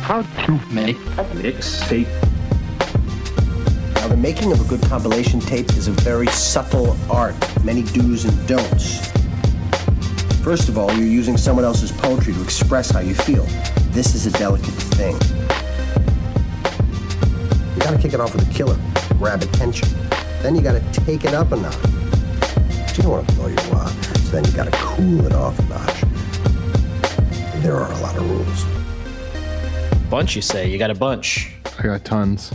How to make a mixtape. Now, the making of a good compilation tape is a very subtle art, many do's and don'ts. First of all, you're using someone else's poetry to express how you feel. This is a delicate thing. You gotta kick it off with a killer, grab attention. Then you gotta take it up a notch. But you don't want to blow your wad, so then you gotta cool it off a notch. And there are a lot of rules. Bunch, you say? You got a bunch. I got tons.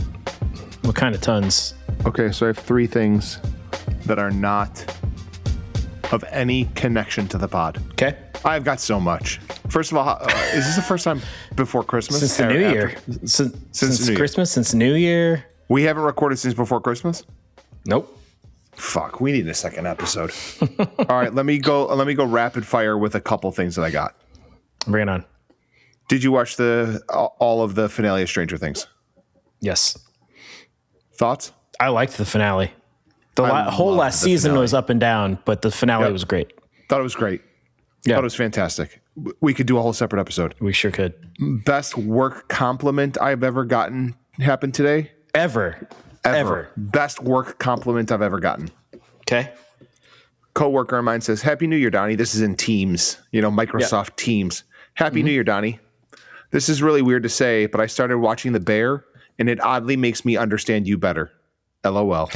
What kind of tons? Okay, so I have three things that are not of any connection to the pod. Okay. I've got so much. First of all, is this the first time before Christmas? Since the New Year. Since New Christmas, since New Year. We haven't recorded since before Christmas? Nope. Fuck, we need a second episode. All right, let me go rapid fire with a couple things that I got. Bring it on. Did you watch all of the finale of Stranger Things? Yes. Thoughts? I liked the finale. The whole last season finale. was up and down, but the finale was great. Thought it was great. Yeah. Thought it was fantastic. We could do a whole separate episode. We sure could. Best work compliment I've ever gotten happened today? Ever. Best work compliment I've ever gotten. Okay. Coworker of mine says, "Happy New Year, Donnie." This is in Teams, Microsoft Teams. Happy New Year, Donnie. This is really weird to say, but I started watching The Bear, and it oddly makes me understand you better. LOL.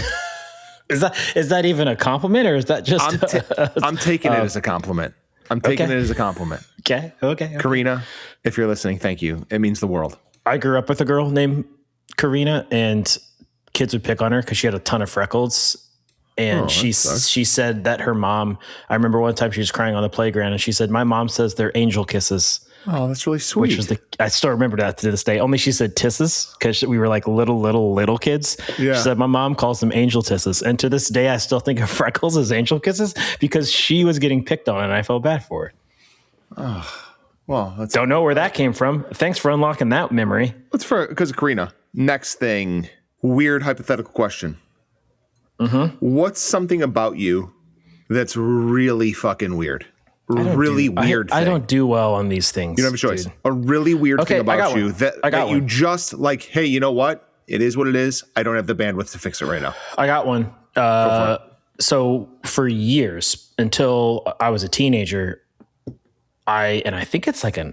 Is that even a compliment, or is that just? I'm taking it as a compliment. Okay. Karina, if you're listening, thank you. It means the world. I grew up with a girl named Karina, and kids would pick on her because she had a ton of freckles. And she said that her mom, I remember one time she was crying on the playground, and she said, "My mom says they're angel kisses." Oh, that's really sweet. Which was I still remember that to this day. Only she said tisses because we were like little kids. Yeah. She said my mom calls them angel tisses. And to this day, I still think of freckles as angel kisses because she was getting picked on and I felt bad for her. Oh, well, don't know where that came from. Thanks for unlocking that memory. Because of Karina. Next thing, weird hypothetical question. Mm-hmm. What's something about you that's really fucking weird? Weird thing. I don't do well on these things. You don't have a choice. Dude. A really weird thing about you that you just like, hey, you know what? It is what it is. I don't have the bandwidth to fix it right now. I got one. So for years, until I was a teenager, I think it's like a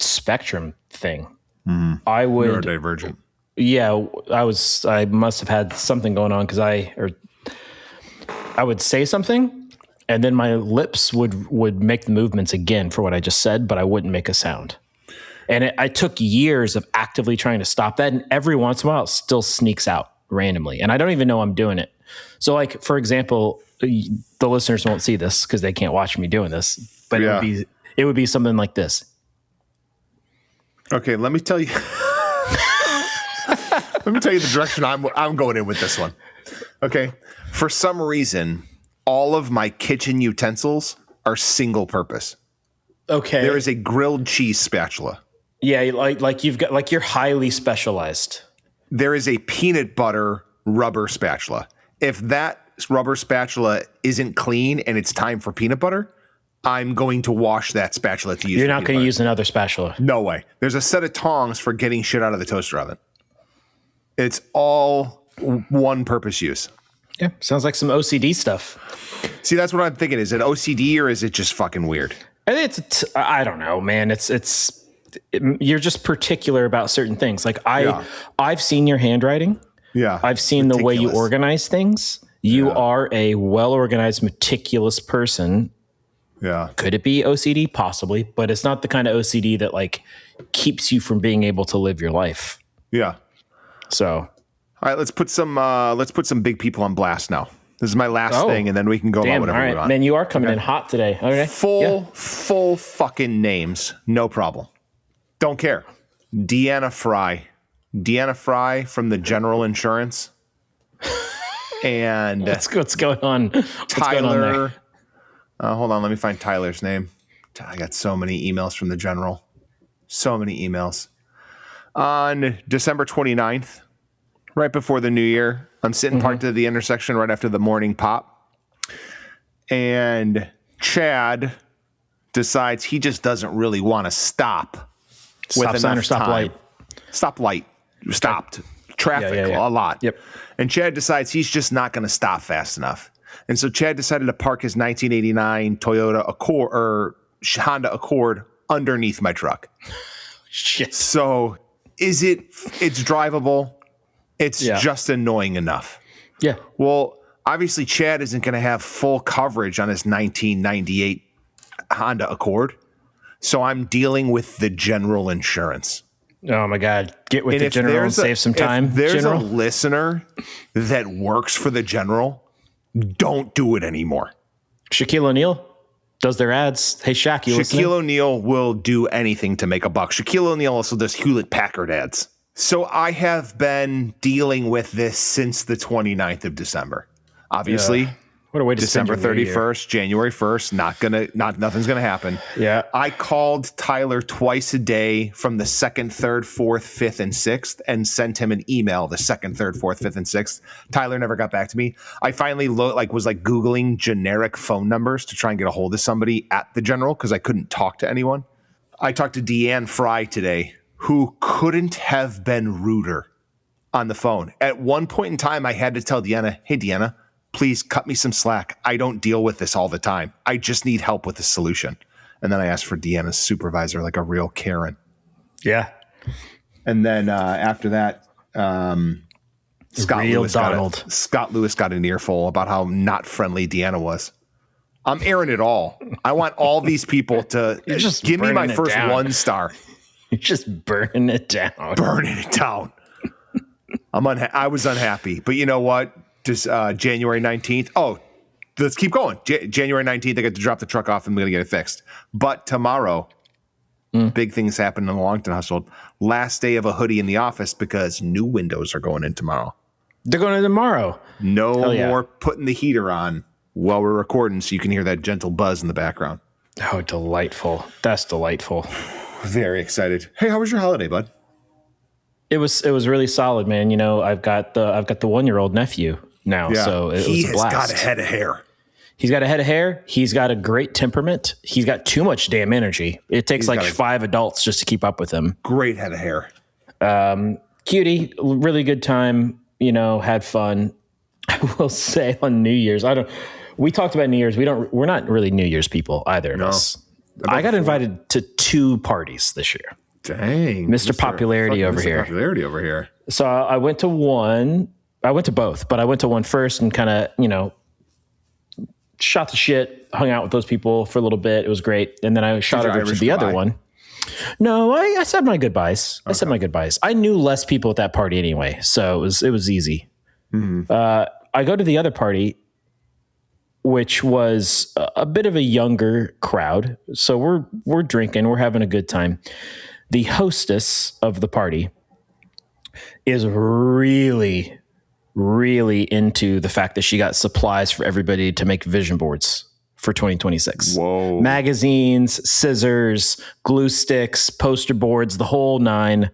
spectrum thing. Mm-hmm. I would neurodivergent. Yeah, I must have had something going on because I would say something and then my lips would make the movements again for what I just said, but I wouldn't make a sound. And I took years of actively trying to stop that. And every once in a while, it still sneaks out randomly. And I don't even know I'm doing it. So like, for example, the listeners won't see this because they can't watch me doing this, but it would be something like this. Okay, let me tell you. Let me tell you the direction I'm going in with this one. Okay. For some reason, all of my kitchen utensils are single purpose. Okay. There is a grilled cheese spatula. Yeah, like you've got like you're highly specialized. There is a peanut butter rubber spatula. If that rubber spatula isn't clean and it's time for peanut butter, I'm going to wash that spatula to use. You're not going to use another spatula. No way. There's a set of tongs for getting shit out of the toaster oven. It's all one purpose use. Yeah, sounds like some OCD stuff. See, that's what I'm thinking. Is it OCD or is it just fucking weird? I don't know, man. You're just particular about certain things. Like I've seen your handwriting. Yeah. I've seen the way you organize things. You are a well-organized, meticulous person. Yeah. Could it be OCD? Possibly, but it's not the kind of OCD that like keeps you from being able to live your life. Yeah. So, all right, let's put some big people on blast now. This is my last thing, and then we can go about whatever we want. Man, you are coming in hot today. Okay. Full fucking names, no problem. Don't care. Deanna Fry from the General Insurance, and what's going on? Tyler. Hold on, let me find Tyler's name. I got so many emails from the General. So many emails. On December 29th, right before the new year, I'm sitting parked at the intersection right after the morning pop. And Chad decides he just doesn't really want to stop Stop sign or stop light. stoplight stopped, traffic a lot. Yep. And Chad decides he's just not going to stop fast enough. And so Chad decided to park his 1989 Toyota Accord or Honda Accord underneath my truck. Shit. So it's drivable. It's just annoying enough. Yeah. Well, obviously Chad isn't going to have full coverage on his 1998 Honda Accord. So I'm dealing with the general insurance. Oh my God. Get with the general and save some time. If there's general? a listener that works for the general, don't do it anymore. Shaquille O'Neal does their ads. Hey, Shaq, you listening? Shaquille O'Neal will do anything to make a buck. Shaquille O'Neal also does Hewlett-Packard ads. So I have been dealing with this since the 29th of December. Obviously, what a way to December spend your 31st, January 1st, nothing's going to happen. Yeah. I called Tyler twice a day from the 2nd, 3rd, 4th, 5th, and 6th and sent him an email the 2nd, 3rd, 4th, 5th, and 6th. Tyler never got back to me. I finally was Googling generic phone numbers to try and get a hold of somebody at the general because I couldn't talk to anyone. I talked to Deanne Fry today, who couldn't have been ruder on the phone. At one point in time, I had to tell Deanna, hey, Deanna, please cut me some slack. I don't deal with this all the time. I just need help with the solution. And then I asked for Deanna's supervisor, like a real Karen. Yeah. And then after that, Scott Lewis got an earful about how not friendly Deanna was. I'm airing it all. I want all these people to just give me my first down. 1 star. You're just burning it down. Burning it down. I was unhappy. But you know what? Just January 19th. Oh, let's keep going. January 19th, I get to drop the truck off and I'm going to get it fixed. But tomorrow, big things happen in the Longton household. Last day of a hoodie in the office because new windows are going in tomorrow. They're going in tomorrow. No more putting the heater on while we're recording so you can hear that gentle buzz in the background. Oh, delightful. That's delightful. Very excited. Hey, how was your holiday, bud? It was really solid, man. You know, I've got the 1-year-old nephew now, so it was a blast. He has got a head of hair. He's got a head of hair. He's got a great temperament. He's got too much damn energy. It takes 5 adults just to keep up with him. Great head of hair. Cutie, really good time. You know, had fun. I will say on New Year's, we talked about New Year's. We're not really New Year's people, either of us. I got invited to 2 parties this year. Dang. Mr. Popularity over here. Popularity over here. So I went to one. I went to both, but I went to one first and kind of, shot the shit, hung out with those people for a little bit. It was great. And then I shot over to the other one. No, I said my goodbyes. Okay. I said my goodbyes. I knew less people at that party anyway, so it was easy. Mm-hmm. I go to the other party, which was a bit of a younger crowd. So we're drinking, we're having a good time. The hostess of the party is really, really into the fact that she got supplies for everybody to make vision boards for 2026. Whoa. Magazines, scissors, glue sticks, poster boards, the whole 9.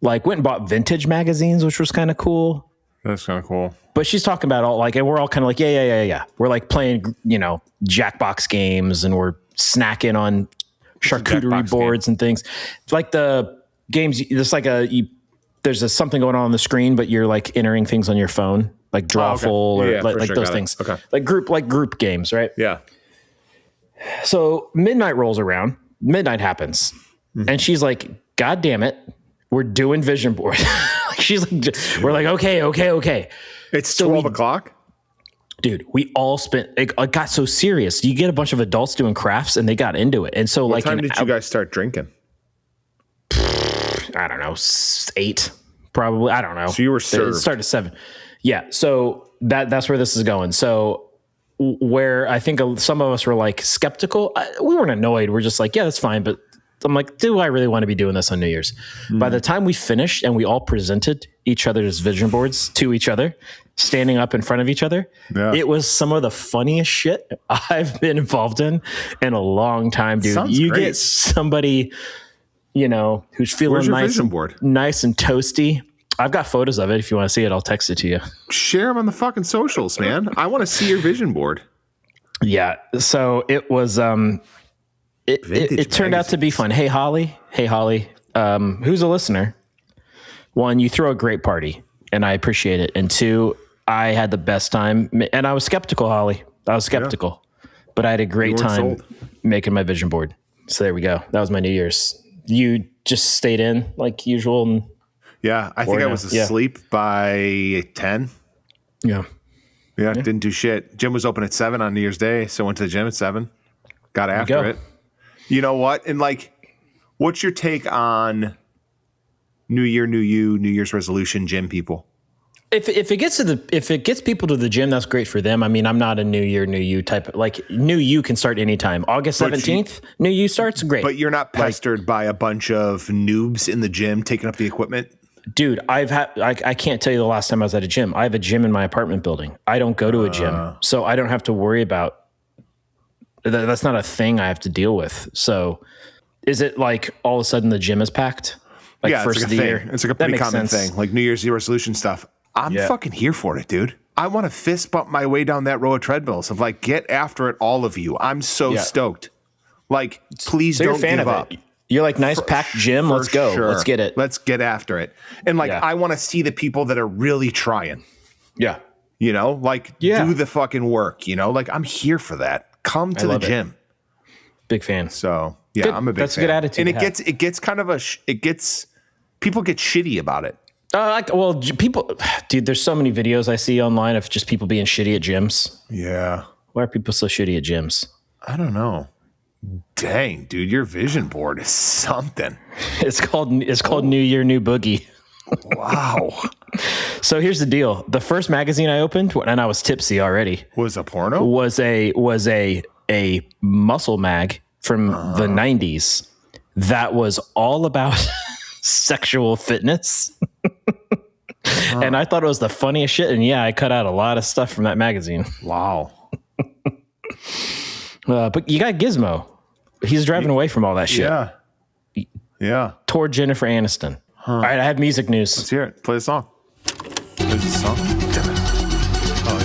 Went and bought vintage magazines, which was kind of cool. That's kind of cool. But she's talking about all and we're all kind of yeah. We're playing, Jackbox games, and we're snacking on charcuterie boards and things. It's like the games. It's like there's something going on the screen, but you're entering things on your phone, like Drawful or those things. Okay. Like group games, right? Yeah. So midnight rolls around. Midnight happens, and she's like, "God damn it, we're doing vision board." She's like, "We're like, okay." It's 12 o'clock. Dude, we all spent. It got so serious. You get a bunch of adults doing crafts, and they got into it. And so, what time did you guys start drinking? I don't know, 8 probably. I don't know. So you were served. It started at 7. Yeah. So that's where this is going. So where I think some of us were skeptical. We weren't annoyed. We're just yeah, that's fine. But I'm like, do I really want to be doing this on New Year's? By the time we finished and we all presented each other's vision boards to each other, standing up in front of each other, it was some of the funniest shit I've been involved in a long time, dude. Sounds you great. get somebody, who's feeling nice and toasty. I've got photos of it. If you want to see it, I'll text it to you. Share them on the fucking socials, man. I want to see your vision board. Yeah. So it was, it turned out to be fun. Hey, Holly, who's a listener. one, you throw a great party, and I appreciate it. And two, I had the best time. And I was skeptical, Holly. I was skeptical. But I had a great time making my vision board. So there we go. That was my New Year's. You just stayed in like usual? And yeah, I think I was asleep by 10. Yeah. Yeah, didn't do shit. Gym was open at 7 on New Year's Day, so went to the gym at 7. Got after it. You know what? And like, what's your take on New Year, New You, New Year's resolution gym people? If it gets people to the gym, that's great for them. I mean, I'm not a New Year, New You type. Like New You can start anytime. August 17th, New You starts. Great. But you're not pestered by a bunch of noobs in the gym taking up the equipment. Dude, I can't tell you the last time I was at a gym. I have a gym in my apartment building. I don't go to a gym, so I don't have to worry about. That's not a thing I have to deal with. So, is it like all of a sudden the gym is packed? Like first of the year, it's like a pretty common thing. Like New Year's resolution stuff. I'm fucking here for it, dude. I want to fist bump my way down that row of treadmills of like, get after it, all of you. I'm so stoked. Like, please don't give up. You're like, nice packed gym. Let's go. Sure. Let's get it. Let's get after it. And like, I want to see the people that are really trying. Yeah. You know, like do the fucking work, you know, like I'm here for that. Come to the gym. Big fan. So yeah, I'm a big fan. That's a good attitude. And it gets kind of people get shitty about it. People, dude, there's so many videos I see online of just people being shitty at gyms. Yeah. Why are people so shitty at gyms? I don't know. Dang, dude, your vision board is something. It's called New Year, New Boogie. Wow. So here's the deal. The first magazine I opened, and I was tipsy already, was a porno? Was a muscle mag from the 90s that was all about sexual fitness. And I thought it was the funniest shit. And yeah, I cut out a lot of stuff from that magazine. Wow. But you got Gizmo. He's driving away from all that shit. Yeah. Yeah. Toward Jennifer Aniston. All right, I have music news. Let's hear it. Play the song. Play the song. Damn it. Oh,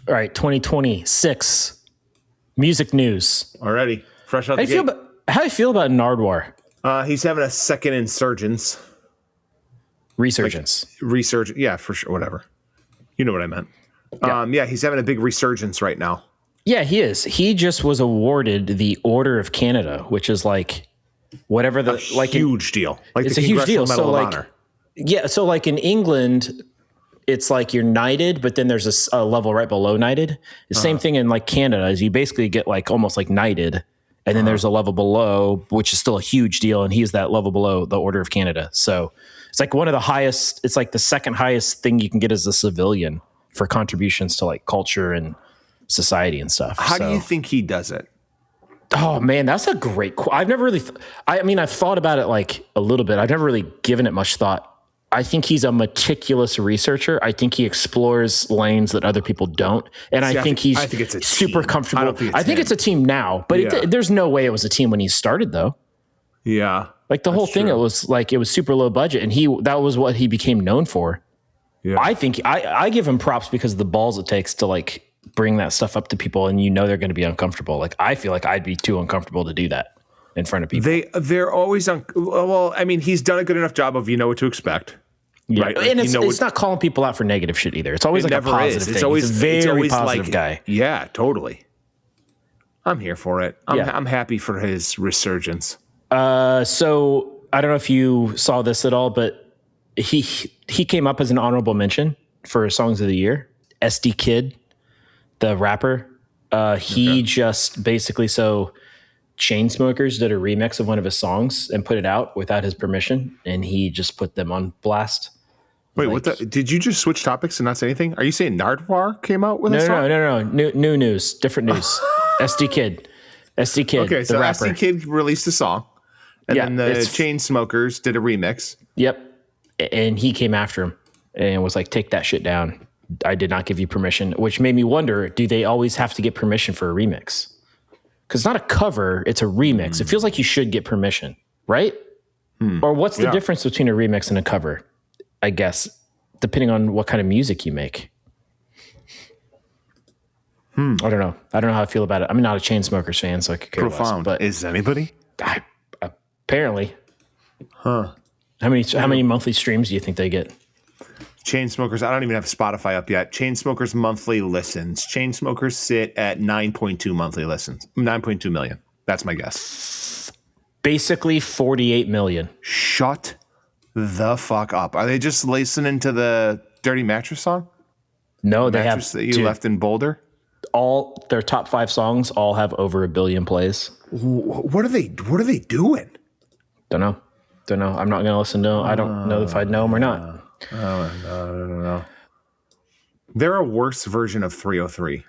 yeah. All right, 2026. Music news. Already. Fresh out the gate. How do you feel about Nardwar? He's having a second insurgence. Resurgence. Yeah, for sure. Whatever. You know what I meant. Yeah, he's having a big resurgence right now. Yeah, he is. He just was awarded the Order of Canada, which is like whatever the huge deal. Like it's a huge deal. So like, honor. Yeah, so like in England, it's like you're knighted, but then there's a level right below knighted. The same thing in like Canada is you basically get like almost like knighted, and then there's a level below, which is still a huge deal, and he's that level below the Order of Canada. So it's like one of the highest. It's like the second highest thing you can get as a civilian for contributions to like culture and society and stuff. How do you think he does it? Oh man, that's a great. I've never really. I mean, I've thought about it like a little bit. I've never really given it much thought. I think he's a meticulous researcher. I think he explores lanes that other people don't, and I think it's a super comfortable. I think it's a team now, but there's no way it was a team when he started, though. Yeah, like the whole thing, it was super low budget, and that was what he became known for. Yeah, I think I give him props because of the balls it takes to like bring that stuff up to people, and they're going to be uncomfortable. Like I feel like I'd be too uncomfortable to do that in front of people. They're always well, I mean, he's done a good enough job of what to expect. Yeah, right? Like, and it's not calling people out for negative shit either. It's always like a positive thing. It's always a very positive guy. Yeah, totally. I'm here for it. I'm happy for his resurgence. So I don't know if you saw this at all, but he came up as an honorable mention for Songs of the Year. SD Kid, the rapper, he just basically Chainsmokers did a remix of one of his songs and put it out without his permission, and he just put them on blast. Wait, what did you just switch topics and not say anything? Are you saying Nardwar came out with a song? No. New news, different news. SD Kid. Okay, so rapper. SD Kid released a song, and then the Chainsmokers did a remix. Yep, and he came after him and was like, take that shit down. I did not give you permission, which made me wonder, do they always have to get permission for a remix? Because it's not a cover, it's a remix. It feels like you should get permission, right? Or what's the difference between a remix and a cover? I guess, depending on what kind of music you make. I don't know. I don't know how I feel about it. I'm not a Chainsmokers fan, so I could care Profound. less. But Is anybody? Apparently. Huh. How many monthly streams do you think they get? Chainsmokers, I don't even have Spotify up yet. Chainsmokers monthly listens. Chainsmokers sit at 9.2 monthly listens. 9.2 million. That's my guess. Basically 48 million. Shut the fuck up. Are they just listening to the Dirty Mattress song? No, they have Mattress that you left in Boulder? All their top 5 songs all have over 1 billion plays. What are they doing? Don't know. I'm not going to listen to them. I don't know if I'd know them or not. I don't know. They're a worse version of 303.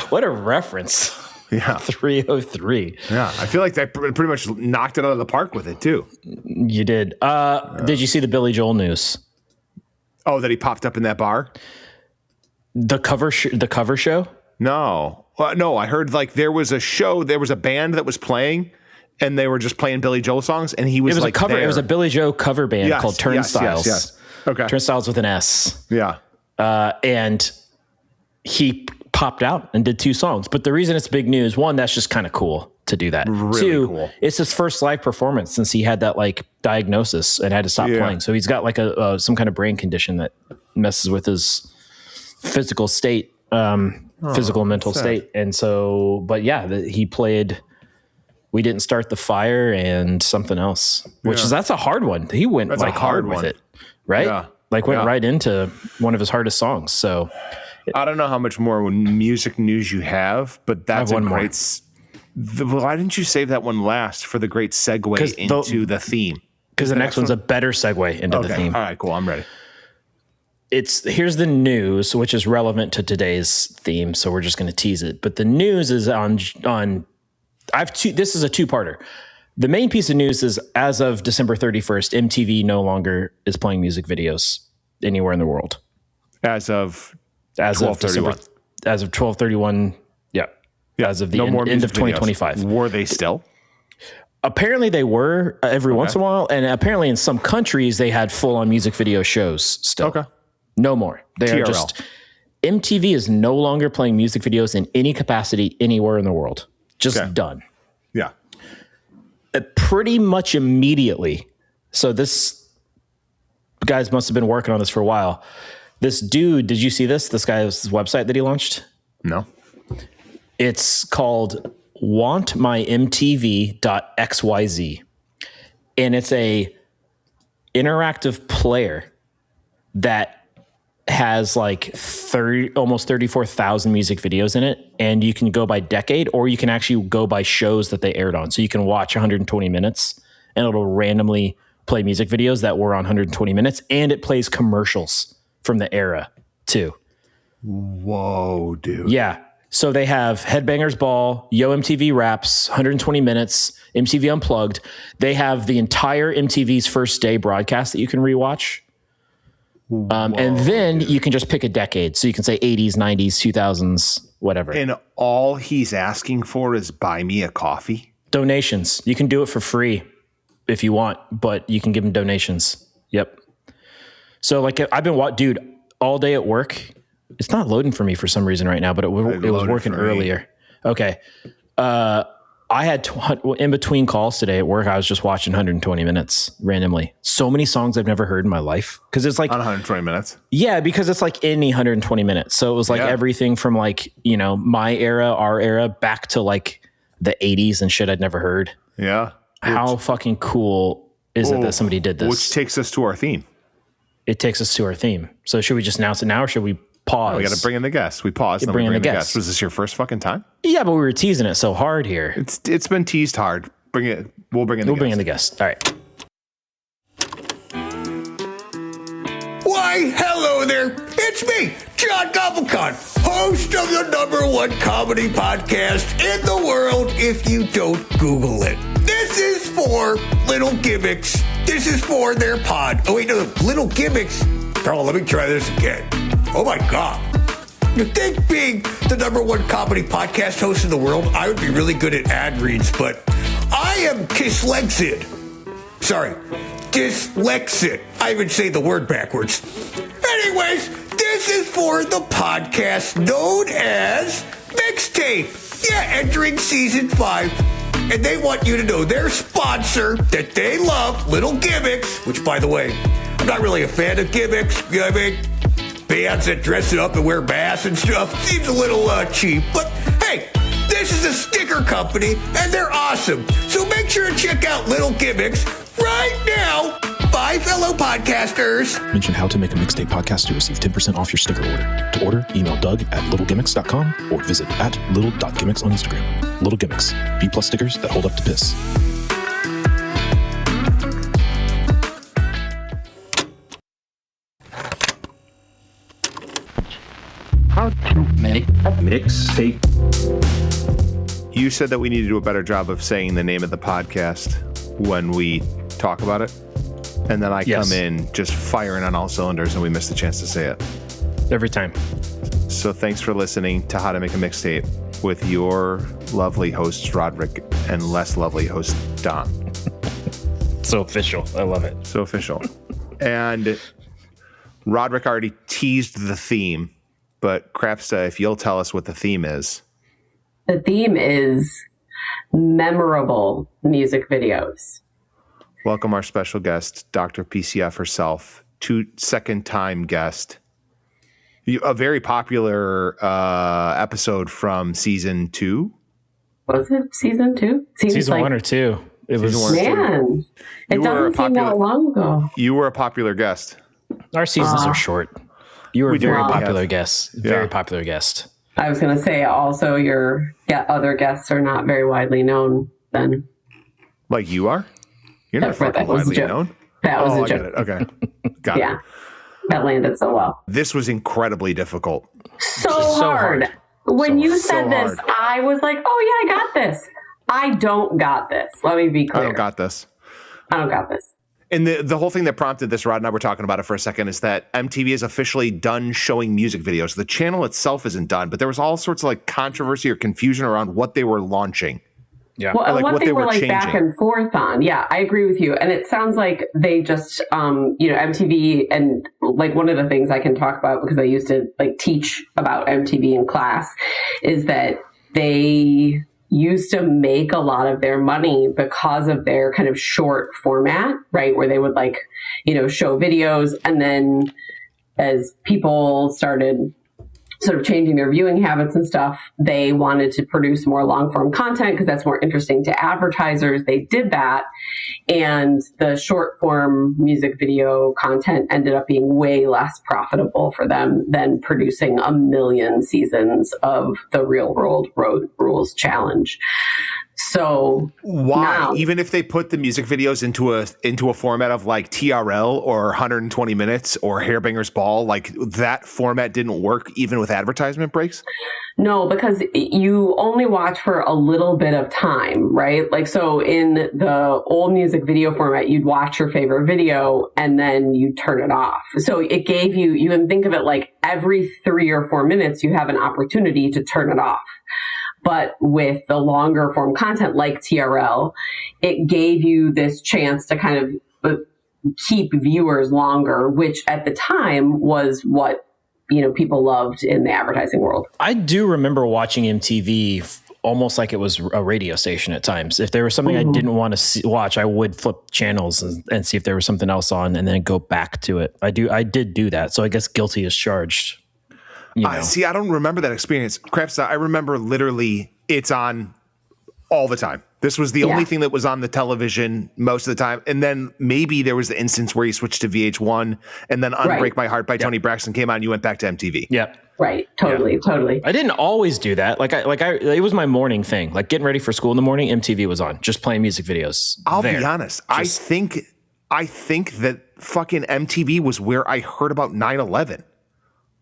What a reference. Yeah. 303. Yeah. I feel like they pretty much knocked it out of the park with it too. You did. Did you see the Billy Joel news? Oh, that he popped up in that bar? The cover show? No. No, I heard like there was a show, there was a band that was playing and they were just playing Billy Joel songs and he was like a cover. there. It was a Billy Joel cover band called Turnstiles. Yes. Okay. Turnstiles with an S. Yeah. And he popped out and did 2 songs. But the reason it's big news, one, that's just kind of cool to do that. Really 2, cool. It's his first live performance since he had that like diagnosis and had to stop playing. So he's got like some kind of brain condition that messes with his physical state, physical and mental state. And so, but yeah, he played We Didn't Start the Fire and something else, which is, that's a hard one. He went that's like hard with it, right? Yeah. Like went right into one of his hardest songs. So I don't know how much more music news you have, but that's a great. Why didn't you save that one last for the great segue into the theme? Because the next one's a better segue into the theme. All right, cool. I'm ready. Here's the news, which is relevant to today's theme. So we're just going to tease it. But the news is this is a 2-parter. The main piece of news is as of December 31st, MTV no longer is playing music videos anywhere in the world. As of 12/31. As of 12/31. Yeah. As of the end of 2025. Were they still? Apparently they were every once in a while. And apparently in some countries they had full on music video shows still. Okay. No more. They TRL. are just MTV is no longer playing music videos in any capacity anywhere in the world. Just done. Yeah. Pretty much immediately. So this guys must have been working on this for a while. This dude, did you see this? This guy's website that he launched? No. It's called wantmymtv.xyz. And it's a interactive player that has like almost 34,000 music videos in it. And you can go by decade, or you can actually go by shows that they aired on. So you can watch 120 minutes and it'll randomly play music videos that were on 120 minutes. And it plays commercials from the era too. Whoa, dude. Yeah. So they have Headbangers Ball, Yo MTV Raps, 120 minutes, MTV Unplugged. They have the entire MTV's First Day broadcast that you can rewatch. And then you can just pick a decade. So you can say 80s, 90s, 2000s, whatever. And all he's asking for is buy me a coffee. Donations. You can do it for free if you want, but you can give them donations. Yep. So like I've been dude, all day at work. It's not loading for me for some reason right now, but it was working earlier. Okay. I had in between calls today at work, I was just watching 120 minutes randomly. So many songs I've never heard in my life. Cause it's like on 120 minutes. Yeah. Because it's like any 120 minutes. So it was like everything from like, my era, our era, back to like the 80s and shit I'd never heard. Yeah. How fucking cool is it that somebody did this? Which takes us to our theme. It takes us to our theme. So should we just announce it now or should we pause? Oh, we got to bring in the guest. We paused. Then bring we in the guest. Was this your first fucking time? Yeah, but we were teasing it so hard here. It's been teased hard. Bring it. We'll bring in the guest. Bring in the guest. All right. Why, hello there. It's me, John Gobblecon, host of the #1 comedy podcast in the world if you don't Google it. This is for Little Gimmicks. This is for their pod. Oh, wait, no, Little Gimmicks. Oh, let me try this again. Oh, my God. You'd think being the #1 comedy podcast host in the world, I would be really good at ad reads, but I am dyslexic. I even say the word backwards. Anyways, this is for the podcast known as Mixtape. Yeah, entering season 5. And they want you to know their sponsor that they love, Little Gimmicks, which, by the way, I'm not really a fan of gimmicks. You know what I mean? Bands that dress it up and wear masks and stuff seems a little cheap. But hey, this is a sticker company, and they're awesome. So make sure to check out Little Gimmicks right now. Bye, fellow podcasters. Mention how to make a mixtape podcast to receive 10% off your sticker order. To order, email Doug@littlegimmicks.com or visit @little.gimmicks on Instagram. Little Gimmicks, B+ stickers that hold up to piss. How to make a mixtape. You said that we need to do a better job of saying the name of the podcast when we talk about it. And then I come in just firing on all cylinders and we miss the chance to say it. Every time. So thanks for listening to How to Make a Mixtape with your lovely hosts, Roderick, and less lovely host, Don. So official. I love it. So official. And Roderick already teased the theme, but Crapsta, if you'll tell us what the theme is. The theme is memorable music videos. Welcome our special guest, Dr. PCF herself, second-time guest. A very popular episode from season 2. Was it season 2? Season 1 or 2. It was. Man, it doesn't seem that long ago. You were a popular guest. Our seasons are short. You were a very popular have. guest. Very popular guest. I was going to say also your other guests are not very widely known then. Like you are? You're not fucking widely known. That was a joke. I get it. Okay. Got it. That landed so well. This was incredibly difficult. So hard. When you said this, I was like, oh yeah, I got this. I don't got this. Let me be clear. I don't got this. And the whole thing that prompted this, Rod and I were talking about it for a second, is that MTV is officially done showing music videos. The channel itself isn't done, but there was all sorts of like controversy or confusion around what they were launching. Yeah. Well, and what they were like changing. Back and forth on. Yeah, I agree with you. And it sounds like they just, MTV, and like one of the things I can talk about because I used to like teach about MTV in class is that they used to make a lot of their money because of their kind of short format, right? Where they would like, show videos. And then as people started sort of changing their viewing habits and stuff, they wanted to produce more long form content because that's more interesting to advertisers. They did that. And the short form music video content ended up being way less profitable for them than producing 1 million seasons of the Real World Road Rules Challenge. So why, now, even if they put the music videos into a format of like TRL or 120 minutes or Hairbangers Ball, like that format didn't work even with advertisement breaks? No, because you only watch for a little bit of time, right? Like, so in the old music video format, you'd watch your favorite video and then you turn it off. So it gave you can think of it like every 3 or 4 minutes, you have an opportunity to turn it off. But with the longer form content like TRL, it gave you this chance to kind of keep viewers longer, which at the time was what, people loved in the advertising world. I do remember watching MTV almost like it was a radio station at times. If there was something I didn't want to watch, I would flip channels and see if there was something else on and then go back to it. I did do that. So I guess guilty as charged. See, I don't remember that experience. Craps, I remember literally it's on all the time. This was the only thing that was on the television most of the time. And then maybe there was the instance where you switched to VH1 and then Unbreak My Heart by Tony Braxton came on and you went back to MTV. Yeah. Right. Totally. I didn't always do that. It was my morning thing. Like getting ready for school in the morning, MTV was on, just playing music videos. I'll be honest. I think that fucking MTV was where I heard about 9/11.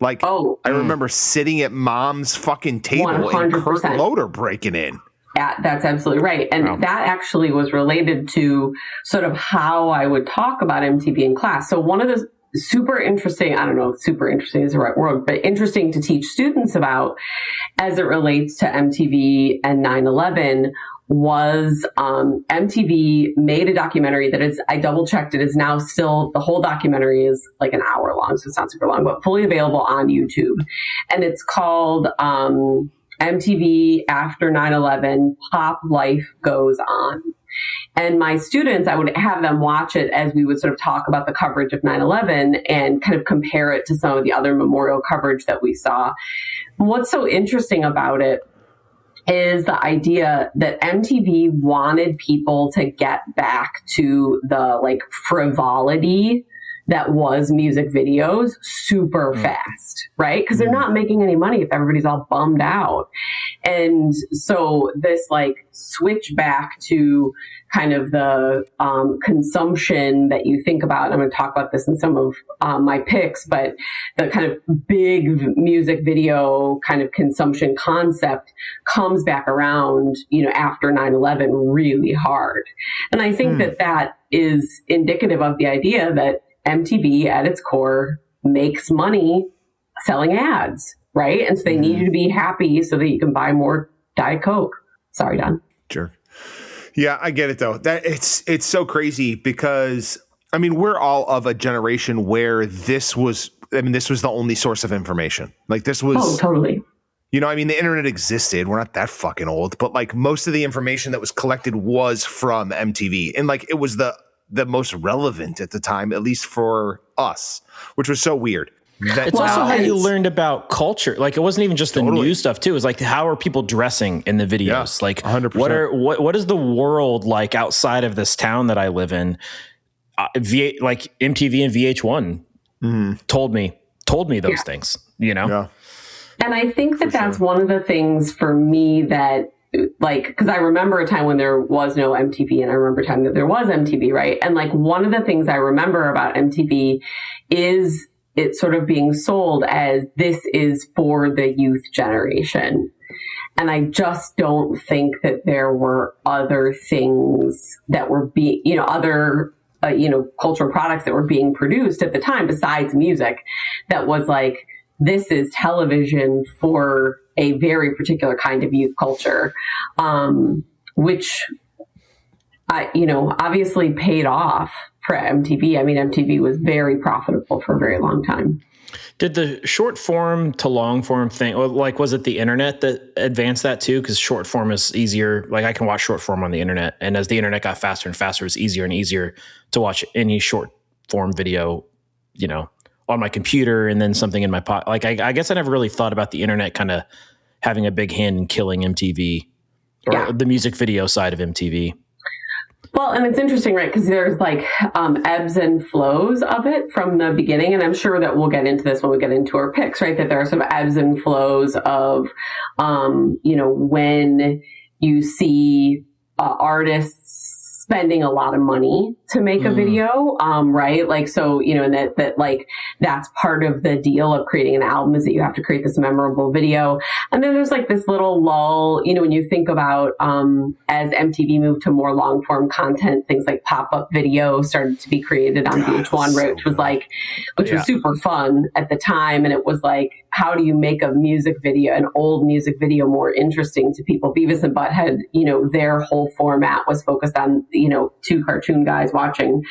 Like, I remember sitting at mom's fucking table 100%. And Kurt Loder breaking in. Yeah, that's absolutely right. And that actually was related to sort of how I would talk about MTV in class. So one of the super interesting, I don't know if super interesting is the right word, but interesting to teach students about as it relates to MTV and 9/11 was MTV made a documentary that is, I double checked, it is now still, the whole documentary is like an hour long, so it's not super long, but fully available on YouTube. And it's called MTV After 9/11, Pop Life Goes On. And my students, I would have them watch it as we would sort of talk about the coverage of 9/11 and kind of compare it to some of the other memorial coverage that we saw. What's so interesting about it is the idea that MTV wanted people to get back to the like frivolity that was music videos super fast, right? Because they're not making any money if everybody's all bummed out. And so this like switch back to kind of the consumption that you think about, and I'm going to talk about this in some of my picks, but the kind of big music video kind of consumption concept comes back around, you know, after 9/11 really hard. And I think that that is indicative of the idea that MTV at its core makes money selling ads, right? And so they need you to be happy so that you can buy more Diet Coke. Sorry, Don. Sure. Yeah, I get it though. That it's so crazy because I mean, we're all of a generation where this was the only source of information. Like this was totally. You know, I mean, the internet existed. We're not that fucking old, but like most of the information that was collected was from MTV. And like it was the most relevant at the time, at least for us, which was so weird. It's also how you learned about culture. Like it wasn't even just the news stuff too. It was like, how are people dressing in the videos? Yeah, like 100%. What is the world like outside of this town that I live in? Like MTV and VH1 told me those things, you know? Yeah. And I think that that's one of the things for me that, like, because I remember a time when there was no MTV and I remember a time that there was MTV, right? And like one of the things I remember about MTV is it sort of being sold as this is for the youth generation. And I just don't think that there were other things that were being, you know, other, cultural products that were being produced at the time besides music that was like, this is television for a very particular kind of youth culture, which, obviously paid off for MTV. I mean, MTV was very profitable for a very long time. Did the short form to long form thing, like, was it the internet that advanced that too? Because short form is easier. Like I can watch short form on the internet. And as the internet got faster and faster, it's easier and easier to watch any short form video, on my computer and then something in my pocket. Like, I guess I never really thought about the internet kind of having a big hand in killing MTV or the music video side of MTV. Well, and it's interesting, right? Because there's like ebbs and flows of it from the beginning. And I'm sure that we'll get into this when we get into our picks, right? That there are some ebbs and flows of, when you see artists spending a lot of money to make a video, right? Like, so, and that like, that's part of the deal of creating an album is that you have to create this memorable video. And then there's like this little lull, when you think about, as MTV moved to more long form content, things like pop-up video started to be created on VH1, right? Which was super fun at the time. And it was like, how do you make a music video, an old music video, more interesting to people? Beavis and Butthead, their whole format was focused on, two cartoon guys watching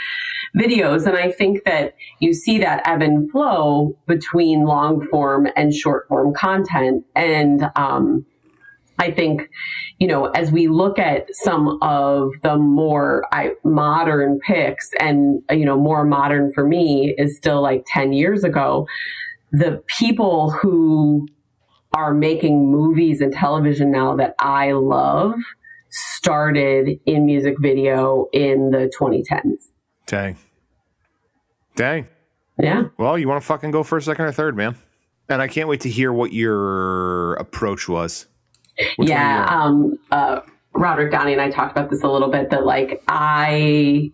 videos. And I think that you see that ebb and flow between long form and short form content. And I think, as we look at some of the more modern picks, and, more modern for me is still like 10 years ago, the people who are making movies and television now that I love started in music video in the 2010s. Dang. Yeah. Well, you want to fucking go first, second, or third, man? And I can't wait to hear what your approach was. Roderick, Donnie, and I talked about this a little bit, that like I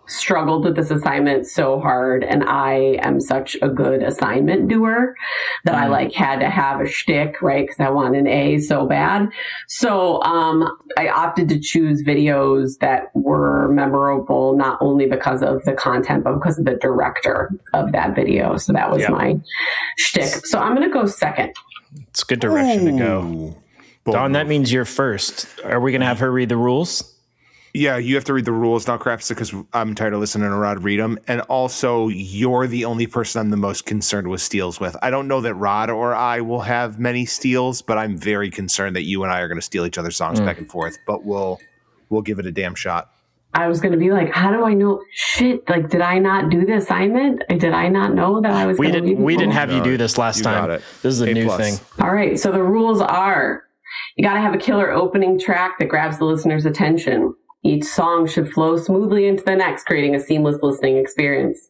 struggled with this assignment so hard, and I am such a good assignment doer that I like had to have a shtick, right? Because I want an A so bad. So I opted to choose videos that were memorable, not only because of the content, but because of the director of that video. So that was my shtick. So I'm going to go second. It's a good direction to go. Dawn, that means you're first. Are we going to have her read the rules? Yeah, you have to read the rules now, Crafts, because I'm tired of listening to Rod read them. And also, you're the only person I'm the most concerned with steals with. I don't know that Rod or I will have many steals, but I'm very concerned that you and I are going to steal each other's songs back and forth. But we'll give it a damn shot. I was going to be like, how do I know? Shit, like, did I not do the assignment? Did I not know that I was going to read? We didn't have you do this last time. This is a new thing. All right, so the rules are, you got to have a killer opening track that grabs the listener's attention. Each song should flow smoothly into the next, creating a seamless listening experience.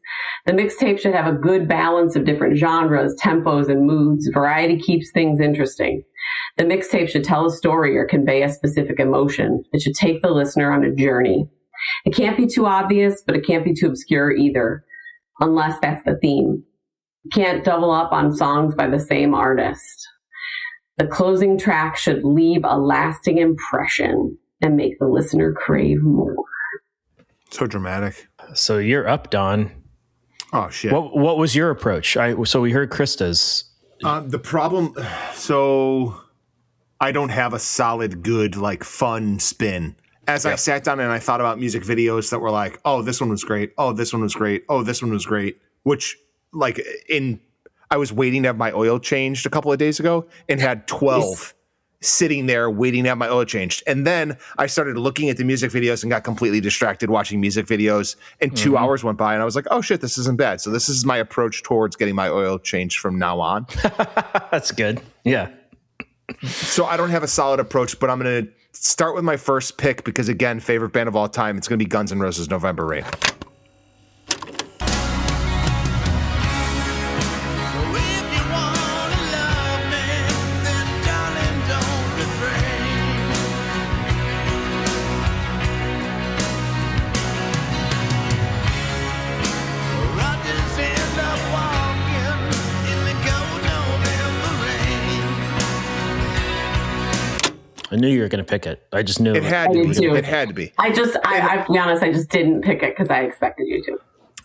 The mixtape should have a good balance of different genres, tempos, and moods. Variety keeps things interesting. The mixtape should tell a story or convey a specific emotion. It should take the listener on a journey. It can't be too obvious, but it can't be too obscure either, unless that's the theme. You can't double up on songs by the same artist. The closing track should leave a lasting impression and make the listener crave more. So dramatic. So you're up, Don. Oh, shit. What was your approach? So we heard Krista's. The problem, so I don't have a solid, good, like, fun spin. As I sat down and I thought about music videos that were like, oh, this one was great. Oh, this one was great. Oh, this one was great. Which, like, I was waiting to have my oil changed a couple of days ago and had 12 sitting there waiting to have my oil changed. And then I started looking at the music videos and got completely distracted watching music videos. And 2 hours went by and I was like, oh shit, this isn't bad. So this is my approach towards getting my oil changed from now on. That's good. Yeah. So I don't have a solid approach, but I'm going to start with my first pick because, again, favorite band of all time. It's going to be Guns N' Roses' November Rain. I knew you were going to pick it. I just knew it had to be. It had to be. I have to be honest, I just didn't pick it because I expected you to.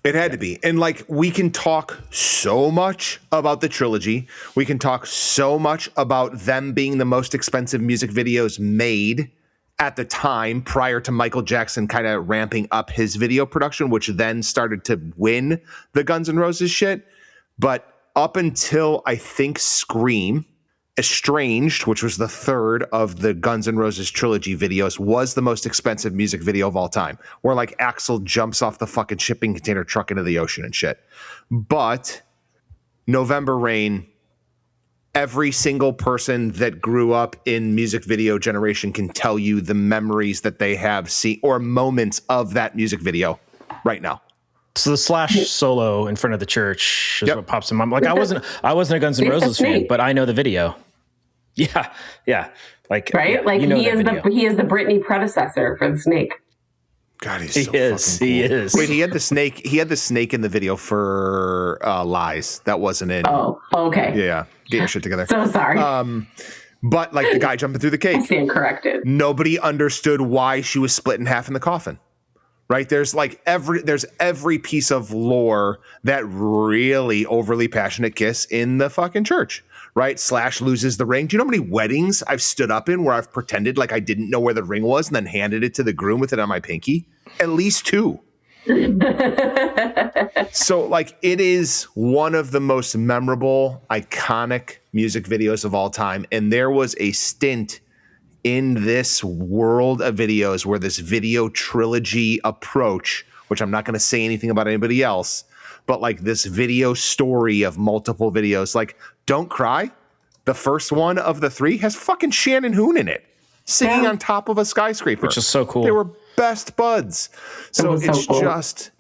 It had to be. And like, we can talk so much about the trilogy. We can talk so much about them being the most expensive music videos made at the time prior to Michael Jackson kind of ramping up his video production, which then started to win the Guns N' Roses shit. But up until I think Scream, Estranged, which was the third of the Guns N' Roses trilogy videos, was the most expensive music video of all time, where like Axl jumps off the fucking shipping container truck into the ocean and shit. But November Rain, every single person that grew up in music video generation can tell you the memories that they have seen or moments of that music video right now. So the Slash solo in front of the church is what pops in my mind. Like I wasn't a Guns N' Roses fan, but I know the video. Yeah. Like right, yeah, like he is the Britney predecessor for the snake. God, he's so fucking cool. He is. Wait, he had the snake. He had the snake in the video for Lies. That wasn't in. Oh, okay. Yeah, get your shit together. So sorry. But like the guy jumping through the cake. I stand corrected. Nobody understood why she was split in half in the coffin. Right? There's every piece of lore that really overly passionate kiss in the fucking church. Right? Slash loses the ring. Do you know how many weddings I've stood up in where I've pretended like I didn't know where the ring was and then handed it to the groom with it on my pinky? At least 2. So like it is one of the most memorable, iconic music videos of all time. And there was a stint in this world of videos where this video trilogy approach, which I'm not going to say anything about anybody else, but like this video story of multiple videos, like Don't Cry, the first one of the 3 has fucking Shannon Hoon in it, singing on top of a skyscraper. Which is so cool. They were best buds. So it's cool. Just,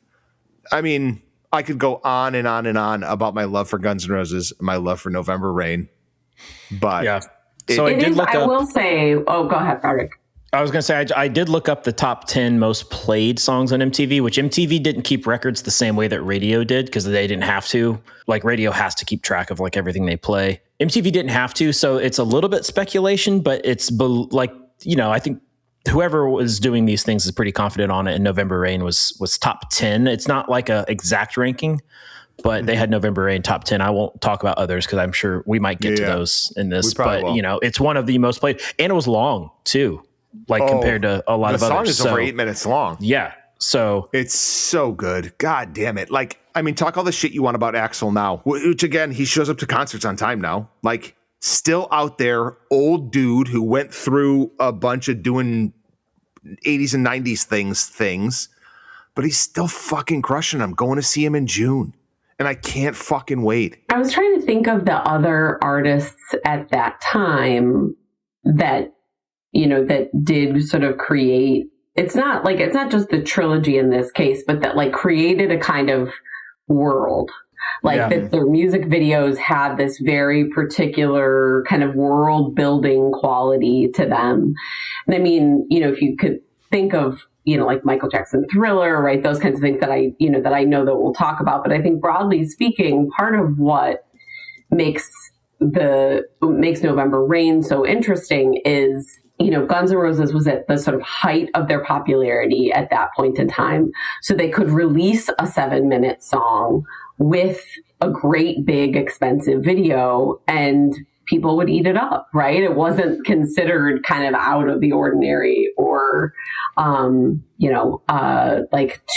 I mean, I could go on and on and on about my love for Guns N' Roses, my love for November Rain, but yeah. So I will say, oh, go ahead, Patrick. I was going to say, I did look up the top 10 most played songs on MTV, which MTV didn't keep records the same way that radio did because they didn't have to. Like radio has to keep track of like everything they play. MTV didn't have to. So it's a little bit speculation, but it's like, you know, I think whoever was doing these things is pretty confident on it. And November Rain was top 10. It's not like a exact ranking, but they had November Rain top 10. I won't talk about others because I'm sure we might get to those in this, but will. It's one of the most played, and it was long too, compared to a lot of others. The song is over 8 minutes long. Yeah. So it's so good. God damn it. Talk all the shit you want about Axl now, which again, he shows up to concerts on time now, still out there, old dude who went through a bunch of doing 80s and 90s things, but he's still fucking crushing them. Going to see him in June. And I can't fucking wait. I was trying to think of the other artists at that time that, that did sort of create, it's not just the trilogy in this case, but that created a kind of world. That their music videos had this very particular kind of world building quality to them. And I mean, if you could think of, Michael Jackson Thriller, right? Those kinds of things that I know that we'll talk about. But I think broadly speaking, part of what makes November Rain so interesting is, Guns N' Roses was at the sort of height of their popularity at that point in time. So they could release a 7-minute song with a great, big, expensive video, and people would eat it up, right? It wasn't considered kind of out of the ordinary or,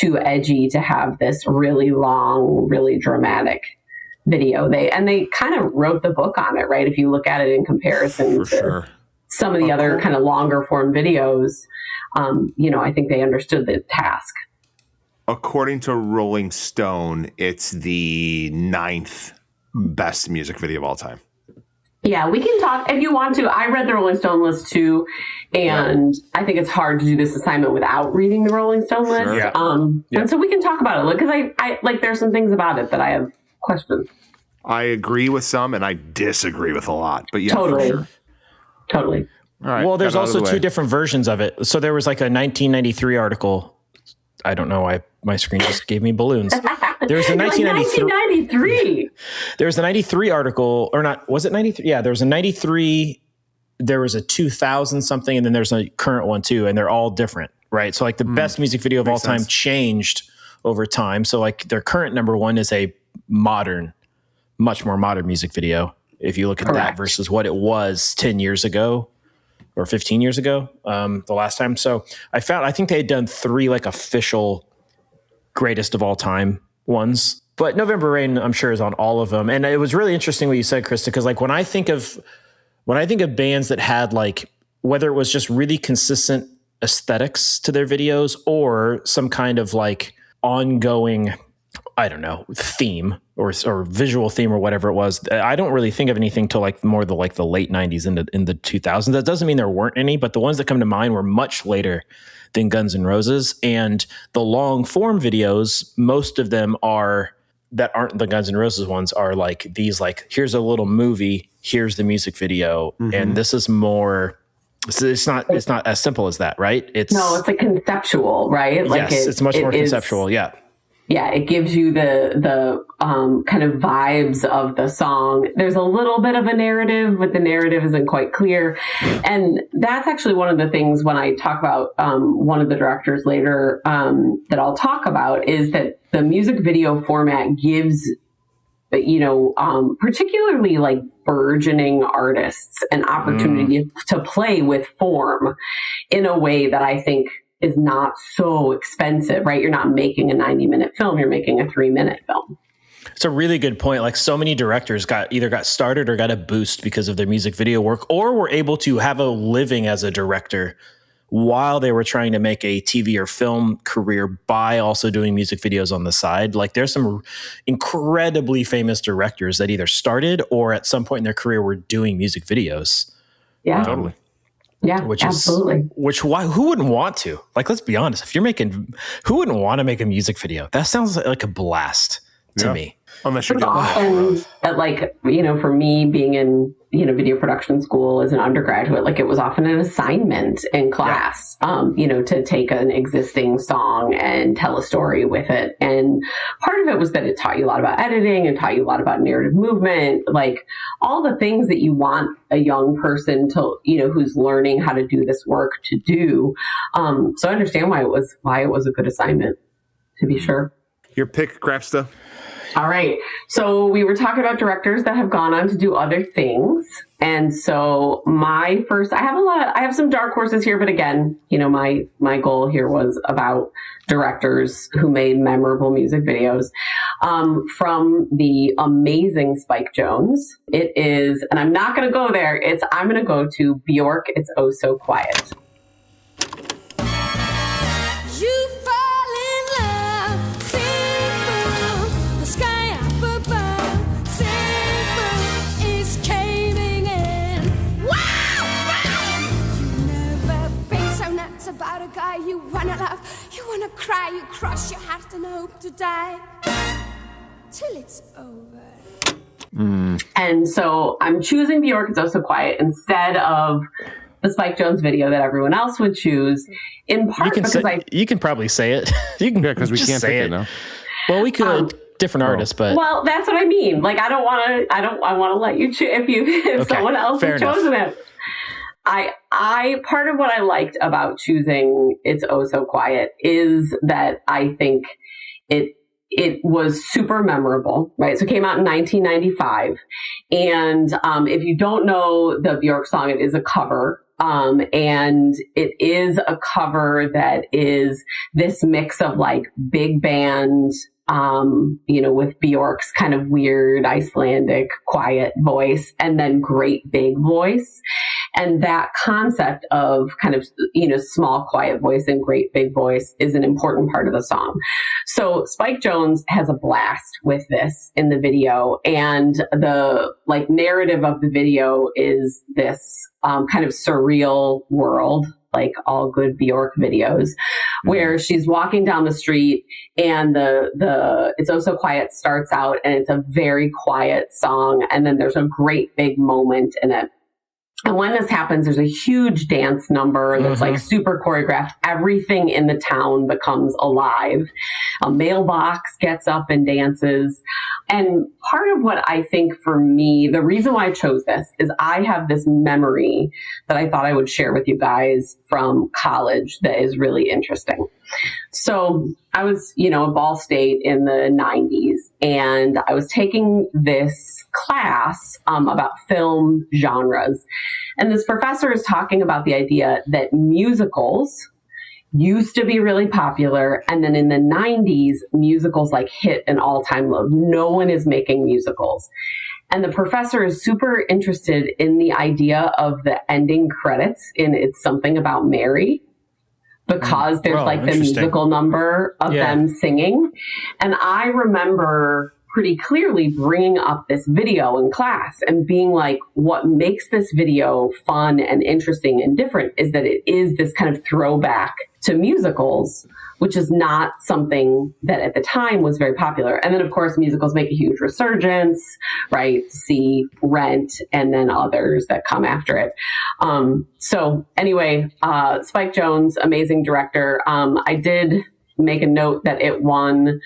too edgy to have this really long, really dramatic video. They kind of wrote the book on it, right? If you look at it in comparison to some of the other kind of longer form videos, I think they understood the task. According to Rolling Stone, it's the 9th best music video of all time. Yeah, we can talk if you want to. I read the Rolling Stone list too, and I think it's hard to do this assignment without reading the Rolling Stone list. Yeah. And so we can talk about it because I there's some things about it that I have questions. I agree with some and I disagree with a lot, but yeah, totally. For sure. Totally. All right, well, there's also two different versions of it. So there was a 1993 article. I don't know why my screen just gave me balloons. There's a 1993. There's a 93 article, or not? Was it 93? Yeah, there was a 93. There was a 2000 something, and then there's a current one too, and they're all different, right? So the best music video of all time changed over time. So their current number one is a much more modern music video. If you look at that versus what it was 10 years ago or 15 years ago, the last time. So I think they had done 3 official greatest of all time ones, but November Rain, I'm sure, is on all of them. And it was really interesting what you said, Krista, because when I think of bands that had whether it was just really consistent aesthetics to their videos or some kind of ongoing, I don't know, theme or visual theme or whatever it was, I don't really think of anything till more the the late 90s in the 2000s. That doesn't mean there weren't any, but the ones that come to mind were much later than Guns N' Roses. And the long form videos, most of them that aren't the Guns N' Roses ones, are these here's a little movie, here's the music video, and this is more. So it's not as simple as that, right? It's conceptual, right? Yes, it's much more conceptual. Yeah. Yeah, it gives you the kind of vibes of the song. There's a little bit of a narrative, but the narrative isn't quite clear. And that's actually one of the things when I talk about one of the directors later that I'll talk about is that the music video format gives, particularly burgeoning artists an opportunity to play with form in a way that I think is not so expensive, right? You're not making a 90-minute film, you're making a 3-minute film. It's a really good point. So many directors either got started or got a boost because of their music video work, or were able to have a living as a director while they were trying to make a TV or film career by also doing music videos on the side. There's some incredibly famous directors that either started or at some point in their career were doing music videos. Yeah, totally. Yeah, absolutely. Who wouldn't want to? Let's be honest. Who wouldn't want to make a music video? That sounds like a blast to me. Unless you're often for me being in video production school as an undergraduate, it was often an assignment in class, to take an existing song and tell a story with it. And part of it was that it taught you a lot about editing and taught you a lot about narrative movement, all the things that you want a young person to, who's learning how to do this work to do. So I understand why it was a good assignment, to be sure. Your pick, Crapsta? All right. So we were talking about directors that have gone on to do other things. And so I have some dark horses here, but again, my goal here was about directors who made memorable music videos. From the amazing Spike Jonze, it is, and I'm not going to go there. I'm going to go to Bjork. It's Oh So Quiet. About a guy you wanna love, you wanna cry, you cross your heart and hope to die till it's over. And so I'm choosing Bjork, It's Oh So Quiet instead of the Spike Jonze video that everyone else would choose. In part you can probably say it. You can because we can't pick it now. Well, we could different artists, but that's what I mean. Like I want to let you choose if someone else has chosen it. I part of what I liked about choosing It's Oh So Quiet is that I think it was super memorable, right? So it came out in 1995. And if you don't know the Bjork song, it is a cover. And it is a cover that is this mix of like big band, with Bjork's kind of weird Icelandic quiet voice and then great big voice. And that concept of kind of, small quiet voice and great big voice is an important part of the song. So Spike Jonze has a blast with this in the video. And the narrative of the video is this kind of surreal world, like all good Bjork videos, where she's walking down the street and the It's Oh So Quiet starts out and it's a very quiet song. And then there's a great big moment in it. And when this happens, there's a huge dance number that's like super choreographed. Everything in the town becomes alive. A mailbox gets up and dances. And part of what I think for me, the reason why I chose this is I have this memory that I thought I would share with you guys from college that is really interesting. So I was, at Ball State in the 90s, and I was taking this class about film genres. And this professor is talking about the idea that musicals used to be really popular. And then in the 90s, musicals hit an all-time low. No one is making musicals. And the professor is super interested in the idea of the ending credits in It's Something About Mary, because there's the musical number of them singing. And I remember pretty clearly bringing up this video in class and being like, what makes this video fun and interesting and different is that it is this kind of throwback to musicals, which is not something that at the time was very popular. And then, of course, musicals make a huge resurgence, right? See Rent and then others that come after it. So anyway, Spike Jonze, amazing director. I did make a note that it won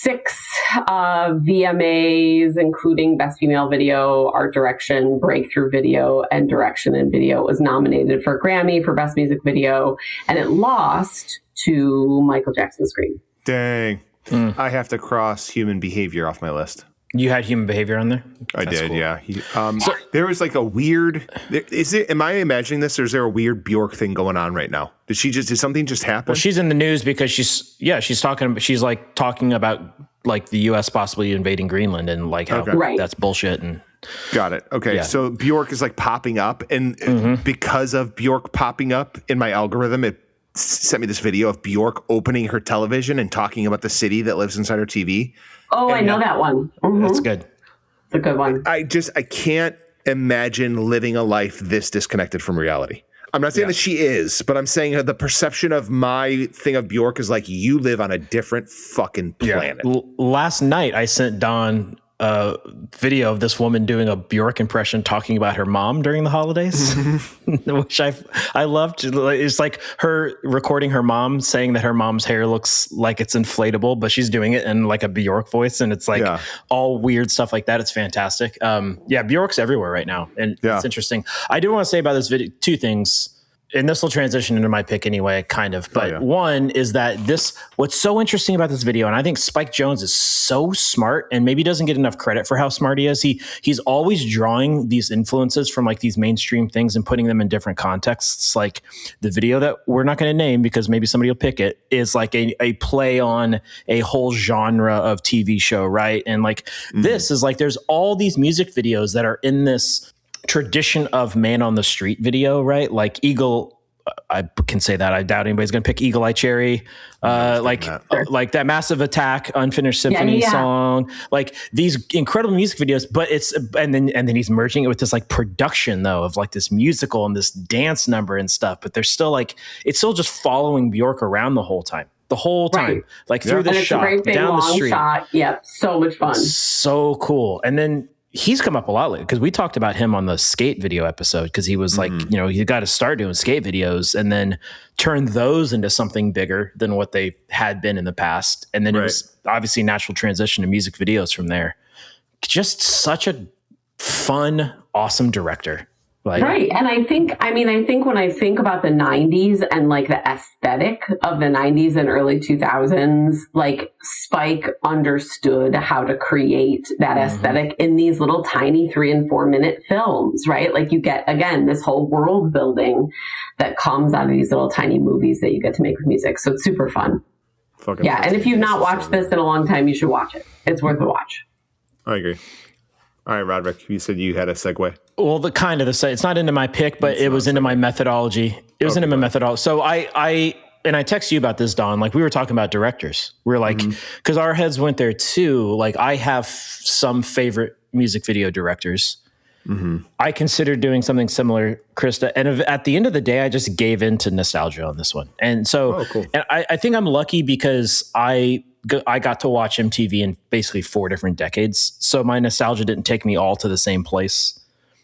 6 VMAs, including Best Female Video, Art Direction, Breakthrough Video, and Direction in Video. It was nominated for a Grammy for Best Music Video, and it lost to Michael Jackson's Scream. Dang. I have to cross Human Behavior off my list. You had Human Behavior on there? I did, cool. Yeah. So there was a weird. Am I imagining this, or is there a weird Bjork thing going on right now? Did something just happen? Well, she's in the news because she's talking about the U.S. possibly invading Greenland and how that's bullshit. And got it. Okay, yeah. So Bjork is popping up, and because of Bjork popping up in my algorithm, it sent me this video of Bjork opening her television and talking about the city that lives inside her TV. Oh, I know that one. That's good. It's a good one. I can't imagine living a life this disconnected from reality. I'm not saying that she is, but I'm saying the perception of my thing of Bjork is you live on a different fucking planet. Yeah. Last night, I sent Dawn a video of this woman doing a Bjork impression talking about her mom during the holidays, which I loved. It's her recording her mom saying that her mom's hair looks like it's inflatable, but she's doing it in a Bjork voice, and it's all weird stuff like that. It's fantastic. Bjork's everywhere right now, and it's interesting. I do want to say about this video 2 things. and this will transition into my pick anyway, kind of. But one is that what's so interesting about this video, and I think Spike Jonze is so smart and maybe doesn't get enough credit for how smart he is. He's always drawing these influences from like these mainstream things and putting them in different contexts. Like the video that we're not going to name because maybe somebody will pick it is like a play on a whole genre of TV show, right? And like this is like there's all these music videos that are in this tradition of man on the street video, right? Like Eagle, I can say that. I doubt anybody's going to pick Eagle Eye Cherry, like that Massive Attack Unfinished Symphony song, like these incredible music videos. But and then he's merging it with this like production though of like this musical and this dance number and stuff. But they're still like it's still just following Bjork around the whole time. Like through the shop, down the street. Shot. Yep, so much fun. So cool. And then he's come up a lot lately because we talked about him on the skate video episode because he was like, you know, he got to start doing skate videos and then turn those into something bigger than what they had been in the past. And then it was obviously natural transition to music videos from there. Just such a fun, awesome director. Like, right. And I think when I think about the 90s and like the aesthetic of the 90s and early 2000s, like Spike understood how to create that aesthetic in these little tiny 3 and 4 minute films, right? Like you get, again, this whole world building that comes out of these little tiny movies that you get to make with music. So it's super fun. And if you've not watched this in a long time, you should watch it. It's worth a watch. I agree. All right, Roderick, you said you had a segue. Well, it's not into my pick, but it was into my methodology. It was into my methodology. So I text you about this, Don. Like we were talking about directors. We were like, because our heads went there too. Like I have some favorite music video directors. I considered doing something similar, Krista. And at the end of the day, I just gave in to nostalgia on this one. And so, and I think I'm lucky because I got to watch MTV in basically 4 different decades. So my nostalgia didn't take me all to the same place.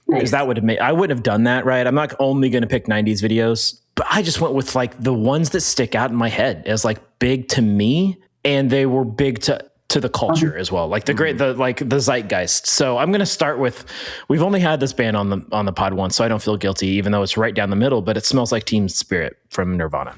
Because that would have I wouldn't have done that, right? I'm not only going to pick 90s videos, but I just went with like the ones that stick out in my head as like big to me, and they were big to the culture as well, like the zeitgeist. So I'm going to start with, we've only had this band on the pod once, so I don't feel guilty, even though it's right down the middle. But it Smells Like Teen Spirit from Nirvana.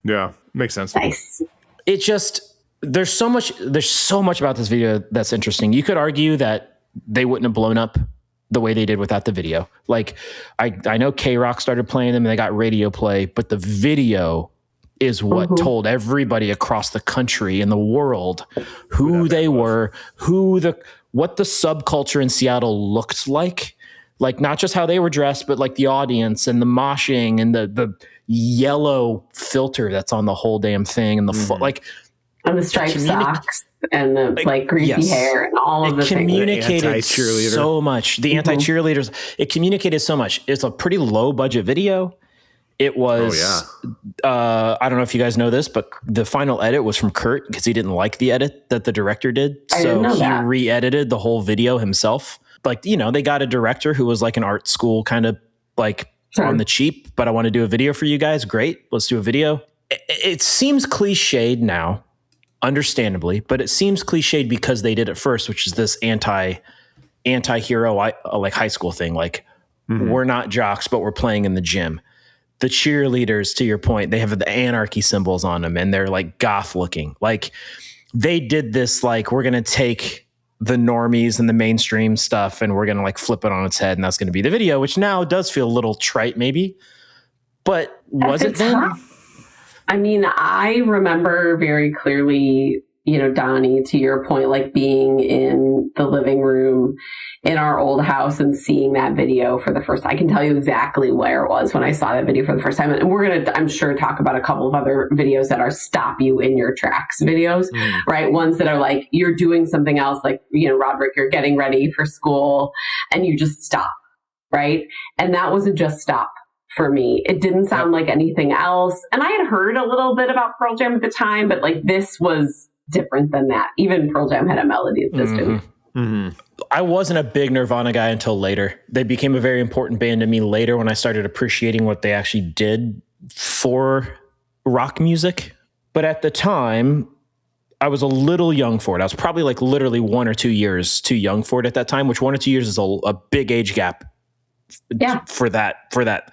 Yeah, makes sense. Nice. It just, there's so much about this video that's interesting. You could argue that they wouldn't have blown up the way they did without the video. Like I know K-Rock started playing them and they got radio play, but the video is what told everybody across the country and the world who they were, what the subculture in Seattle looked like not just how they were dressed, but like the audience and the moshing and the yellow filter that's on the whole damn thing and the and the striped socks and the like greasy hair and all of the things. It communicated so much. The anti-cheerleaders, it communicated so much. It's a pretty low budget video. It was, I don't know if you guys know this, but the final edit was from Kurt because he didn't like the edit that the director did. So he re-edited the whole video himself. Like, you know, they got a director who was like an art school kind of like on the cheap, but I want to do a video for you guys. Great. Let's do a video. It seems cliched now, understandably, but it seems cliched because they did it first, which is this anti-hero, like high school thing. Like we're not jocks, but we're playing in the gym. The cheerleaders, to your point, they have the anarchy symbols on them and they're like goth looking. Like they did this, like we're going to take the normies and the mainstream stuff and we're going to like flip it on its head and that's going to be the video, which now does feel a little trite maybe, but was it then? I mean, I remember very clearly, you know, Donnie, to your point, like being in the living room in our old house and seeing that video for the first time. I can tell you exactly where it was when I saw that video for the first time. And we're going to, I'm sure, talk about a couple of other videos that are stop you in your tracks videos, right? Ones that are like, you're doing something else, like, you know, Roderick, you're getting ready for school and you just stop, right? And that was a just stop for me. It didn't sound like anything else. And I had heard a little bit about Pearl Jam at the time, but like this was different than that. Even Pearl Jam had a melody that just didn't. I wasn't a big Nirvana guy until later. They became a very important band to me later when I started appreciating what they actually did for rock music. But at the time, I was a little young for it. I was probably like literally 1 or 2 years too young for it at that time, which 1 or 2 years is a big age gap for that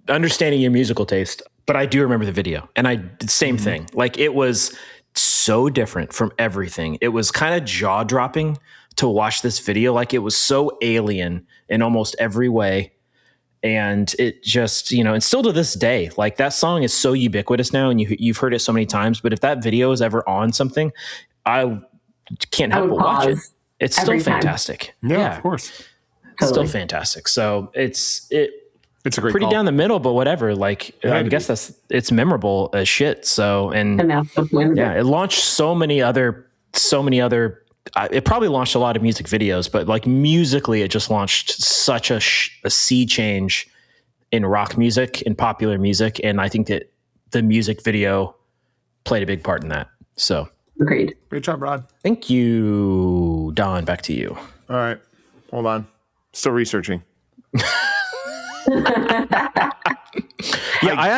understanding your musical taste. But I do remember the video, and I did same thing. Like, it was so different from everything. It was kind of jaw dropping to watch this video. Like, it was so alien in almost every way. And it just, and still to this day, like, that song is so ubiquitous now, and you've heard it so many times, but if that video is ever on something, I can't help but watch it. It's still fantastic. Yeah, of course. It's still fantastic. So it's a great pretty call. Down the middle, but whatever. Like, I guess it's memorable as shit. So, and that's the point. Yeah, it launched so many other, it probably launched a lot of music videos, but like musically, it just launched such a sea change in rock music, in popular music. And I think that the music video played a big part in that. So agreed. Great job, Rod. Thank you. Don, back to you. All right. Hold on. Still researching. Yeah, I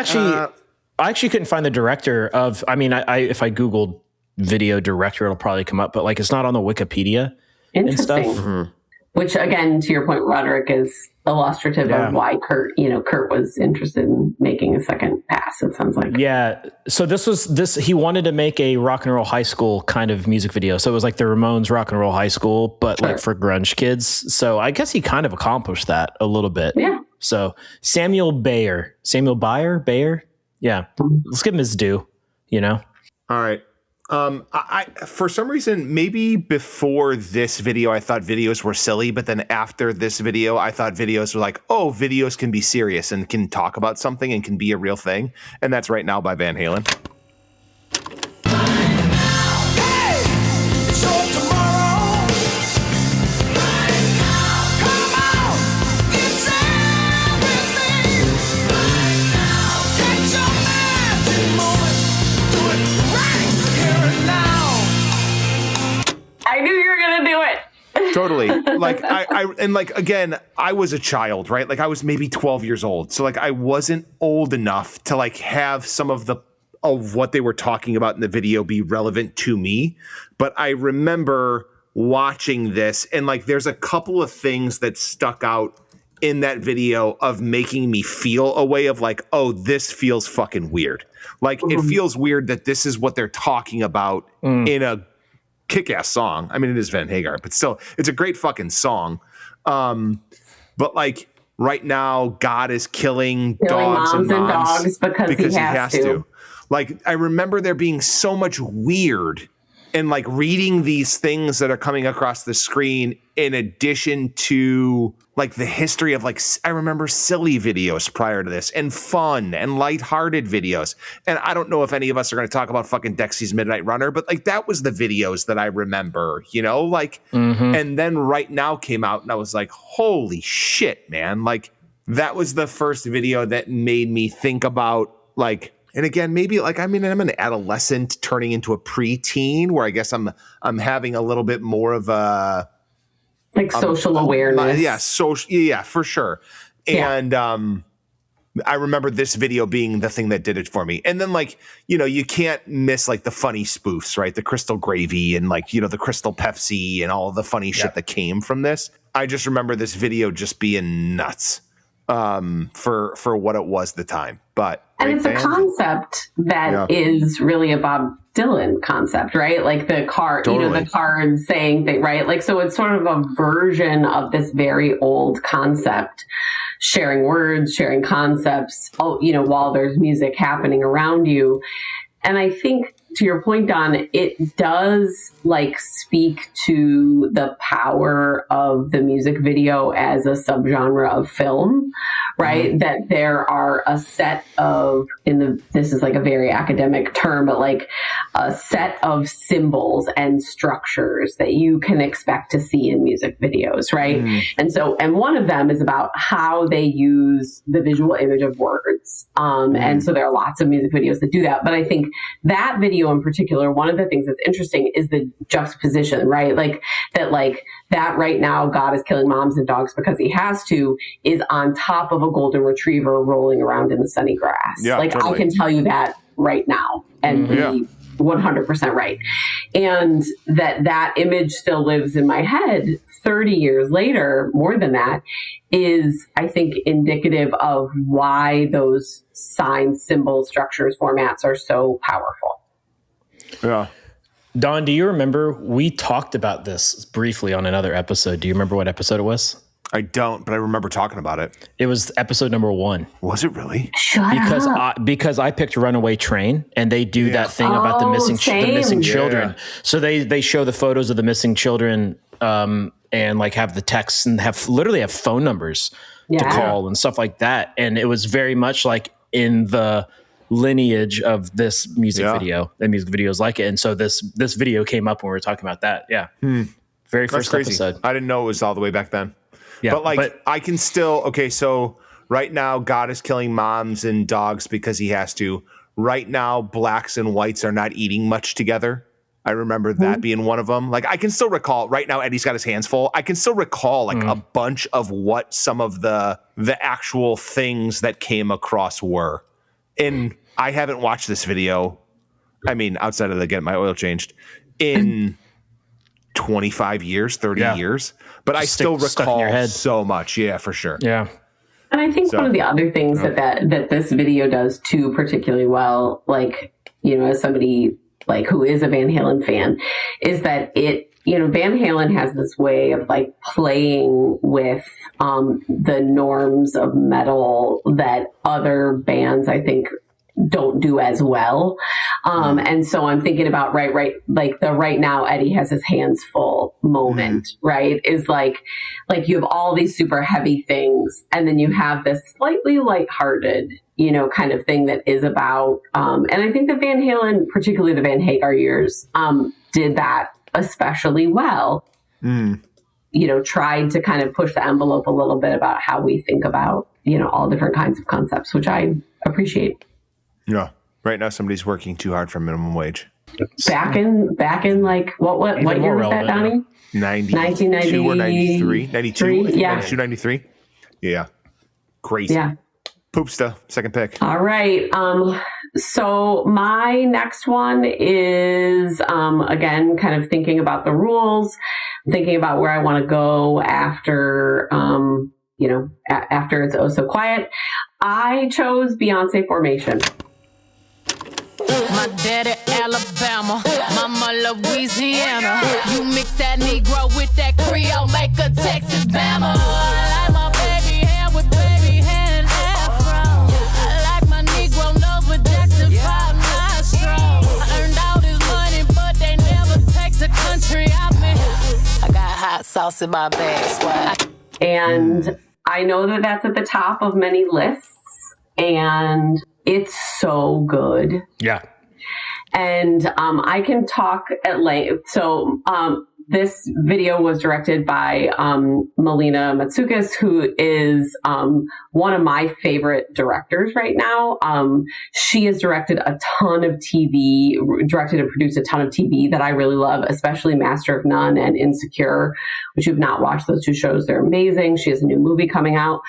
actually couldn't find the director of, if I Googled video director, it'll probably come up, but like, it's not on the Wikipedia and stuff. Which, again, to your point, Roderick, is illustrative of why Kurt was interested in making a second pass, it sounds like. Yeah. So he wanted to make a Rock and Roll High School kind of music video. So it was like the Ramones Rock and Roll High School, but like for grunge kids. So I guess he kind of accomplished that a little bit. Yeah. So Samuel Bayer. Yeah. Let's give him his due, All right. I for some reason, maybe before this video, I thought videos were silly, but then after this video, I thought videos were like, oh, videos can be serious and can talk about something and can be a real thing. And that's Right Now by Van Halen. Totally. Like again, I was a child, right? Like, I was maybe 12 years old. So like, I wasn't old enough to like have some of what they were talking about in the video be relevant to me. But I remember watching this, and like, there's a couple of things that stuck out in that video of making me feel a way of like, oh, this feels fucking weird. Like, it feels weird that this is what they're talking about in a kick-ass song. I mean, it is Van Hagar, but still, it's a great fucking song. But like, right now, God is killing dogs and moms because he has to. Like, I remember there being so much weird and like reading these things that are coming across the screen, in addition to like the history of like, I remember silly videos prior to this, and fun and lighthearted videos. And I don't know if any of us are going to talk about fucking Dexy's Midnight Runner, but like, that was the videos that I remember, like, and then Right Now came out, and I was like, holy shit, man. Like, that was the first video that made me think about like, and again, maybe like, I'm an adolescent turning into a preteen, where I guess I'm having a little bit more of a like social awareness. Yeah, for sure. And I remember this video being the thing that did it for me. And then like, you can't miss like the funny spoofs, right? The Crystal Gravy and like, the Crystal Pepsi and all the funny shit that came from this. I just remember this video just being nuts for what it was at the time. But and it's a concept that is really a Bob Dylan concept, right? Like the card, the card saying thing, right? Like, so it's sort of a version of this very old concept, sharing words, sharing concepts, while there's music happening around you. And I think, to your point, Don, it does like speak to the power of the music video as a subgenre of film, right? That there are a set of, this is like a very academic term, but like a set of symbols and structures that you can expect to see in music videos, right? And one of them is about how they use the visual image of words. And so there are lots of music videos that do that. But I think that video video in particular, one of the things that's interesting is the juxtaposition, right? Like that right now, God is killing moms and dogs because he has to, is on top of a golden retriever rolling around in the sunny grass. Yeah, like totally. I can tell you that right now and be 100% right. And that image still lives in my head 30 years later, more than that, is, I think, indicative of why those signs, symbols, structures, formats are so powerful. Yeah. Don, do you remember, we talked about this briefly on another episode. Do you remember what episode it was? I don't, but I remember talking about it. It was episode number 1. Was it really? Because I picked Runaway Train, and they do that thing about the missing children. So they show the photos of the missing children, and like have the texts and literally have phone numbers to call and stuff like that. And it was very much like in the lineage of this music video and music videos like it. And so this video came up when we were talking about that. Yeah. Very first episode. I didn't know it was all the way back then. Yeah, but I can still, so right now God is killing moms and dogs because he has to. Right now, blacks and whites are not eating much together. I remember that being one of them. Like, I can still recall, right now Eddie's got his hands full. I can still recall like a bunch of what some of the actual things that came across were. And I haven't watched this video, I mean, outside of the getting my oil changed, in 25 years, 30 years. But I still recall so much. Yeah, for sure. Yeah. And I think one of the other things that this video does too particularly well, like, you know, as somebody like who is a Van Halen fan, is that it, you know, Van Halen has this way of like playing with the norms of metal that other bands, I think, don't do as well. And so I'm thinking about, like the right now Eddie has his hands full moment, right? Is like you have all these super heavy things, and then you have this slightly lighthearted, you know, kind of thing that is about, and I think that Van Halen, particularly the Van Hagar years, did that especially well. You know, tried to kind of push the envelope a little bit about how we think about, you know, all different kinds of concepts, which I appreciate. Yeah. Right now, somebody's working too hard for minimum wage. Back in like what year was that, Donnie? 1992 or 93? 92? Yeah. 92, 93? Yeah. Crazy. Yeah. Poopsta, second pick. All right. So my next one is, again, kind of thinking about the rules, thinking about where I want to go after, you know, after it's oh so quiet. I chose Beyonce Formation. My daddy Alabama, mama Louisiana. You mix that Negro with that Creole, make a Texas Bama. I like my baby hair with baby hair and afro. I like my Negro nose with Jackson 5 nostrils. I earned all this money, but they never take the country out me. I got hot sauce in my bag, swag. And I know that that's at the top of many lists, and it's so good. Yeah. And I can talk at length. So this video was directed by Melina Matsoukas, who is one of my favorite directors right now. She has directed a ton of TV, directed and produced a ton of TV that I really love, especially Master of None and Insecure, which you've not watched those two shows. They're amazing. She has a new movie coming out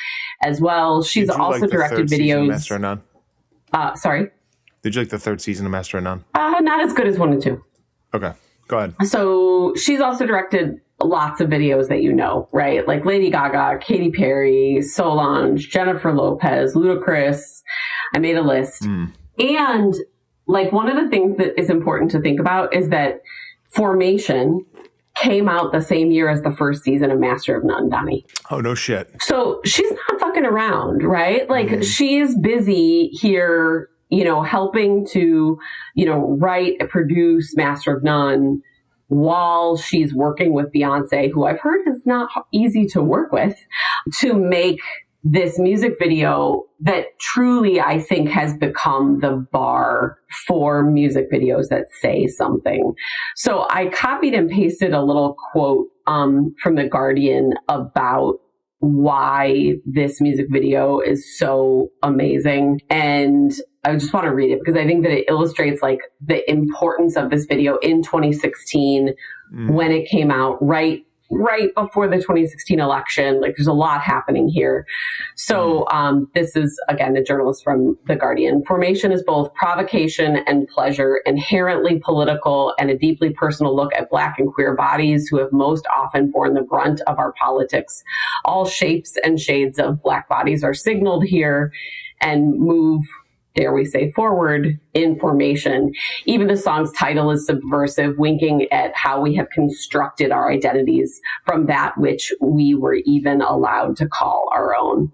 as well. She's also directed videos. Master of None? Sorry? Did you like the third season of Master of None? Not as good as 1 and 2. Okay, go ahead. So she's also directed lots of videos that you know, right? Like Lady Gaga, Katy Perry, Solange, Jennifer Lopez, Ludacris. I made a list. And like one of the things that is important to think about is that Formation came out the same year as the first season of Master of None, Donnie. Oh, no shit. So she's not fucking around, right? Like she is busy here, you know, helping to, you know, write and produce Master of None while she's working with Beyonce, who I've heard is not easy to work with, to make this music video that truly, I think, has become the bar for music videos that say something. So I copied and pasted a little quote from The Guardian about why this music video is so amazing. And I just want to read it because I think that it illustrates like the importance of this video in 2016 when it came out, right before the 2016 election. Like there's a lot happening here. So this is, again, a journalist from The Guardian. Formation is both provocation and pleasure, inherently political and a deeply personal look at Black and queer bodies who have most often borne the brunt of our politics. All shapes and shades of Black bodies are signaled here and move, dare we say, forward in formation. Even the song's title is subversive, winking at how we have constructed our identities from that which we were even allowed to call our own.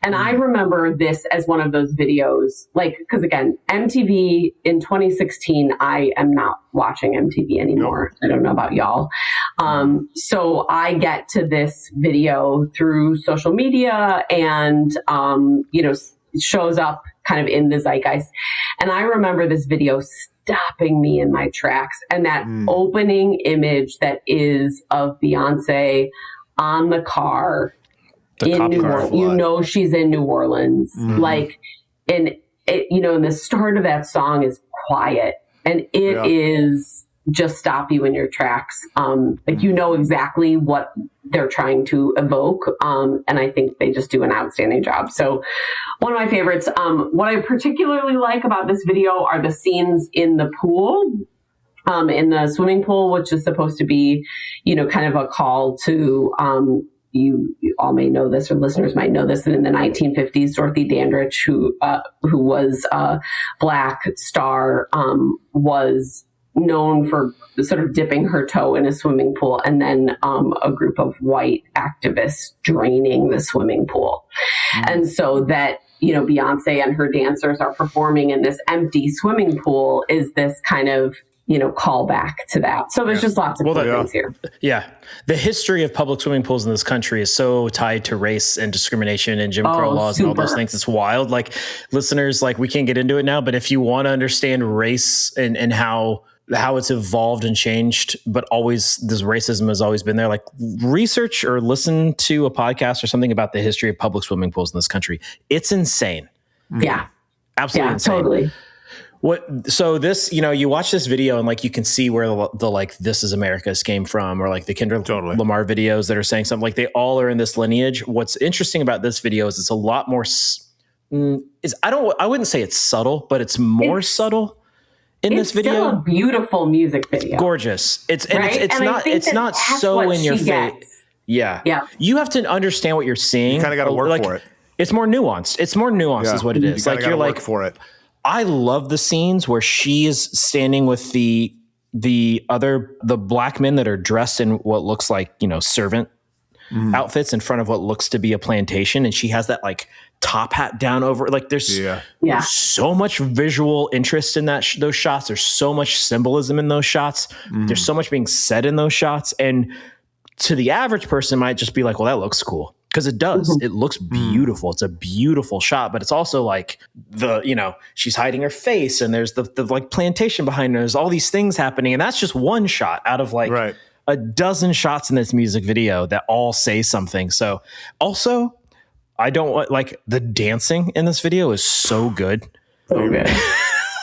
And I remember this as one of those videos, like, because again, MTV in 2016, I am not watching MTV anymore. I don't know about y'all. So I get to this video through social media and, it shows up kind of in the zeitgeist. And I remember this video stopping me in my tracks. And that opening image that is of Beyonce on the car in New Orleans. You know she's in New Orleans. Like, and it, and the start of that song is quiet. And it is just stop you in your tracks. Like, exactly what they're trying to evoke. And I think they just do an outstanding job. So one of my favorites, what I particularly like about this video are the scenes in the pool, in the swimming pool, which is supposed to be, kind of a call to, you all may know this, or listeners might know this, that in the 1950s, Dorothy Dandridge, who was a Black star, was known for sort of dipping her toe in a swimming pool, and then a group of white activists draining the swimming pool. And so that, Beyonce and her dancers are performing in this empty swimming pool is this kind of, callback to that. So there's just lots of cool things here. Yeah. The history of public swimming pools in this country is so tied to race and discrimination and Jim Crow laws and all those things. It's wild. Like, listeners, like, we can't get into it now, but if you want to understand race and how it's evolved and changed, but always this racism has always been there, like, research or listen to a podcast or something about the history of public swimming pools in this country. It's insane. Yeah. Absolutely insane. Totally. So this, you watch this video and like, you can see where the like, This Is America's came from, or like the Kendrick Lamar videos that are saying something, like, they all are in this lineage. What's interesting about this video is it's a lot more, I wouldn't say it's subtle, but it's more subtle. This video, still a beautiful music video, gorgeous. It's not so in your face. Yeah. You have to understand what you're seeing. You kind of got to work for it. It's more nuanced. Is what it is. You're like, for it. I love the scenes where she is standing with the Black men that are dressed in what looks like, servant outfits in front of what looks to be a plantation, and she has that like top hat down over. Like, there's so much visual interest in those shots. There's so much symbolism in those shots. There's so much being said in those shots, and to the average person might just be like, well, that looks cool. Because it does. It looks beautiful. It's a beautiful shot, but it's also like she's hiding her face, and there's the like plantation behind her. There's all these things happening, and that's just one shot out of like a dozen shots in this music video that all say something. So also, I don't want, like, the dancing in this video is so good. So good.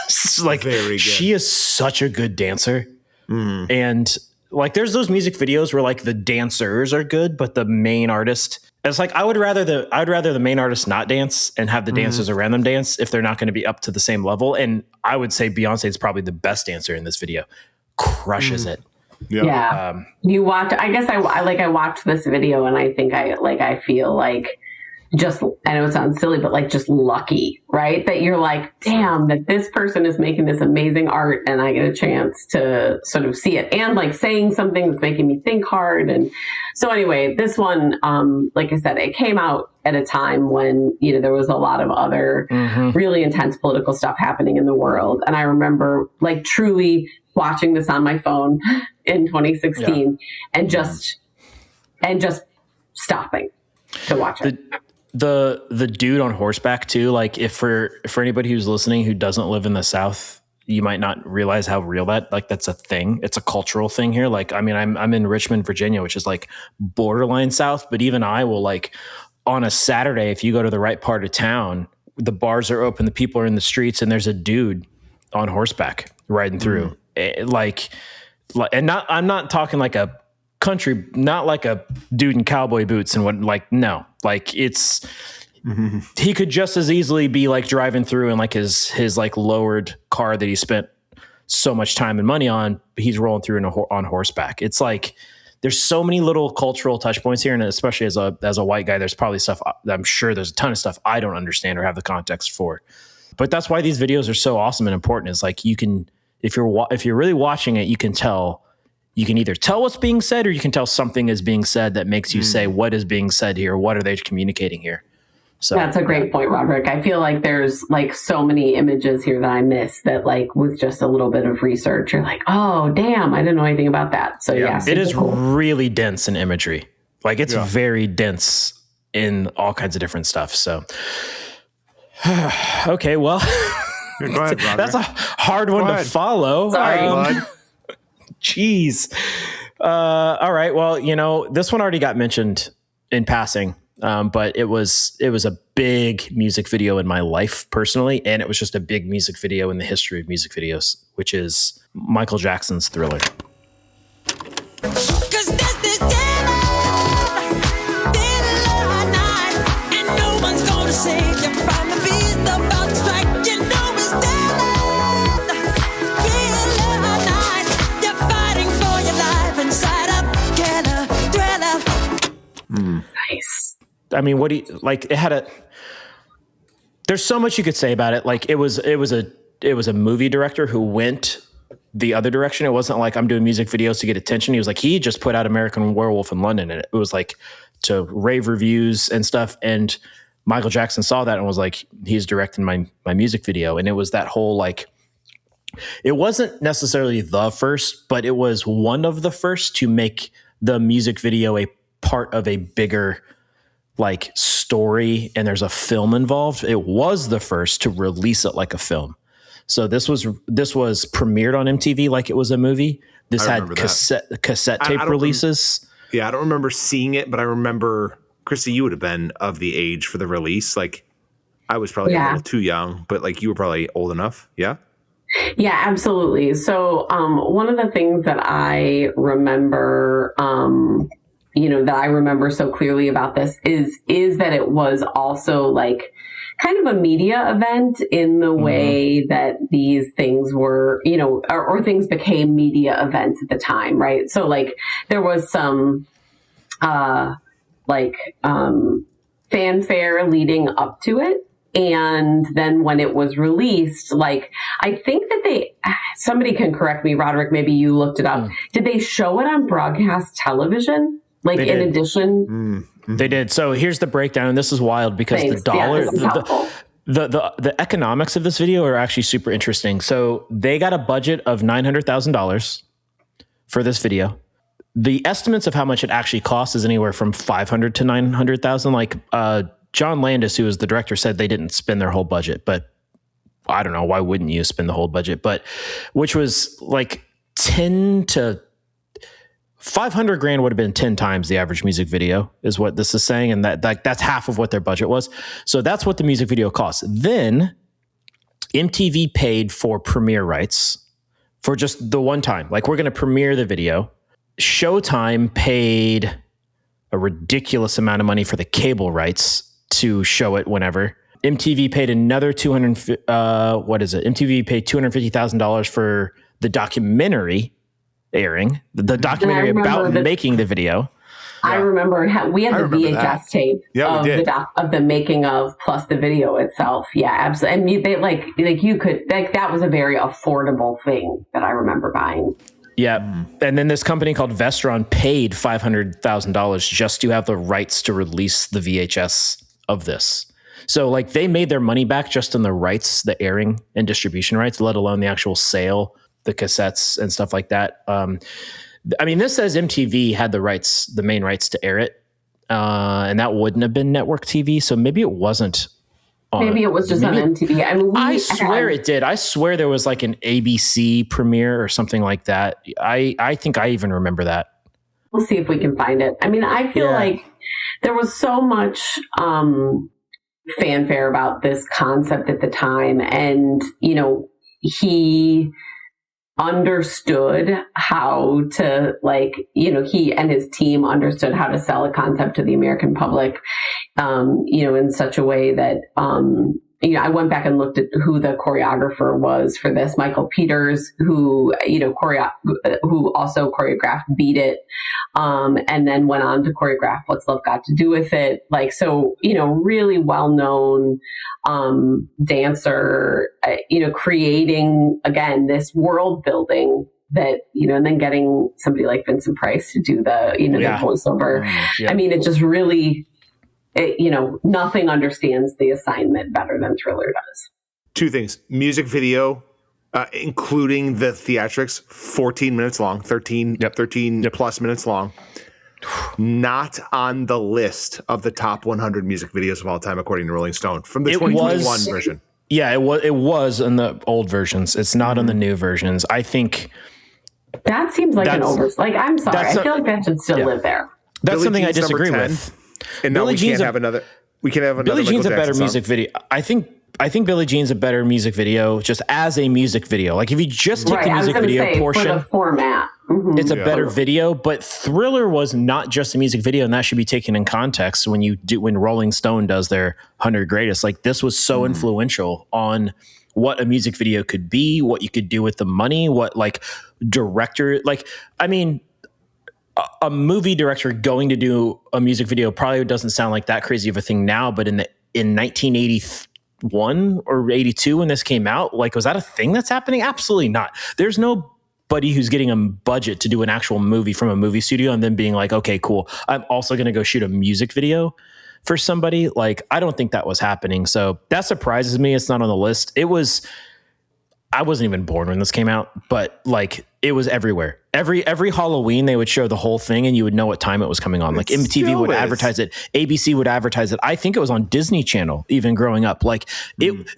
It's like, very good. She is such a good dancer. And like, there's those music videos where like the dancers are good, but the main artist, it's like, I would rather the main artist not dance and have the dancers around them dance if they're not going to be up to the same level. And I would say Beyonce is probably the best dancer in this video. Crushes it. Yeah. You watch, I guess I watched this video, and I think I feel like, just, I know it sounds silly, but like, just lucky, right? That you're like, damn, that this person is making this amazing art, and I get a chance to sort of see it, and like saying something that's making me think hard. And so anyway, this one, like I said, it came out at a time when, there was a lot of other really intense political stuff happening in the world. And I remember like truly watching this on my phone in 2016 and just stopping to watch it. The dude on horseback too, like, if for anybody who's listening who doesn't live in the South, you might not realize how real that's a thing. It's a cultural thing here. Like, I mean, I'm in Richmond, Virginia, which is like borderline South, but even I will, like, on a Saturday, if you go to the right part of town, the bars are open, the people are in the streets, and there's a dude on horseback riding through. Like, and I'm not talking like a country, not like a dude in cowboy boots and what, like, no, like he could just as easily be like driving through in like his like lowered car that he spent so much time and money on. He's rolling through on horseback. It's like, there's so many little cultural touch points here. And especially as a white guy, there's probably stuff, I'm sure there's a ton of stuff I don't understand or have the context for, but that's why these videos are so awesome and important. Is like, you can, if you're really watching it, you can either tell what's being said, or you can tell something is being said that makes you say, what is being said here? What are they communicating here? So that's a great point, Roderick. I feel like there's like so many images here that I missed that, like, with just a little bit of research, you're like, oh, damn, I didn't know anything about that. So yeah, it is cool. Really dense in imagery. Like, it's very dense in all kinds of different stuff. So, okay, well, go ahead, that's a hard one to follow. Sorry. Jeez. All right. Well, this one already got mentioned in passing. But it was a big music video in my life personally, and it was just a big music video in the history of music videos, which is Michael Jackson's Thriller. Nice. I mean, what do you like? There's so much you could say about it. Like, it was a movie director who went the other direction. It wasn't like, I'm doing music videos to get attention. He was like, he just put out American Werewolf in London, and it was like to rave reviews and stuff. And Michael Jackson saw that and was like, he's directing my music video. And it was that whole, like, it wasn't necessarily the first, but it was one of the first to make the music video a part of a bigger, like, story, and there's a film involved. It was the first to release it like a film. So this was premiered on MTV like it was a movie. This had cassette tape releases. I don't remember seeing it, but I remember, Christy, you would have been of the age for the release. Like, I was probably a little too young, but like, you were probably old enough. Yeah. Yeah, absolutely. So one of the things that I remember, that I remember so clearly about this is that it was also like kind of a media event in the way that these things were, or things became media events at the time, right? So like there was some fanfare leading up to it. And then when it was released, like, I think that somebody can correct me, Roderick, maybe you looked it up. Did they show it on broadcast television? Like, in addition? They did. So here's the breakdown. And this is wild because the dollar, the economics of this video are actually super interesting. So they got a budget of $900,000 for this video. The estimates of how much it actually costs is anywhere from $500,000 to $900,000. Like, John Landis, who was the director, said they didn't spend their whole budget, but I don't know. Why wouldn't you spend the whole budget? But which was like 10 to 500 grand would have been 10 times the average music video is what this is saying. And that's half of what their budget was. So that's what the music video costs. Then MTV paid for premiere rights for just the one time. Like, we're going to premiere the video. Showtime paid a ridiculous amount of money for the cable rights to show it whenever. MTV paid another MTV paid $250,000 for the documentary airing, the documentary about making the video. I remember we had the VHS tape of the making of plus the video itself. Yeah, absolutely. And they you could, like, that was a very affordable thing that I remember buying. Yeah. And then this company called Vestron paid $500,000 just to have the rights to release the VHS of this. So like, they made their money back just on the rights, the airing and distribution rights, let alone the actual sale, the cassettes and stuff like that. I mean, this says MTV had the rights, the main rights to air it. And that wouldn't have been network TV. So maybe it wasn't. Maybe it was just on MTV. I mean, I swear it did. I swear there was like an ABC premiere or something like that. I think I even remember that. We'll see if we can find it. I mean, I feel like there was so much fanfare about this concept at the time. And, he understood how to he and his team understood how to sell a concept to the American public, in such a way that, I went back and looked at who the choreographer was for this, Michael Peters, who also choreographed Beat It, and then went on to choreograph What's Love Got to Do with It. Really well-known dancer, creating, again, this world building that, and then getting somebody like Vincent Price to do the voiceover. Yeah. I mean, it just really... nothing understands the assignment better than Thriller does. Two things. Music video, including the theatrics, 14 minutes long, 13 plus minutes long. Not on the list of the top 100 music videos of all time, according to Rolling Stone, from the 2021 version. Yeah, it was in the old versions. It's not on the new versions. I think that seems like an over. I'm sorry. I feel like that should still live there. That's Billie something Jean's I disagree number 10. with. And now we can't have another. We can have another. Billie Jean's a better Jackson music song. video. I think Billie Jean's a better music video, just as a music video. Like if you just take the music video portion, for the format, it's a better video. But Thriller was not just a music video, and that should be taken in context when Rolling Stone does their 100 greatest. Like this was so influential on what a music video could be, what you could do with the money, what director. A movie director going to do a music video probably doesn't sound like that crazy of a thing now, but in 1981 or 82 when this came out, was that a thing that's happening? Absolutely not. There's nobody who's getting a budget to do an actual movie from a movie studio and then being like, okay, cool, I'm also going to go shoot a music video for somebody. I don't think that was happening. So that surprises me. It's not on the list. I wasn't even born when this came out, but it was everywhere. Every Halloween they would show the whole thing and you would know what time it was coming on. MTV would advertise it. ABC would advertise it. I think it was on Disney Channel even growing up.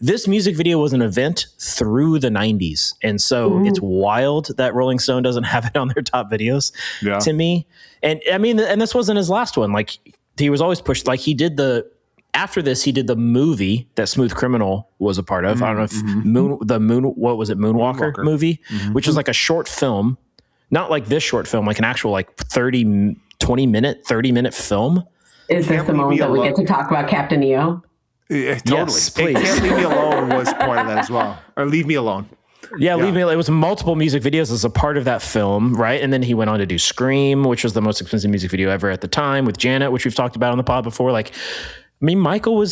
This music video was an event through the 90s. And so it's wild that Rolling Stone doesn't have it on their top videos to me. And I mean, and this wasn't his last one. He was always pushed. After this, he did the movie that Smooth Criminal was a part of. I don't know if Moonwalker movie, which was like a short film, not like this short film, like an actual 30 minute film. Is this the moment that we get to talk about Captain EO? Yeah, totally. Yes, please. Can't Leave Me Alone was part of that as well. Or Leave Me Alone. Yeah, Leave Me Alone. It was multiple music videos as a part of that film, right? And then he went on to do Scream, which was the most expensive music video ever at the time, with Janet, which we've talked about on the pod before. Michael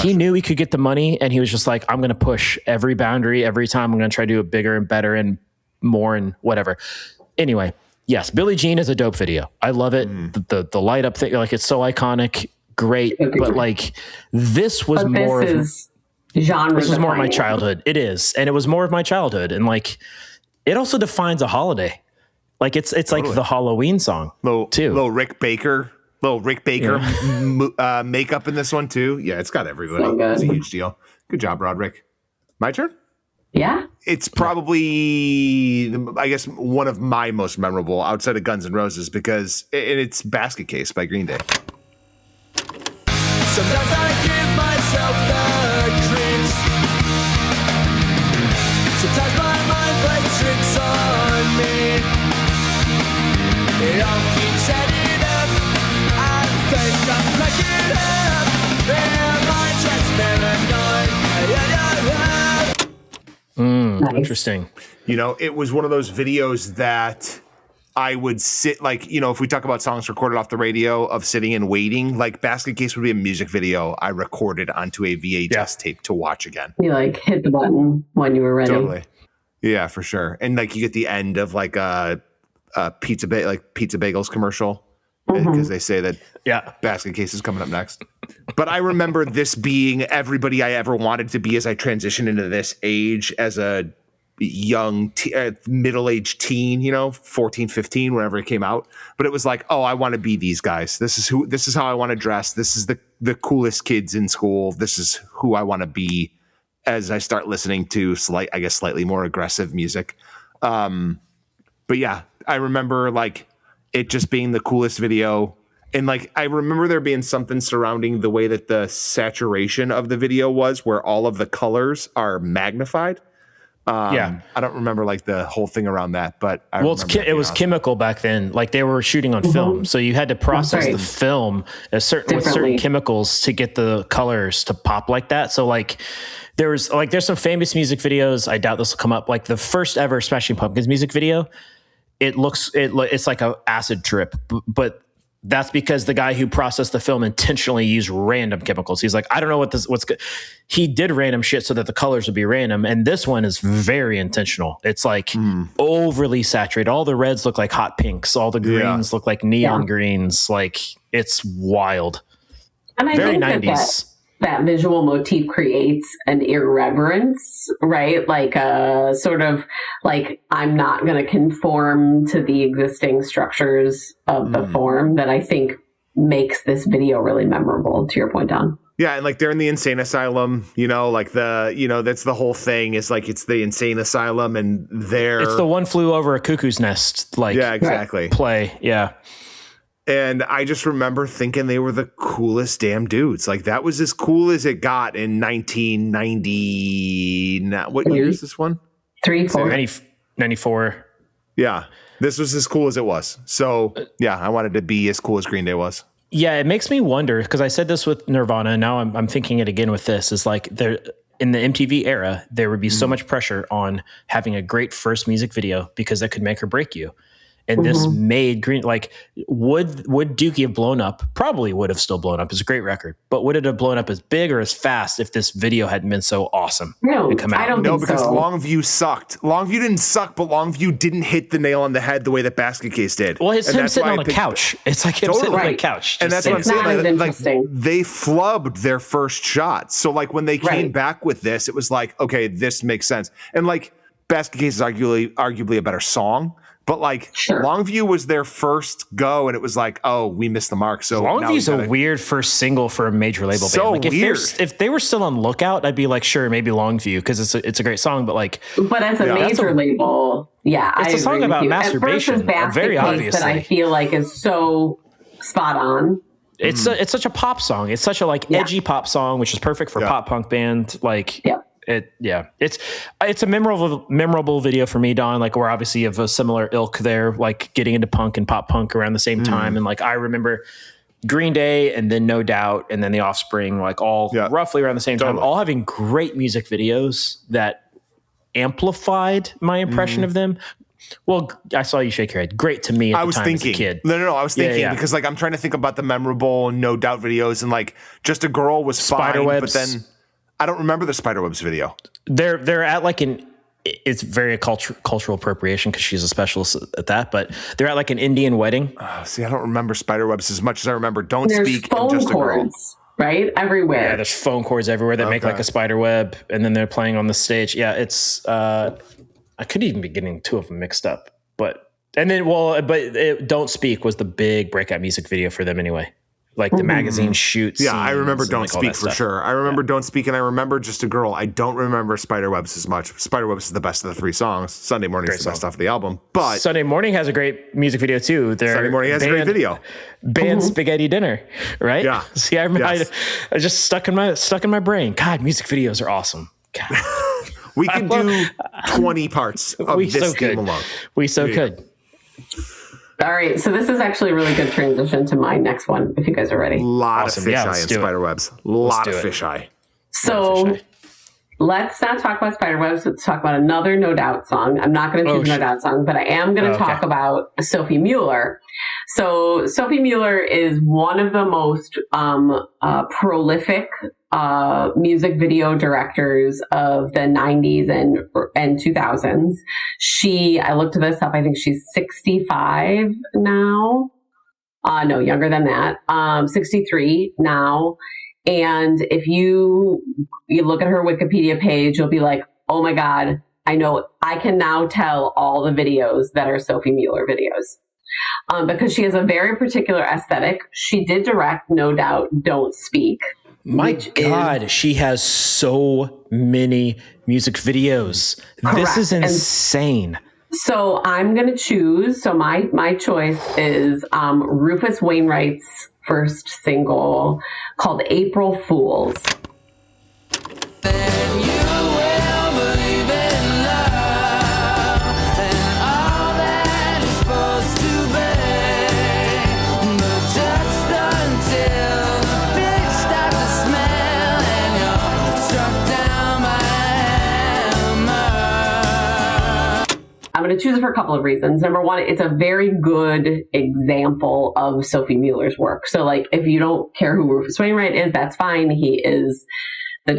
he knew he could get the money, and he was just like, I'm going to push every boundary every time. I'm going to try to do it bigger and better and more and whatever. Anyway, yes, Billie Jean is a dope video. I love it. The light up thing, it's so iconic, great. But this was more of my childhood. It is. And it was more of my childhood. And it also defines a holiday. It's totally. Like the Halloween song too. Little Rick Baker makeup in this one too. Yeah, it's got everybody. So it's a huge deal. Good job, Roderick. My turn? Yeah. It's probably, I guess, one of my most memorable outside of Guns N' Roses because it's Basket Case by Green Day. Sometimes I give myself the creeps. Sometimes my mind plays tricks on me. It all keeps adding up. I think I'm cracking up. And my transparanoid. Nice. Interesting. It was one of those videos that I would sit, if we talk about songs recorded off the radio of sitting and waiting, Basket Case would be a music video I recorded onto a VHS tape to watch again. You hit the button when you were ready. Totally. Yeah, for sure. And you get the end of a pizza bagels commercial because they say that Basket Case is coming up next. But I remember this being everybody I ever wanted to be as I transitioned into this age as a young middle-aged teen, 14, 15, whenever it came out. But it was I want to be these guys. This is how I want to dress. This is the coolest kids in school. This is who I want to be as I start listening to slightly more aggressive music. But yeah, I remember it just being the coolest video. And like, I remember there being something surrounding the way that the saturation of the video was, where all of the colors are magnified. I don't remember like the whole thing around that, but it was chemical back then. Like they were shooting on film, so you had to process the film with certain chemicals to get the colors to pop like that. So like there's some famous music videos. I doubt this will come up. Like the first ever Smashing Pumpkins music video, it's like an acid trip, but that's because the guy who processed the film intentionally used random chemicals. He's like, I don't know what's good. He did random shit so that the colors would be random. And this one is very intentional. It's like overly saturated. All the reds look like hot pinks. All the greens look like neon greens. Like it's wild. And I very think 90s. That visual motif creates an irreverence, right? Like a sort of like, I'm not going to conform to the existing structures of the form that I think makes this video really memorable, to your point, Don. Yeah, and like they're in the insane asylum, like that's the whole thing is like it's the insane asylum and it's the One Flew Over a Cuckoo's Nest, like exactly. Play. Yeah. And I just remember thinking they were the coolest damn dudes. Like that was as cool as it got in 1990. What year is this one? 94. Yeah. This was as cool as it was. So yeah, I wanted to be as cool as Green Day was. Yeah. It makes me wonder, because I said this with Nirvana. And now I'm thinking it again with this, is like in the MTV era, there would be so much pressure on having a great first music video because that could make or break you. And this made Green, like, would Dookie have blown up? Probably would have still blown up. It's a great record. But would it have blown up as big or as fast if this video hadn't been so awesome? No, I don't think so. No, because Longview sucked. Longview didn't suck, but Longview didn't hit the nail on the head the way that Basket Case did. Well, it's him sitting on the couch. It's like him sitting on the couch. And that's what I'm saying. Like, they flubbed their first shot. So, like, when they came back with this, it was like, okay, this makes sense. And, like, Basket Case is arguably a better song. But like Longview was their first go, and it was like, oh, we missed the mark. So Longview's a weird first single for a major label band. Like if they were still on Lookout, I'd be like, sure, maybe Longview because it's a great song. But like, as a major label, it's a song about masturbation. Very obviously, that I feel like is so spot on. It's such a pop song. It's such a like edgy pop song, which is perfect for a pop punk band. Like. It's a memorable video for me, Don. Like we're obviously of a similar ilk there, like getting into punk and pop punk around the same time. And like I remember Green Day and then No Doubt and then The Offspring, like all roughly around the same time, all having great music videos that amplified my impression of them. Well, I saw you shake your head. Great to me at the time as a kid. No. I was thinking because like I'm trying to think about the memorable No Doubt videos and like Just a Girl was fine, but then I don't remember the Spiderwebs video. They're at like it's very cultural appropriation because she's a specialist at that, but they're at like an Indian wedding. See, I don't remember Spiderwebs as much as I remember Don't Speak and Just a Girl. Right? Everywhere. Yeah, there's phone cords everywhere that make like a spider web, and then they're playing on the stage. Yeah, it's I could even be getting two of them mixed up. But Don't Speak was the big breakout music video for them anyway. Like the magazine shoots. Yeah, I remember Don't Speak for sure. I remember Don't Speak, and I remember Just a Girl. I don't remember Spiderwebs as much. Spiderwebs is the best of the three songs. Sunday Morning is the best off of the album. But Sunday Morning has a great music video too. Sunday Morning has a great video. Band Spaghetti Dinner, right? Yeah. See, I just stuck in my brain. God, music videos are awesome. God. We can do 20 parts of this theme alone. We could. All right, so this is actually a really good transition to my next one, if you guys are ready. A lot of fisheye and spiderwebs. A lot of fisheye. So let's not talk about spiderwebs. Let's talk about another No Doubt song. I'm not going to choose No Doubt song, but I am going to talk about Sophie Mueller. So Sophie Mueller is one of the most prolific music video directors of the 90s and 2000s. I looked this up. I think she's 65 now. No, younger than that. 63 now. And if you look at her Wikipedia page, you'll be like, oh my God, I can now tell all the videos that are Sophie Mueller videos. Because she has a very particular aesthetic. She did direct No Doubt Don't Speak. My God, she has so many music videos. Correct. This is insane. So I'm going to choose. So my choice is Rufus Wainwright's first single called April Fools. I'm going to choose it for a couple of reasons. Number one, it's a very good example of Sophie Mueller's work. So, like, if you don't care who Rufus Wainwright is, that's fine. He is the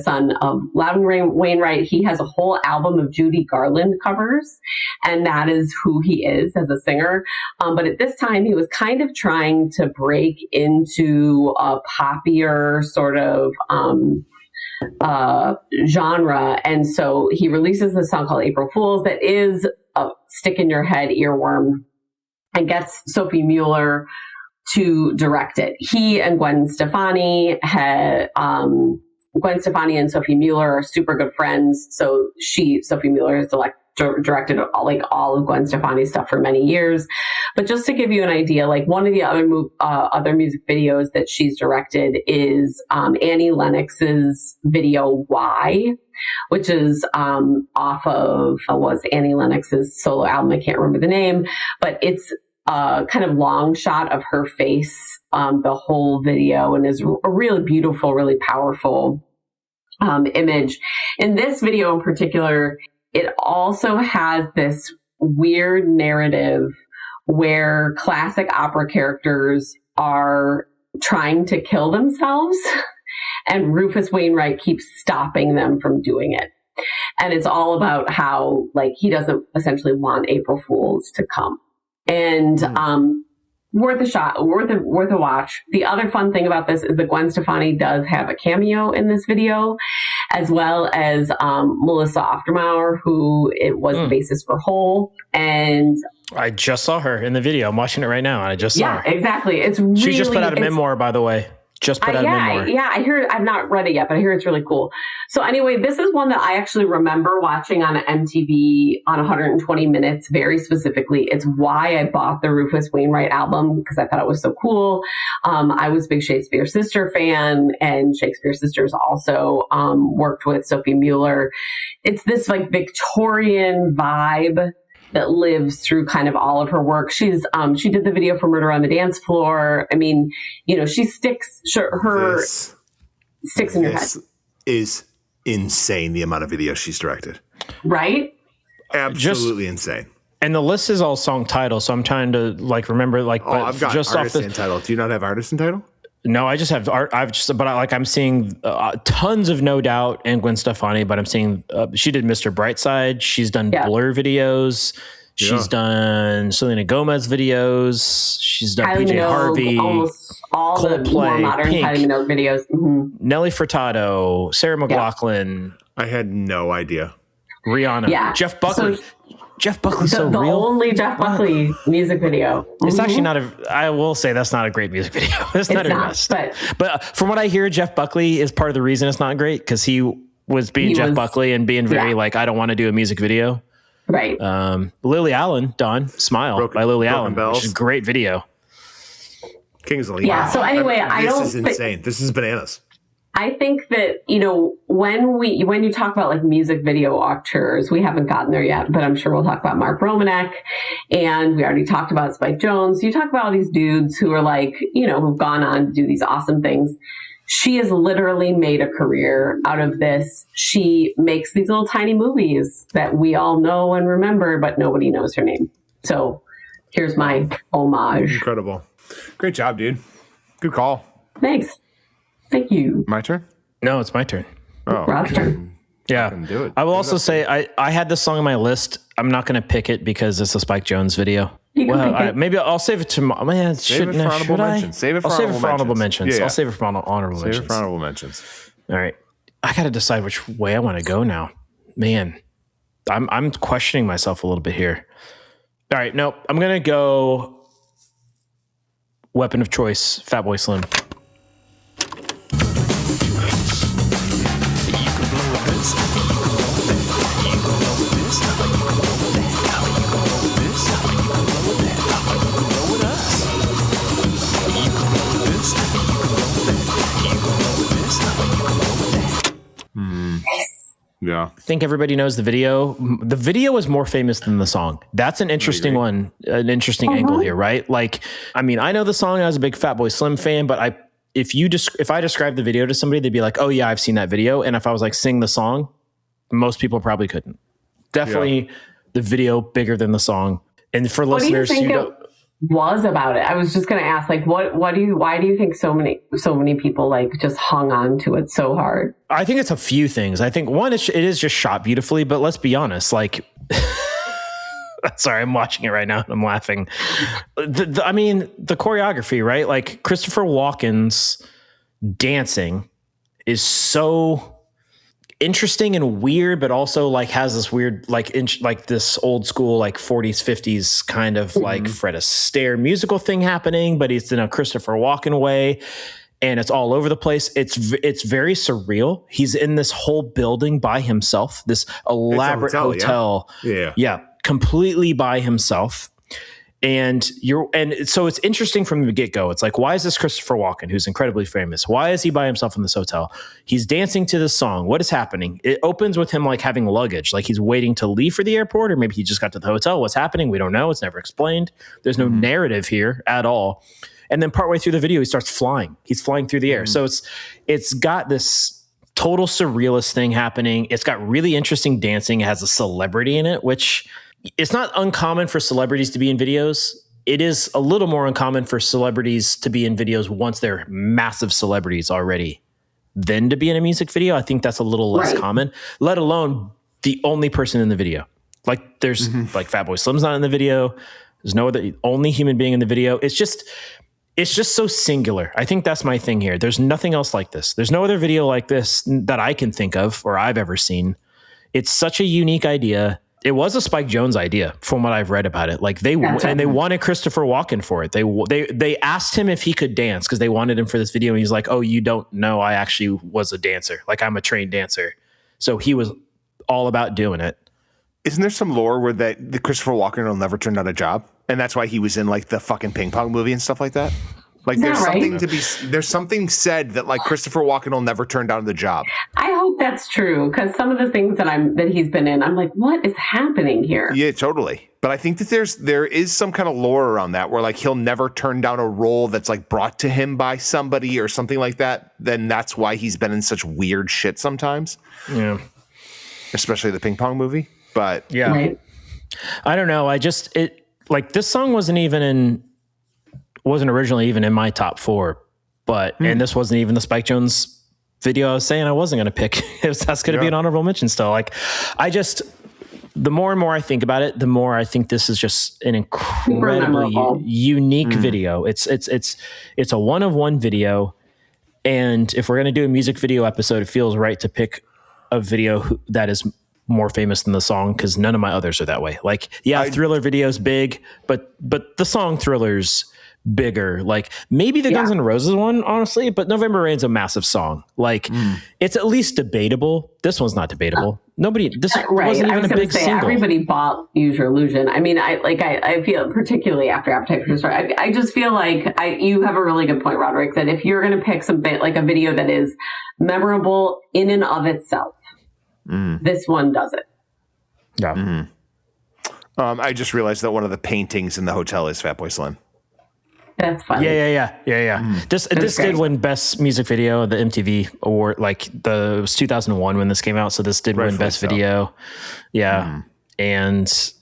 son of Loudon Wainwright. He has a whole album of Judy Garland covers, and that is who he is as a singer. But at this time, he was kind of trying to break into a poppier sort of genre, and so he releases this song called April Fools that is a stick in your head earworm, and gets Sophie Mueller to direct it. He and Gwen Stefani and Sophie Mueller are super good friends, so Sophie Mueller has directed all of Gwen Stefani's stuff for many years. But just to give you an idea, like, one of the other music videos that she's directed is Annie Lennox's video Why, which is off of was Annie Lennox's solo album. I can't remember the name, but it's a kind of long shot of her face the whole video, and is a really beautiful, really powerful image. In this video in particular, it also has this weird narrative where classic opera characters are trying to kill themselves, and Rufus Wainwright keeps stopping them from doing it. And it's all about how, like, he doesn't essentially want April Fools to come. And worth a shot, worth a watch. The other fun thing about this is that Gwen Stefani does have a cameo in this video, as well as Melissa Oftermauer, who it was the bassist for Hole. And I just saw her in the video. I'm watching it right now, and I just saw her. Yeah, exactly. It's really, she just put out a memoir, by the way. Just put out a memoir. Yeah, I hear. I've not read it yet, but I hear it's really cool. So anyway, this is one that I actually remember watching on MTV on 120 Minutes very specifically. It's why I bought the Rufus Wainwright album, because I thought it was so cool. I was a big Shakespeare Sister fan, and Shakespeare Sisters also worked with Sophie Mueller. It's this like Victorian vibe that lives through kind of all of her work. She did the video for Murder on the Dance Floor. I mean, she sticks in your head. This is insane, the amount of videos she's directed. Right? Absolutely insane. And the list is all song title, so I'm trying to remember I've got just artist and title. Do you not have artist and title? No, I just have art. I'm seeing tons of No Doubt and Gwen Stefani, but I'm seeing she did Mr. Brightside. She's done Blur videos. She's done Selena Gomez videos. She's done Kylie PJ Minogue, Harvey, almost all Coldplay, the more modern Pink, Kylie Minogue videos. Mm-hmm. Nelly Furtado, Sarah McLachlan. I had no idea. Rihanna, Jeff Buckley. Jeff Buckley's so the real. The only Jeff Buckley music video. It's actually not I will say that's not a great music video. It's not her best. But from what I hear, Jeff Buckley is part of the reason it's not great, because he was being Jeff Buckley and being very I don't want to do a music video. Right. Lily Allen, Smile by Lily Allen, Bells. which is a great video. Kingsley. Yeah. Wow. So anyway, this is insane. This is bananas. I think that, when you talk about like music video auteurs, we haven't gotten there yet, but I'm sure we'll talk about Mark Romanek, and we already talked about Spike Jonze. You talk about all these dudes who are like, who've gone on to do these awesome things. She has literally made a career out of this. She makes these little tiny movies that we all know and remember, but nobody knows her name. So here's my homage. Incredible. Great job, dude. Good call. Thanks. Thank you. My turn? No, it's my turn. Oh, Rob's turn. Yeah. Do it. I will also say I had this song on my list. I'm not going to pick it because it's a Spike Jonze video. Maybe I'll save it tomorrow. Man, Save it for honorable mentions. I'll save it for honorable mentions. Yeah. I'll save it for honorable mentions. Save it for honorable mentions. All right. I got to decide which way I want to go now. Man, I'm questioning myself a little bit here. All right. Nope. I'm going to go weapon of choice, Fatboy Slim. think everybody knows the video. The video is more famous than the song. That's an interesting one, an interesting angle here, right? Like, I mean, I know the song. I was a big Fatboy Slim fan, but if I describe the video to somebody, they'd be like, "Oh yeah, I've seen that video." And if I was like, sing the song, most people probably couldn't. Definitely the video bigger than the song. And for listeners, was about it. I was just going to ask, like, why do you think so many people like just hung on to it so hard? I think it's a few things. I think one, it is just shot beautifully, but let's be honest, like, sorry, I'm watching it right now and I'm laughing. I mean, the choreography, right? Like Christopher Walken's dancing is so interesting and weird, but also like has this weird, like this old school, like 40s, 50s kind of like Fred Astaire musical thing happening, but it's in a Christopher Walken way. And it's all over the place. It's very surreal. He's in this whole building by himself, this elaborate hotel. Yeah. Completely by himself. And so it's interesting from the get-go. It's like, why is this Christopher Walken, who's incredibly famous? Why is he by himself in this hotel? He's dancing to this song. What is happening? It opens with him like having luggage, like he's waiting to leave for the airport, or maybe he just got to the hotel. What's happening? We don't know. It's never explained. There's no narrative here at all. And then partway through the video, he starts flying. He's flying through the air. So it's got this total surrealist thing happening. It's got really interesting dancing. It has a celebrity in it, which it's not uncommon for celebrities to be in videos. It is a little more uncommon for celebrities to be in videos once they're massive celebrities already than to be in a music video. I think that's a little less common, let alone the only person in the video. Like there's like Fatboy Slim's not in the video. There's no other only human being in the video. It's just so singular. I think that's my thing here. There's nothing else like this. There's no other video like this that I can think of or I've ever seen. It's such a unique idea. It was a Spike Jonze idea from what I've read about it. Like they wanted Christopher Walken for it. They asked him if he could dance because they wanted him for this video. And he's like, "Oh, you don't know. I actually was a dancer. Like I'm a trained dancer." So he was all about doing it. Isn't there some lore where the Christopher Walken will never turn down a job? And that's why he was in like the fucking ping pong movie and stuff like that? Like there's something said that like Christopher Walken will never turn down the job. I hope that's true, because some of the things that he's been in, I'm like, what is happening here? Yeah, totally. But I think that there is some kind of lore around that where like he'll never turn down a role that's like brought to him by somebody or something like that. Then that's why he's been in such weird shit sometimes. Yeah. Especially the ping pong movie. But yeah, right. I don't know. Like this song wasn't originally even in my top 4, but and this wasn't even the Spike Jonze video I was saying I wasn't going to pick. That's going to be an honorable mention still. Like the more and more I think about it, the more I think this is just an incredibly unique video. It's a one-of-one video. And if we're going to do a music video episode, it feels right to pick a video that is more famous than the song, because none of my others are that way. Like, Thriller video's big, but the song Thriller's bigger. Like maybe the Guns N' Roses one, honestly, but November Rain's a massive song. Like it's at least debatable. This one's not debatable. Wasn't even a big single. Everybody bought Use Your Illusion. I mean, I feel particularly after Appetite for Destruction, I just feel like you have a really good point, Roderick, that if you're going to pick something like a video that is memorable in and of itself, this one does it. Yeah. I just realized that one of the paintings in the hotel is Fatboy Slim. That's funny. Yeah. This did win Best Music Video at the MTV Award. Like it was 2001 when this came out, so this did win Best Video. Yeah, and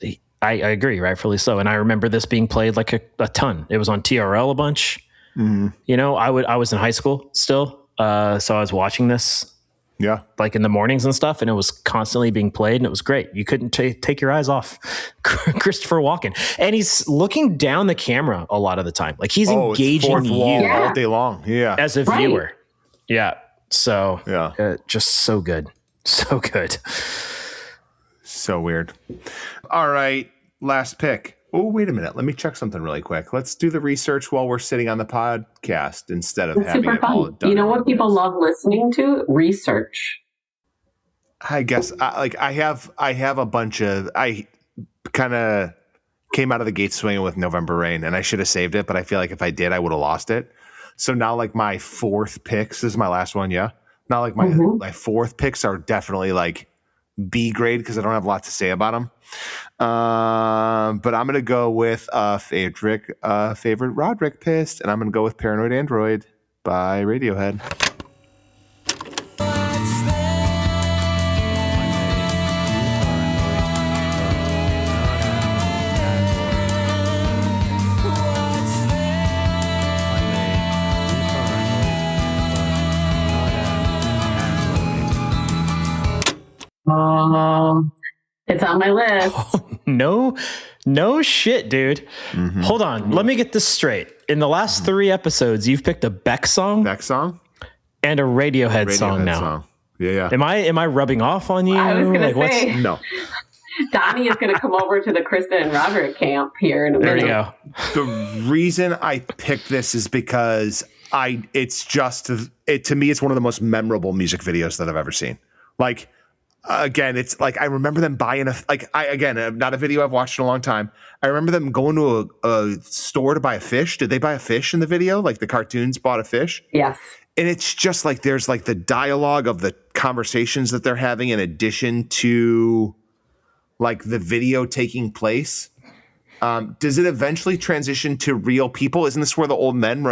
I agree, rightfully so. And I remember this being played like a ton. It was on TRL a bunch. You know, I was in high school still, so I was watching this. Yeah, like in the mornings and stuff, and it was constantly being played, and it was great. You couldn't take your eyes off Christopher Walken, and he's looking down the camera a lot of the time, like he's engaging you all day long. Yeah, as a viewer. Yeah, so just so good, so good, so weird. All right, last pick. Oh, wait a minute. Let me check something really quick. Let's do the research while we're sitting on the podcast instead of having it all done. You know what people love listening to? Research. I guess I have a bunch of, I kind of came out of the gate swinging with November Rain, and I should have saved it, but I feel like if I did, I would have lost it. So now like my 4th picks, this is my last one. Yeah. Now like my 4th picks are definitely like B grade because I don't have a lot to say about them. But I'm gonna go with favorite Roderick Pissed, and I'm gonna go with Paranoid Android by Radiohead. It's on my list. No shit, dude. Mm-hmm. Hold on. Let me get this straight. In the last 3 episodes, you've picked a Beck song, and a Radiohead song now. Yeah. Am I rubbing off on you? I was going to say. No. Donnie is going to come over to the Kristen and Roderick camp here in a minute. There you The go. reason I picked this is because to me, it's one of the most memorable music videos that I've ever seen. Like, again, it's like I remember them buying not a video I've watched in a long time. I remember them going to a store to buy a fish. Did they buy a fish in the video? Like the cartoons bought a fish? Yes. And it's just like there's like the dialogue of the conversations that they're having in addition to like the video taking place. Does it eventually transition to real people? Isn't this where the old man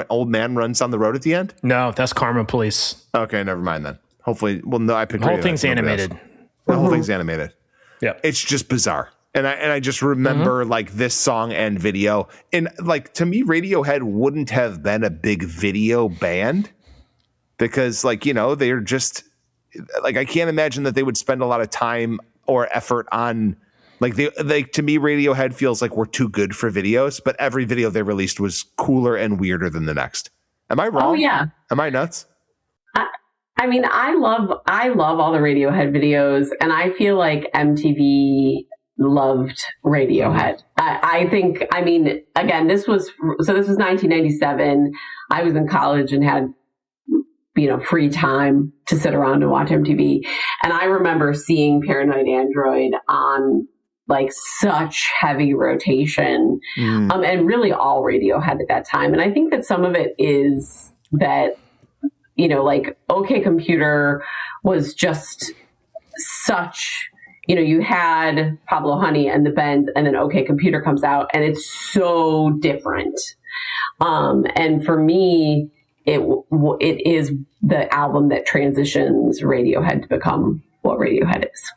runs down the road at the end? No, that's Karma Police. Okay, never mind then. Hopefully, well, no, I picked the whole thing's animated. The whole thing's animated. Yeah, it's just bizarre. And I just remember like this song and video. And like to me, Radiohead wouldn't have been a big video band because like, you know, they're just like, I can't imagine that they would spend a lot of time or effort on like to me, Radiohead feels like we're too good for videos, but every video they released was cooler and weirder than the next. Am I wrong? Oh yeah. Am I nuts? I mean, I love all the Radiohead videos, and I feel like MTV loved Radiohead. I think, I mean, again, this was 1997. I was in college and had, you know, free time to sit around and watch MTV. And I remember seeing Paranoid Android on like such heavy rotation, and really all Radiohead at that time. And I think that some of it is that, you know, like OK Computer was just such, you know, you had Pablo Honey and the Bends, and then OK Computer comes out and it's so different. And for me, it is the album that transitions Radiohead to become what Radiohead is.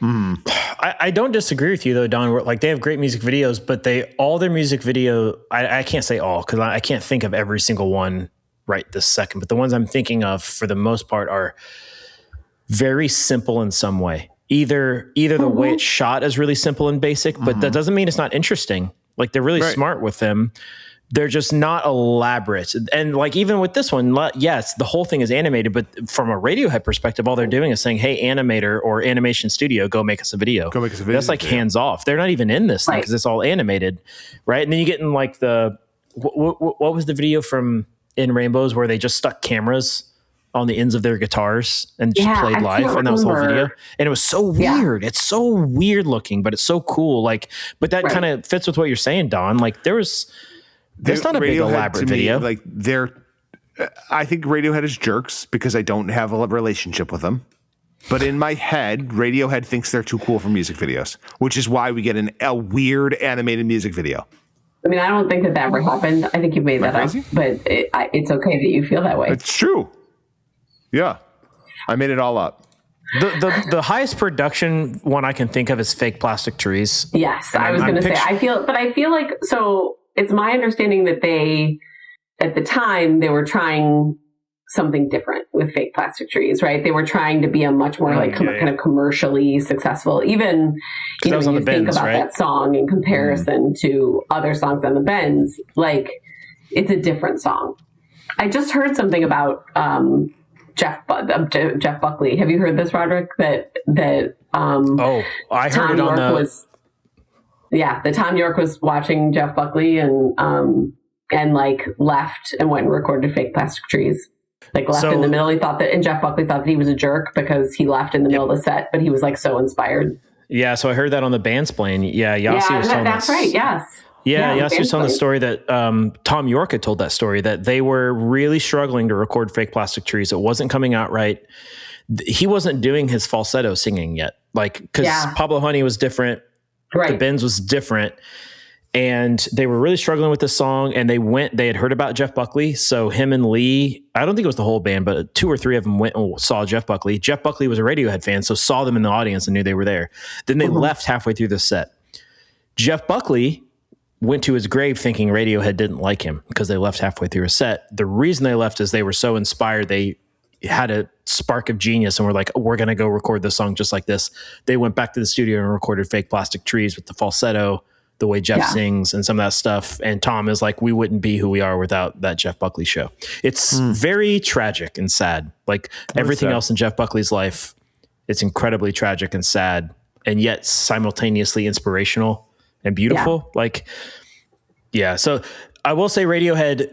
I don't disagree with you though, Don. Like they have great music videos, but all their music video, I can't say all because I can't think of every single one right this second, but the ones I'm thinking of for the most part are very simple in some way. Either the way it's shot is really simple and basic, but that doesn't mean it's not interesting. Like they're really smart with them. They're just not elaborate. And like, even with this one, yes, the whole thing is animated, but from a Radiohead perspective, all they're doing is saying, hey, animator or animation studio, go make us a video. That's like hands off. They're not even in this thing because it's all animated. Right. And then you get in like what was the video from In Rainbows where they just stuck cameras on the ends of their guitars and just played live, and that was the whole video. And it was so weird. It's so weird looking, but it's so cool. Like, but that kind of fits with what you're saying, Don. Like there's not a big elaborate video. Like I think Radiohead is jerks because I don't have a relationship with them. But in my head, Radiohead thinks they're too cool for music videos, which is why we get a weird animated music video. I mean, I don't think that ever happened. I think you made that up, but it's okay that you feel that way. It's true. Yeah, I made it all up. The highest production one I can think of is Fake Plastic Trees. Yes, I was going to say. I feel like so. It's my understanding that at the time, they were trying something different with Fake Plastic Trees, right? They were trying to be a much more kind of commercially successful, even, you know, when you think about that song in comparison to other songs on the Bends, like it's a different song. I just heard something about Jeff Buckley. Have you heard this, Roderick? I heard Tom it on York that Tom York was watching Jeff Buckley and like left and went and recorded Fake Plastic Trees. Like left in the middle. And Jeff Buckley thought that he was a jerk because he left in the middle of the set, but he was like so inspired. Yeah, so I heard that on the Bandsplain. Yeah, Yossi was telling that's right. Yes. Yeah, Yossi was telling the story that Tom York had told that story that they were really struggling to record Fake Plastic Trees. It wasn't coming out right. he wasn't doing his falsetto singing yet. Like, because Pablo Honey was different. Right. The Benz was different. And they were really struggling with this song, and they had heard about Jeff Buckley. So him and Lee, I don't think it was the whole band, but 2 or 3 of them went and saw Jeff Buckley. Jeff Buckley was a Radiohead fan, so saw them in the audience and knew they were there. Then they left halfway through the set. Jeff Buckley went to his grave thinking Radiohead didn't like him because they left halfway through a set. The reason they left is they were so inspired. They had a spark of genius and were like, we're going to go record this song just like this. They went back to the studio and recorded Fake Plastic Trees with the falsetto, the way Jeff sings and some of that stuff. And Tom is like, we wouldn't be who we are without that Jeff Buckley show. It's very tragic and sad. Like everything else in Jeff Buckley's life, it's incredibly tragic and sad, and yet simultaneously inspirational and beautiful. So I will say Radiohead,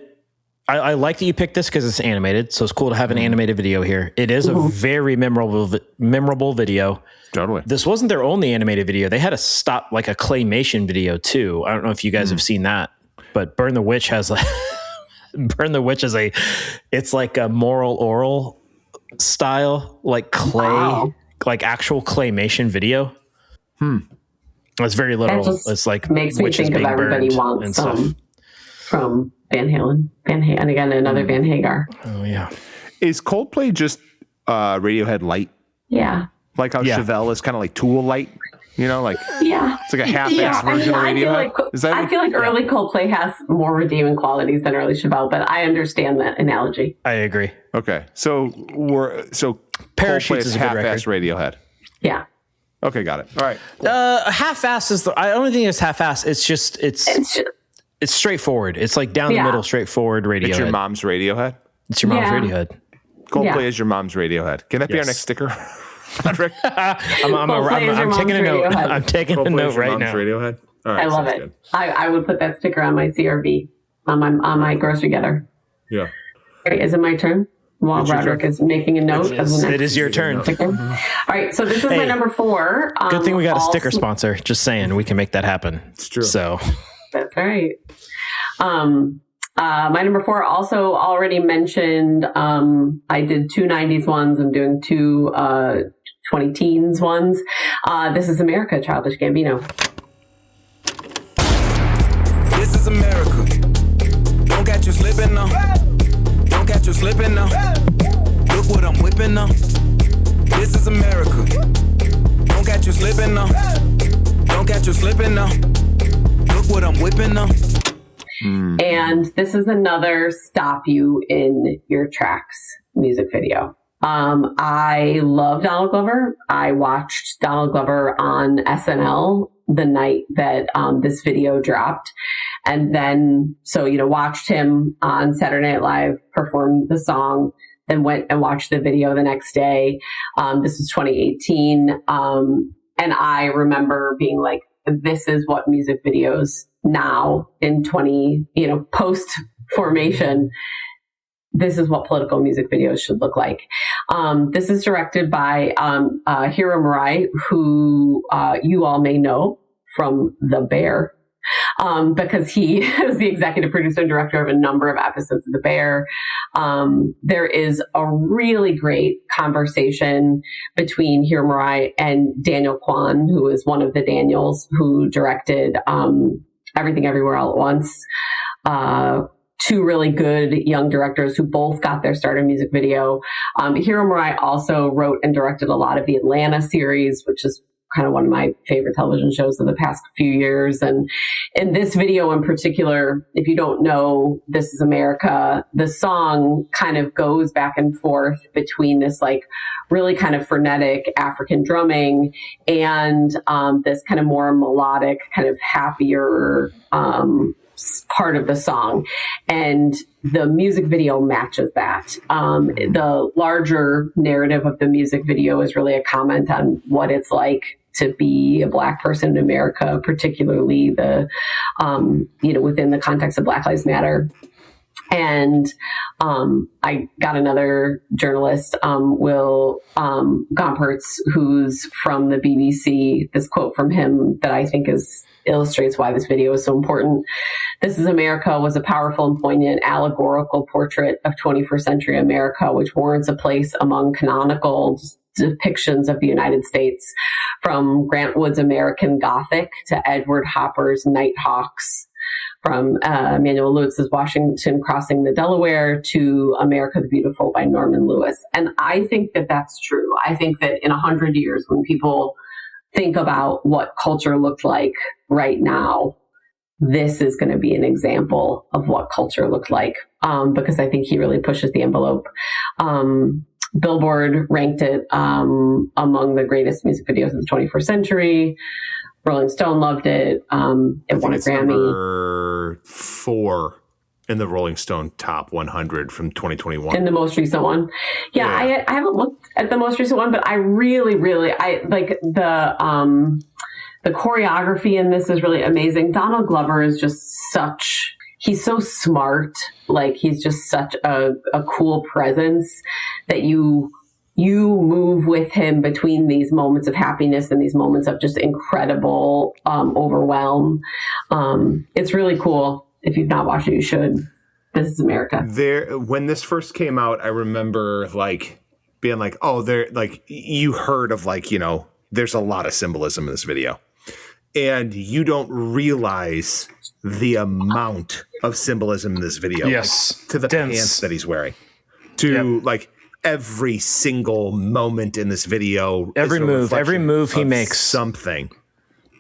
I like that you picked this because it's animated. So it's cool to have an animated video here. It is a very memorable video. Totally. This wasn't their only animated video. They had a claymation video too. I don't know if you guys have seen that, but Burn the Witch has it's like a moral oral style, like clay, like actual claymation video. It's very literal. It's like makes me think of Everybody Wants Some from Van Halen. And again, another Van Hagar. Oh yeah. Is Coldplay just Radiohead light? Yeah. Like how Chevelle is kind of like Tool light, it's like a half-assed version of Radiohead. I feel like early Coldplay has more redeeming qualities than early Chevelle, but I understand that analogy. I agree. Okay, so Parachutes is half-assed Radiohead. Yeah. Okay, got it. All right. Half-assed is I don't think it's half-assed. It's just it's straightforward. It's like down the middle, straightforward Radiohead. It's your mom's Radiohead. It's your mom's Radiohead. Coldplay is your mom's Radiohead. Can that be our next sticker? I'm taking a note. I'm taking a note right now. Radiohead. All right, I love it. I would put that sticker on my CRV on my grocery getter. Yeah. Right, is it my turn? While Roderick is making a note. It is your turn. All right, so this is my number 4. Good thing we got a sticker sponsor. Just saying, we can make that happen. It's true. So that's right. My number 4 also already mentioned. I did 2 90s ones. I'm doing 2 20 teens ones. This is America, Childish Gambino. This is America. Don't catch you slipping now. Don't catch you slipping now. Look what I'm whipping now. This is America. Don't catch you slipping now. Don't catch you slipping now. Look what I'm whipping now. And this is another stop you in your tracks music video. I love Donald Glover. I watched Donald Glover on SNL the night that this video dropped. And then, watched him on Saturday Night Live perform the song, then went and watched the video the next day. This was 2018. And I remember being like, this is what music videos now in post formation, this is what political music videos should look like. This is directed by Hiro Murai, who you all may know from The Bear, because he is the executive producer and director of a number of episodes of The Bear. There is a really great conversation between Hiro Murai and Daniel Kwan, who is one of the Daniels who directed Everything Everywhere All at Once. 2 really good young directors who both got their start in music video. Hiro Murai also wrote and directed a lot of the Atlanta series, which is kind of one of my favorite television shows of the past few years. And in this video in particular, if you don't know This Is America, the song kind of goes back and forth between this like really kind of frenetic African drumming and this kind of more melodic, kind of happier part of the song. And the music video matches that. The larger narrative of the music video is really a comment on what it's like to be a Black person in America, particularly within the context of Black Lives Matter. And I got another journalist, Will Gompertz, who's from the BBC, this quote from him that I think illustrates why this video is so important. This is America was a powerful and poignant allegorical portrait of 21st century America, which warrants a place among canonical depictions of the United States, from Grant Wood's American Gothic to Edward Hopper's Nighthawks, from Emmanuel Lewis's Washington Crossing the Delaware to America the Beautiful by Norman Lewis. And I think that that's true. I think that in 100 years, when people think about what culture looked like right now, this is going to be an example of what culture looked like, because I think he really pushes the envelope. Billboard ranked it among the greatest music videos of the 21st century. Rolling Stone loved it. It won a Grammy. Number 4 in the Rolling Stone Top 100 from 2021. In the most recent one. Yeah. I haven't looked at the most recent one, but I really like the choreography in this is really amazing. Donald Glover is just he's so smart. Like, he's just such a cool presence that you move with him between these moments of happiness and these moments of just incredible overwhelm. It's really cool. If you've not watched it, you should. This is America. When this first came out, I remember like being like, oh, you heard of there's a lot of symbolism in this video. And you don't realize the amount of symbolism in this video. Yes. To the pants that he's wearing. To every single moment in this video. Every move he makes. Something.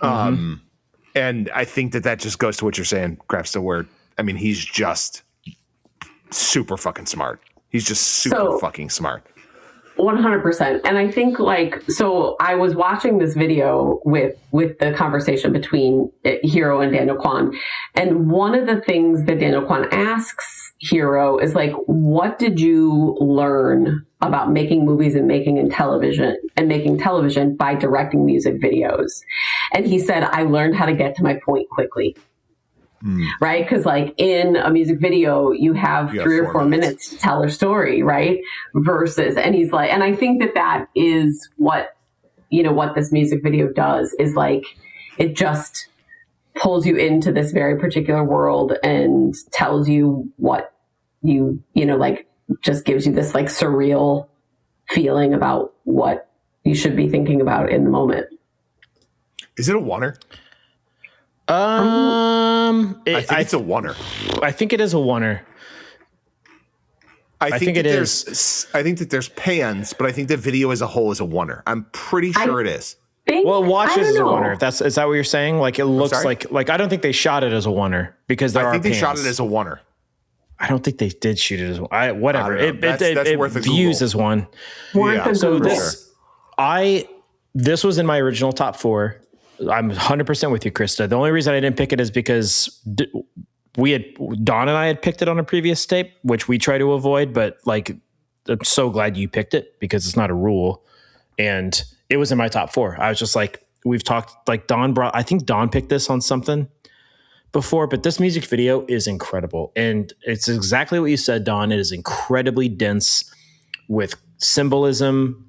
And I think that just goes to what you're saying, Crafts, where, I mean, he's just super fucking smart. He's just super fucking smart. 100%. And I think so I was watching this video with the conversation between Hero and Daniel Kwan. And one of the things that Daniel Kwan asks Hero is what did you learn about making movies and making television by directing music videos? And he said, I learned how to get to my point quickly. Right? Because in a music video, you have 3 or 4 minutes to tell a story, right? And he's like, and I think that is what this music video does is it just pulls you into this very particular world and tells you what just gives you this surreal feeling about what you should be thinking about in the moment. Is it a oneer? I think it's a oneer. I think it is a oneer. I think it is. I think that there's pans, but I think the video as a whole is a oneer. I'm pretty sure it is. Well, watch this as a oneer. Is that what you're saying? It looks like I don't think they shot it as a oneer because I think they shot it as a oneer. I don't think they did shoot it as whatever. That's worth a views Google. As one. Yeah. So this was in my original top 4. I'm 100% with you, Krista. The only reason I didn't pick it is because Dawn and I had picked it on a previous tape, which we try to avoid. But I'm so glad you picked it because it's not a rule, and it was in my top 4. I was just we've talked Dawn brought. I think Dawn picked this on something before, but this music video is incredible, and it's exactly what you said, Dawn. It is incredibly dense with symbolism.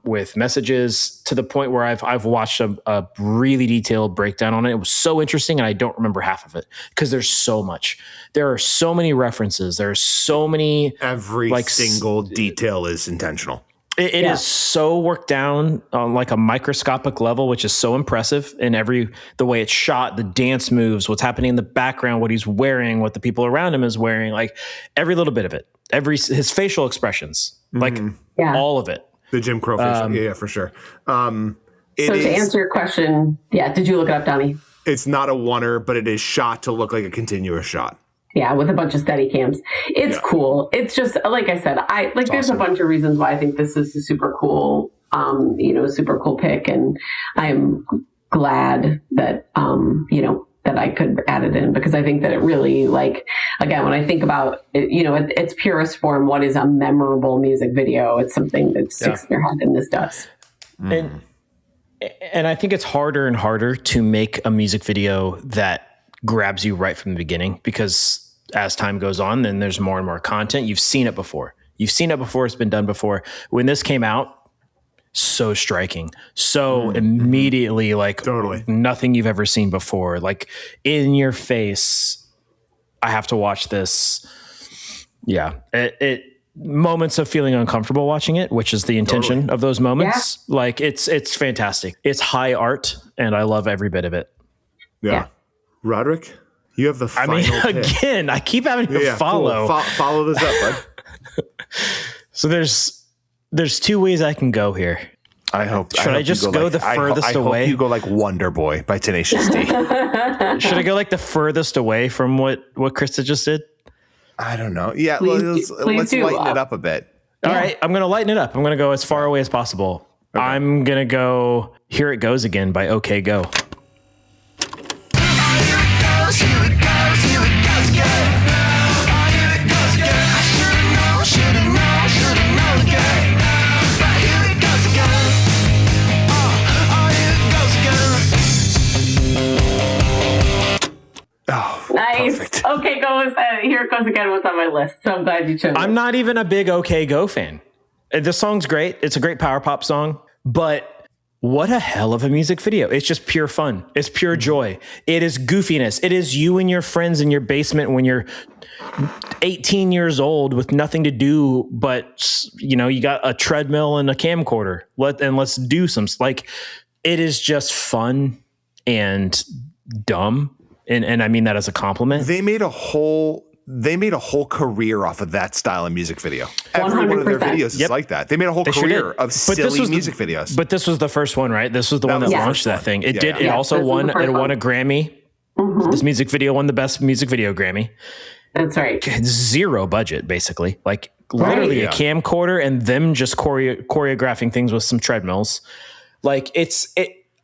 With messages to the point where I've watched a really detailed breakdown on it. It was so interesting, and I don't remember half of it because there's so much. There are so many references. There are so many. Every single detail is intentional. It is so worked down on a microscopic level, which is so impressive. In the way it's shot, the dance moves, what's happening in the background, what he's wearing, what the people around him is wearing, every little bit of it, his facial expressions, all of it. The Jim Crow fish. Yeah, for sure. To answer your question, did you look it up, Donnie? It's not a oneer, but it is shot to look like a continuous shot. Yeah, with a bunch of steady cams. It's cool. It's just, like I said, there's a bunch of reasons why I think this is a super cool, super cool pick. And I'm glad that, that I could add it in because I think that it really again, when I think about it, its purest form, what is a memorable music video? It's something that sticks in your head, and this does. And I think it's harder and harder to make a music video that grabs you right from the beginning because as time goes on, then there's more and more content. You've seen it before. It's been done before. When this came out, so striking, so immediately, like Totally. nothing you've ever seen before, like in your face. I have to watch this. Yeah. It moments of feeling uncomfortable watching it, which is the intention of those moments. Yeah. Like it's fantastic. It's high art and I love every bit of it. Yeah. Roderick, you have the final pick. Again, I keep having to follow. Cool. Follow this up, bud. So there's two ways I can go here. I hope. Should I just go the furthest away? I hope you go like Wonder Boy by Tenacious D. Should I go like the furthest away from what Krista just did? I don't know. Yeah, Please let's lighten it up a bit. All right, I'm going to lighten it up. I'm going to go as far away as possible. Okay. I'm going to go Here It Goes Again by OK Go. Oh, nice. Perfect. Okay, Here It Goes Again was on my list, so I'm glad you chose it. I'm not even a big OK Go fan. The song's great. It's a great power pop song, but what a hell of a music video. It's just pure fun. It's pure joy. It is goofiness. It is you and your friends in your basement when you're 18 years old with nothing to do, but you got a treadmill and a camcorder. Let's do some, like, it is just fun and dumb. And I mean that as a compliment. They made a whole career off of that style of music video. Every one of their videos is like that. They made a whole career of silly music videos. But this was the first one, right? This was the one that launched that thing. It did. It also won. It won a Grammy. Mm-hmm. This music video won the best music video Grammy. That's right. Zero budget, basically. Like literally a camcorder and them just choreographing things with some treadmills. Like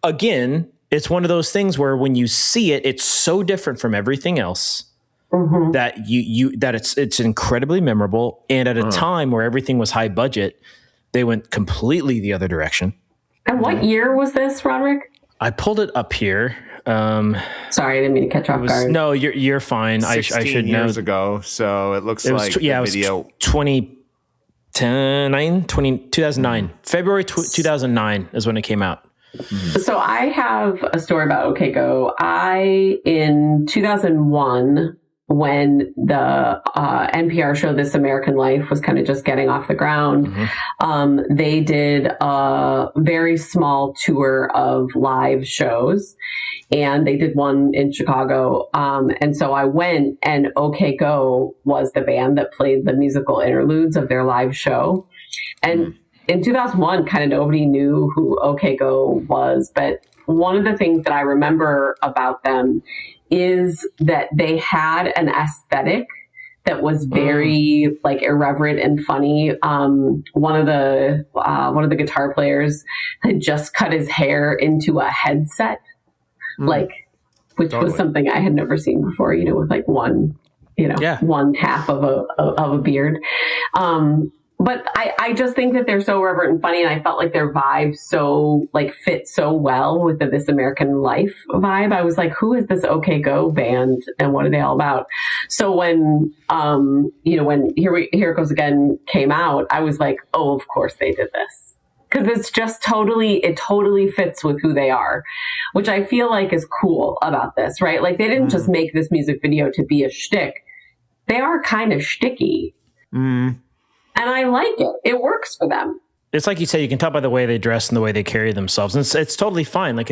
again. It's one of those things where when you see it, it's so different from everything else that it's incredibly memorable. And at a time where everything was high budget, they went completely the other direction. And what year was this, Roderick? I pulled it up here. Sorry, I didn't mean to catch off guard. No, you're fine. I should know. Years ago, so it looks like the video. It was 2009. February 2009 is when it came out. So I have a story about OK Go. In 2001, when the NPR show This American Life was kind of just getting off the ground, they did a very small tour of live shows. And they did one in Chicago. And so I went, and OK Go was the band that played the musical interludes of their live show. And in 2001, kind of nobody knew who OK Go was, but one of the things that I remember about them is that they had an aesthetic that was very like irreverent and funny. One of the guitar players had just cut his hair into a headset, which was something I had never seen before. With like one half of a beard. But I just think that they're so irreverent and funny, and I felt like their vibe fit so well with the This American Life vibe. I was like, who is this OK Go band and what are they all about? So when when Here It Goes Again came out, I was like, oh, of course they did this. Because it's just totally fits with who they are, which I feel like is cool about this, right? Like they didn't just make this music video to be a shtick. They are kind of shticky. And I like it. It works for them. It's like you say, you can tell by the way they dress and the way they carry themselves. And it's totally fine. Like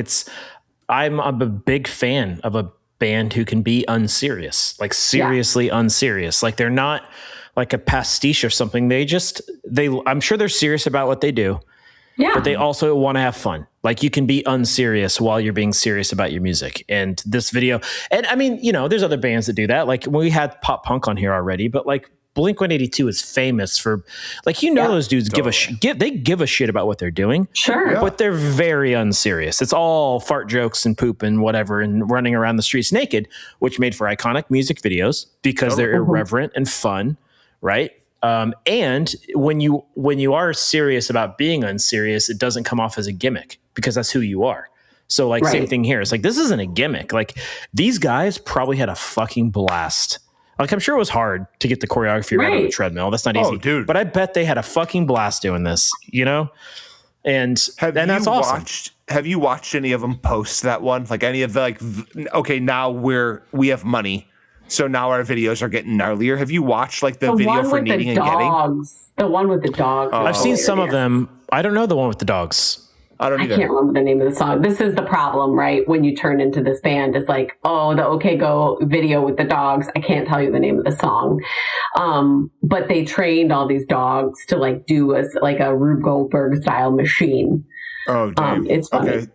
I'm a big fan of a band who can be unserious, like seriously unserious. Like they're not like a pastiche or something. I'm sure they're serious about what they do. Yeah. But they also want to have fun. Like you can be unserious while you're being serious about your music. And this video, and I mean, there's other bands that do that. Like we had pop punk on here already, but like Blink-182 is famous for, like, those dudes give a shit about what they're doing. Sure. But they're very unserious. It's all fart jokes and poop and whatever and running around the streets naked, which made for iconic music videos because they're irreverent and fun, right? And when you are serious about being unserious, it doesn't come off as a gimmick because that's who you are. So like same thing here. It's like, this isn't a gimmick. Like these guys probably had a fucking blast Like, I'm sure it was hard to get the choreography right on the treadmill. That's not easy. Oh, dude. But I bet they had a fucking blast doing this, you know? And that's awesome. Have you watched any of them post that one? Like any of the, like, okay, now we have money. So now our videos are getting gnarlier. Have you watched like the video for Needing and Getting? The one with the dogs. I've seen some of them. I don't know the one with the dogs. I don't either. I can't remember the name of the song. This is the problem, right? When you turn into this band, it's like, oh, the OK Go video with the dogs. I can't tell you the name of the song. But they trained all these dogs to like do a Rube Goldberg style machine. Oh, damn. It's funny. Okay.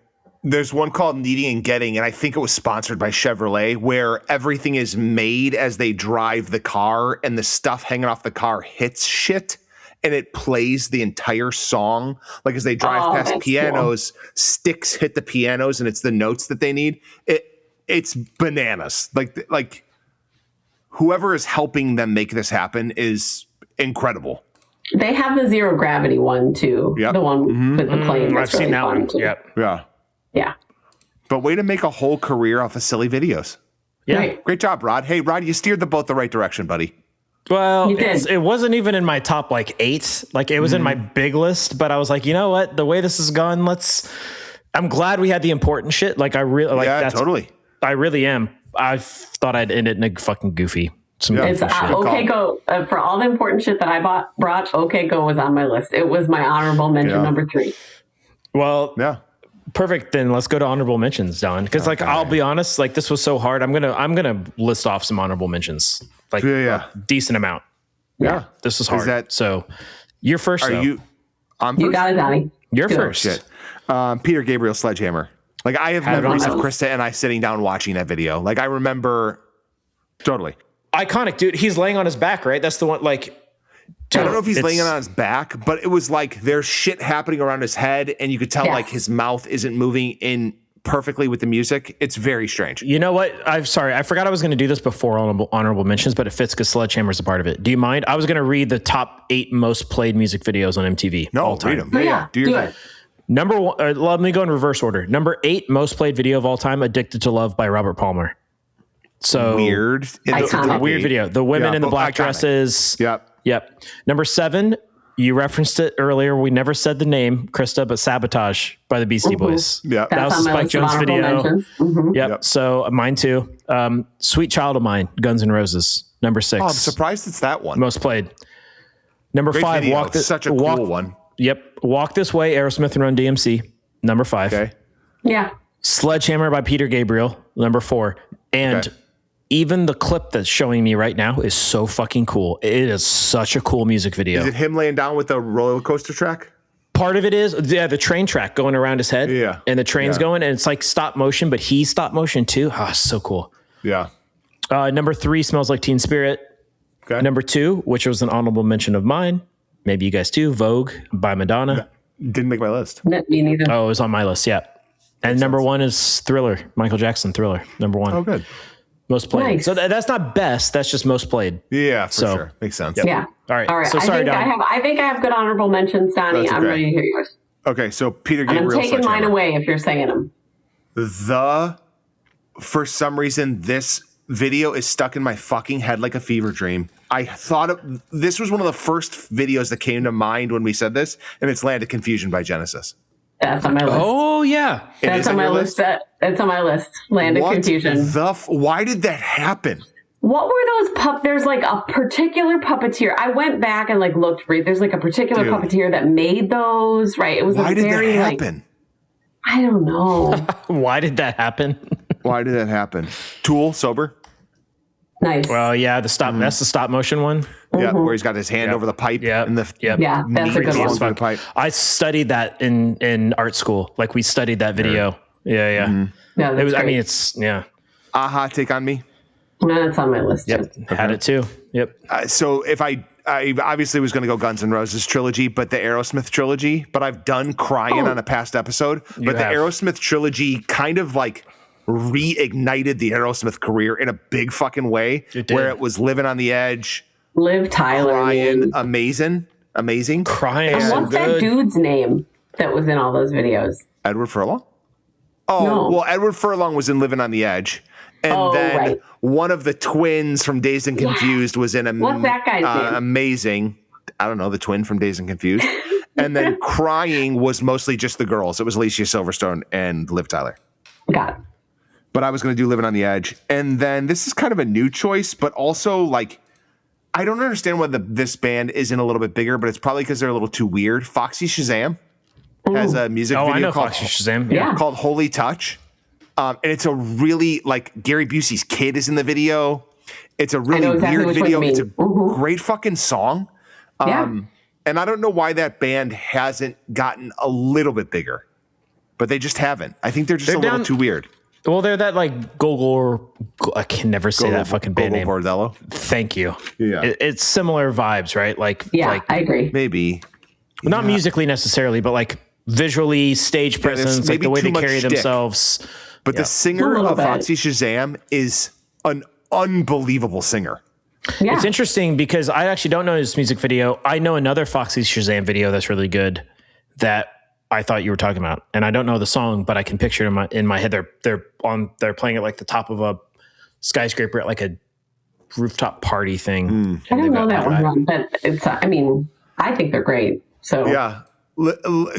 There's one called Needing and Getting, and I think it was sponsored by Chevrolet, where everything is made as they drive the car, and the stuff hanging off the car hits shit, and it plays the entire song. Like as they drive past pianos, cool. Sticks hit the pianos, and it's the notes that they need. It's bananas. Like whoever is helping them make this happen is incredible. They have the zero gravity one too. Yep. The one with the plane. I've seen that one. Too. Yep. Yeah. Yeah. But way to make a whole career off of silly videos. Yeah. Right. Great job, Rod. Hey, Rod, you steered the boat the right direction, buddy. Well, it wasn't even in my top like 8. Like it was in my big list, but I was like, you know what? The way this has gone, I'm glad we had the important shit. Like I really like that. Totally. I really am. I thought I'd end it in a fucking goofy. It's OK Go for all the important shit that I brought. OK Go was on my list. It was my honorable mention number 3. Well, yeah. Perfect. Then let's go to honorable mentions, Don. Because like I'll be honest, like this was so hard. I'm gonna list off some honorable mentions, like a decent amount. Yeah, this was hard. So you're first. I'm first? You got it, Donnie. You're first. Shit. Peter Gabriel Sledgehammer. Like I have memories of Krista and I sitting down watching that video. Like I remember totally iconic, dude. He's laying on his back, right? That's the one. Like. I don't know if he's laying it on his back, but it was like there's shit happening around his head, and you could tell like his mouth isn't moving in perfectly with the music. It's very strange. You know what? I'm sorry. I forgot I was going to do this before honorable mentions, but it fits because Sledgehammer's a part of it. Do you mind? I was going to read the top 8 most played music videos on MTV. No, all time. read them. Yeah. Do it. Number 1, let me go in reverse order. Number 8 most played video of all time, Addicted to Love by Robert Palmer. So weird. It's a weird video. The women in the black dresses. Yep. Number 7, you referenced it earlier. We never said the name, Krista, but Sabotage by the Beastie Boys. Yeah. That was Spike Jones video. Yep. So mine too. Sweet Child of Mine, Guns N' Roses. Number 6. Oh, I'm surprised it's that one. Most played. Number 5, Walk This. Such a cool one. Yep. Walk This Way, Aerosmith and Run DMC. Number 5. Okay. Yeah. Sledgehammer by Peter Gabriel. Number 4. And even the clip that's showing me right now is so fucking cool. It is such a cool music video. Is it him laying down with the roller coaster track? Part of it is the train track going around his head. Yeah. And the train's going, and it's like stop motion, but he's stop motion too. Oh, so cool. Yeah. Number 3, Smells Like Teen Spirit. Okay. Number 2, which was an honorable mention of mine. Maybe you guys too. Vogue by Madonna. Didn't make my list. Me neither. Oh, it was on my list. Yeah. And number 1 is Thriller. Michael Jackson, Thriller. Number 1. Oh, good. Most played. Nice. So that's not best. That's just most played. Yeah, for sure. Makes sense. Yep. Yeah. All right. So sorry, I think I have good honorable mentions, Donnie. I'm ready to hear yours. Okay, so Peter Gabriel. And I'm taking mine away if you're saying them. For some reason, this video is stuck in my fucking head like a fever dream. I thought this was one of the first videos that came to mind when we said this, and it's Land of Confusion by Genesis. That's on my list. Oh, yeah. That's on my list. That's on my list. Land of Confusion. Why did that happen? What were those there's like a particular puppeteer. I went back and like looked. There's like a particular puppeteer that made those, right? It was why did that happen? I don't know. Why did that happen? Why did that happen? Tool, Sober. Nice. Well, yeah, that's the stop motion one. Yeah, where he's got his hand over the pipe. Yeah, yeah, that's a good one. Pipe. I studied that in art school. Like we studied that video. Yeah. Mm-hmm. Yeah, it was. Great. I mean, it's Aha, Take on Me. That's on my list. Yep, had it too. Yep. So if I obviously was going to go Guns N' Roses trilogy, but the Aerosmith trilogy. But I've done Crying on a past episode. But the Aerosmith trilogy kind of like reignited the Aerosmith career in a big fucking way, where it was Living on the Edge, Liv Tyler, Crying, amazing, Crying. And what's that dude's name that was in all those videos? Edward Furlong. Oh, no. Well, Edward Furlong was in Living on the Edge, And then one of the twins from Dazed and Confused was in What's that guy's name? Amazing. I don't know, the twin from Dazed and Confused. And then Crying was mostly just the girls. It was Alicia Silverstone and Liv Tyler. Got it. But I was going to do Living on the Edge. And then this is kind of a new choice, but also like, I don't understand why this band isn't a little bit bigger, but it's probably because they're a little too weird. Foxy Shazam has a music video I know called Foxy Shazam. called Holy Touch. And it's a really, like, Gary Busey's kid is in the video. It's a really weird video. It's a great fucking song. And I don't know why that band hasn't gotten a little bit bigger, but they just haven't. I think they're just a little too weird. Well, they're that like I can never say that fucking band name. Bordello. Thank you. Yeah. It's similar vibes, right? Like, I agree. Maybe. Not musically necessarily, but like visually, stage presence, like the way they carry themselves. But the singer of Foxy Shazam is an unbelievable singer. Yeah. It's interesting because I actually don't know his music video. I know another Foxy Shazam video that's really good that I thought you were talking about, and I don't know the song, but I can picture it in my head. They're playing at like the top of a skyscraper at like a rooftop party thing. I don't know that one, but it's. I mean, I think they're great. So yeah,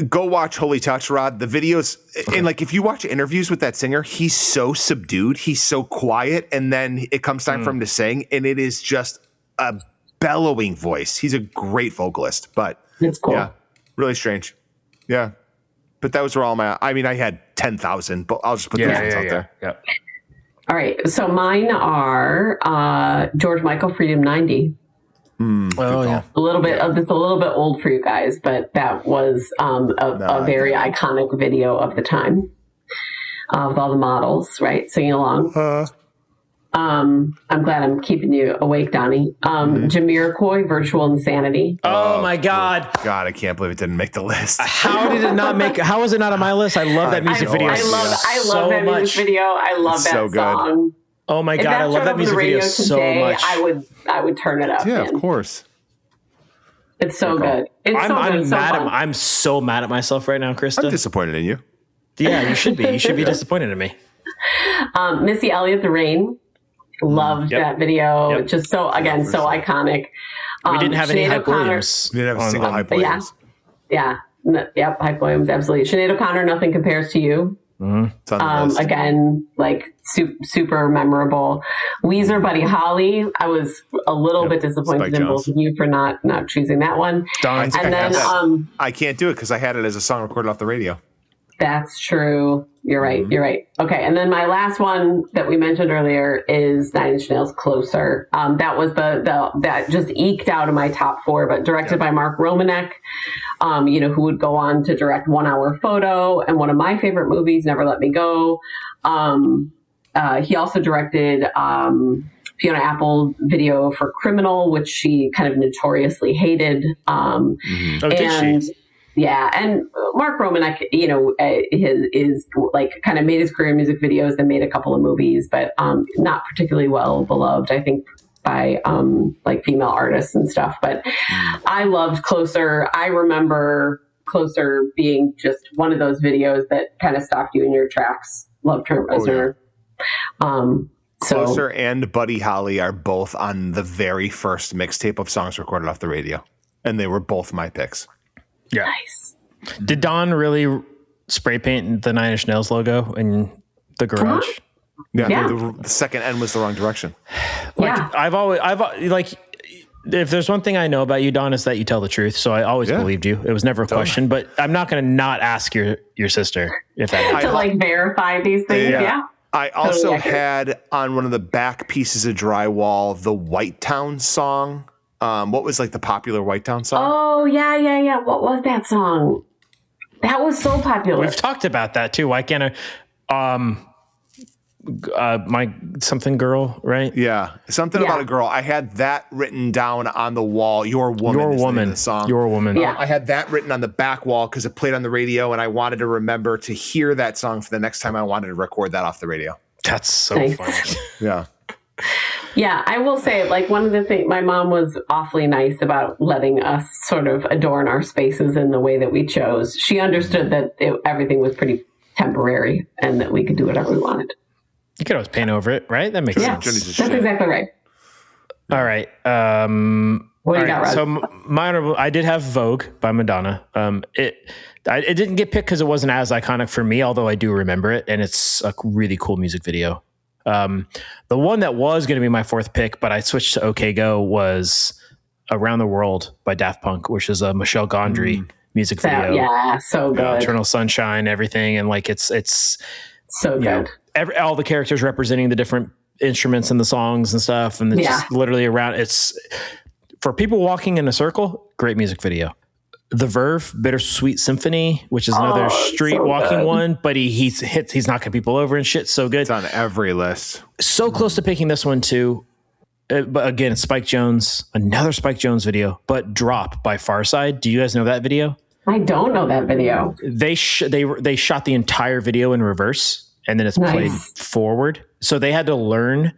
go watch Holy Touch, Rod. The videos and like if you watch interviews with that singer, he's so subdued, he's so quiet, and then it comes time for him to sing, and it is just a bellowing voice. He's a great vocalist, but it's cool. Yeah, really strange. Yeah. But those were all I had 10,000, but I'll just put those ones out there. Yeah. All right. So mine are George Michael, Freedom 90. Yeah. A little bit of this, a little bit old for you guys, but that was a very iconic video of the time with all the models, right? Singing along. I'm glad I'm keeping you awake, Donnie. Jamiroquai, Virtual Insanity. Oh my God. God, I can't believe it didn't make the list. How did it not make? How was it not on my list? I love that music video. I love that music video. I love that song. Oh my God, I love that music video so much. I would turn it up. Yeah, of course. It's so good. I'm so mad at myself right now, Krista. I'm disappointed in you. Yeah, you should be. You should be disappointed in me. Missy Elliott, The Rain. Loved that video. Yep. Just so iconic. We didn't have any Hype Williams. We didn't have a single Hype Williams. Yeah. Yep. Hype Williams. Absolutely. Sinead O'Connor, Nothing Compares to You. Again, like super memorable. Weezer, Buddy Holly. I was a little bit disappointed in both of you for not choosing that one. I can't do it because I had it as a song recorded off the radio. That's true. You're right. You're right. Okay. And then my last one that we mentioned earlier is Nine Inch Nails, Closer. That was that just eked out of my top 4, but directed by Mark Romanek, who would go on to direct 1 Hour Photo and one of my favorite movies, Never Let Me Go. He also directed Fiona Apple's video for Criminal, which she kind of notoriously hated. Did she? Yeah, and Mark Romanek, is like kind of made his career in music videos, then made a couple of movies, but not particularly well beloved, I think, by like female artists and stuff. But I loved Closer. I remember Closer being just one of those videos that kind of stopped you in your tracks. Loved her. Closer and Buddy Holly are both on the very first mixtape of songs recorded off the radio, and they were both my picks. Yeah. Nice. Did Don really spray paint the Nine Inch Nails logo in the garage? Yeah. The second N was the wrong direction. I've if there's one thing I know about you, Don, is that you tell the truth. So I always believed you. It was never a question, but I'm not going to not ask your sister if that to verify these things. Yeah. I also had on one of the back pieces of drywall the White Town song. What was like the popular White Town song? Oh, yeah. What was that song? That was so popular. We've talked about that too. Why can't I? My something girl, right? Yeah. Something about a girl. I had that written down on the wall. Your Woman. Your is the Woman. name of the song. Your Woman. Yeah. I had that written on the back wall because it played on the radio, and I wanted to remember to hear that song for the next time I wanted to record that off the radio. That's so funny. Yeah. Yeah, I will say, like, one of the things, my mom was awfully nice about letting us sort of adorn our spaces in the way that we chose. She understood that everything was pretty temporary and that we could do whatever we wanted. You could always paint over it, right? That makes sense. That's exactly right. All right. What do you got, Rod? So my honorable, I did have Vogue by Madonna. It didn't get picked because it wasn't as iconic for me, although I do remember it, and it's a really cool music video. The one that was going to be my fourth pick, but I switched to OK Go, was Around the World by Daft Punk, which is a Michelle Gondry music video. Yeah, so good. Eternal Sunshine, everything, and like it's so good. All the characters representing the different instruments and the songs and stuff, and it's just literally around. It's for people walking in a circle. Great music video. The Verve, Bittersweet Symphony, which is another street walking one, but he's knocking people over and shit. So good. It's on every list. So close to picking this one too. But again, Spike Jonze, another Spike Jonze video, but Drop by Farside. Do you guys know that video? I don't know that video. They shot the entire video in reverse, and then it's played forward. So they had to learn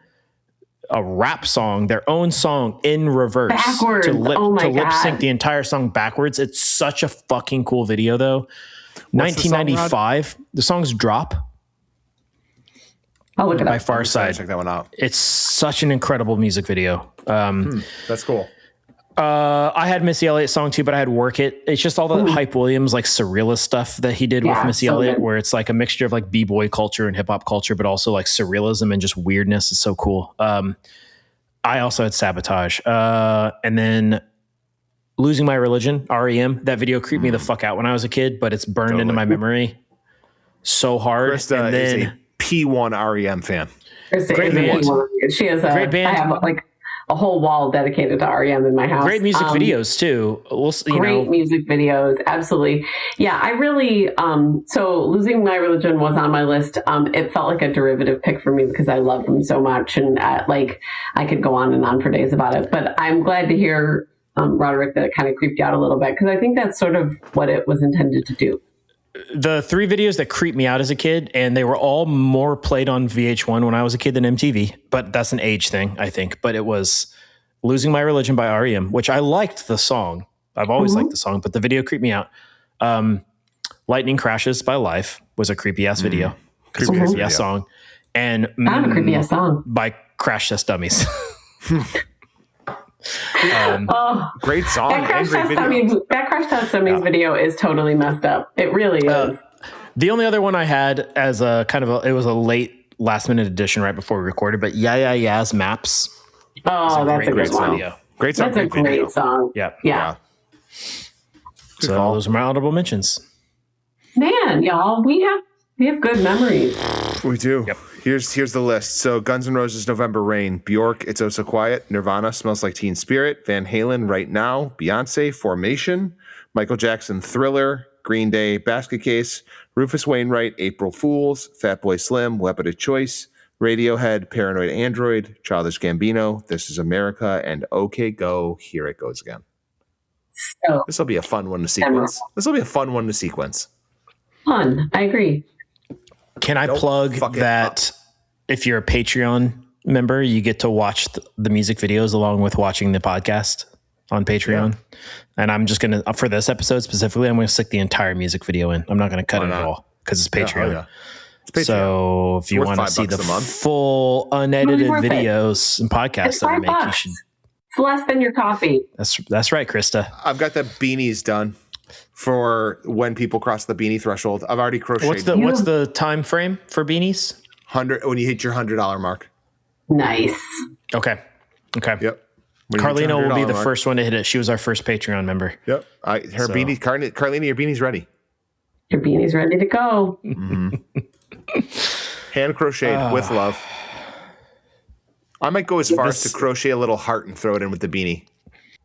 a rap song, their own song, in reverse backwards. to lip sync the entire song backwards. It's such a fucking cool video, though. 1995. The song's Drop. I'll look it by up. Farside. Check that one out. It's such an incredible music video. That's cool. I had Missy Elliott song too, but I had Work It. It's just all the Hype Williams, like surrealist stuff that he did with Missy Elliott, where it's like a mixture of like b-boy culture and hip hop culture, but also like surrealism and just weirdness. It's so cool. I also had Sabotage. And then Losing My Religion, REM. That video creeped me the fuck out when I was a kid, but it's burned into my memory so hard. Krista is a P1 REM fan. Great band. She has great band. I have like a whole wall dedicated to REM in my house. Great music videos too. Great music videos. Absolutely. Yeah, I really, so Losing My Religion was on my list. It felt like a derivative pick for me because I love them so much. And like, I could go on and on for days about it, but I'm glad to hear, Roderick, that it kind of creeped you out a little bit. Cause I think that's sort of what it was intended to do. The three videos that creeped me out as a kid, and they were all more played on VH1 when I was a kid than MTV, but that's an age thing, I think. But it was Losing My Religion by REM, which I liked the song. I've always liked the song, but the video creeped me out. Lightning Crashes by Life was a creepy ass video. Creepy ass song. And a creepy ass song by Crash Test Dummies. Great song. That Crash Test Dummies video is totally messed up. It really is. The only other one I had as a kind of it was a late last minute edition right before we recorded, but Yeah Yeah's Maps. Oh, that's a great song. Video. Great song. That's a great song. Yeah. So those are my honorable mentions. Man, y'all, we have good memories. We do. Yep. Here's the list. So Guns N' Roses, November Rain. Bjork, It's Oh So Quiet. Nirvana, Smells Like Teen Spirit. Van Halen, Right Now. Beyonce, Formation. Michael Jackson, Thriller. Green Day, Basket Case. Rufus Wainwright, April Fools. Fatboy Slim, Weapon of Choice. Radiohead, Paranoid Android. Childish Gambino, This Is America. And OK Go, Here It Goes Again. So this will be a fun one to sequence. Fun. I agree. Can I plug that if you're a Patreon member, you get to watch the music videos along with watching the podcast on Patreon? Yeah. And I'm just going to, for this episode specifically, I'm going to stick the entire music video in. I'm not going to cut it at all because it's Patreon. Yeah. It's Patreon. So if you want to see the full unedited videos and podcasts that I make, you should. It's less than your coffee. That's right, Krista. I've got the beanies done for when people cross the beanie threshold. I've already crocheted. What's the time frame for beanies? 100 when you hit your $100 mark. Nice. Okay. Yep. Carlina will be the first one to hit it. She was our first Patreon member. Yep. Beanie. Carlina, your beanie's ready. Your beanie's ready to go. Mm-hmm. Hand crocheted with love. I might go as far as to crochet a little heart and throw it in with the beanie.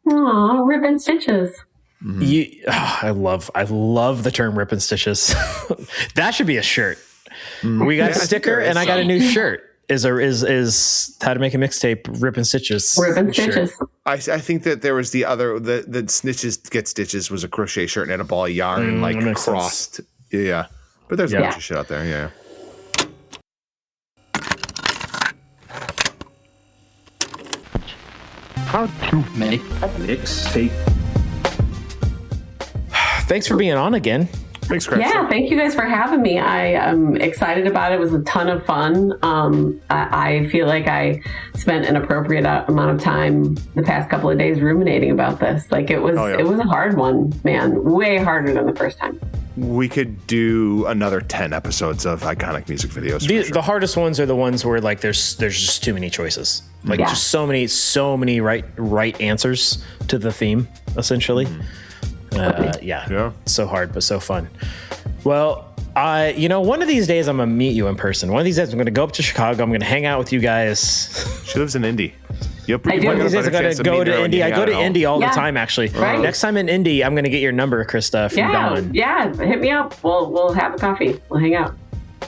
Aw, ribbon stitches. Mm-hmm. I love the term rip and stitches. That should be a shirt. We got a sticker and I got a new shirt. Is how to make a mixtape, rip and stitches. Rip and stitches. I think that there was the snitches get stitches was a crochet shirt and had a ball of yarn and like crossed. Sense. Yeah. But there's a bunch of shit out there. Yeah. How to make a mixtape. Thanks for being on again. Thanks, Chris. Yeah, thank you guys for having me. I am excited about it. It was a ton of fun. I feel like I spent an appropriate amount of time the past couple of days ruminating about this. Like it was a hard one, man. Way harder than the first time. We could do another 10 episodes of iconic music videos. The hardest ones are the ones where like there's just too many choices. Like just so many right answers to the theme, essentially. So hard but so fun. Well, one of these days I'm gonna meet you in person. One of these days I'm gonna go up to Chicago. I'm gonna hang out with you guys. She lives in Indy. One of these days I'm gonna go to Indy. I go to Indy all the time, actually. Right. Next time in Indy, I'm gonna get your number, Krista, from Don. Yeah, hit me up. We'll have a coffee. We'll hang out.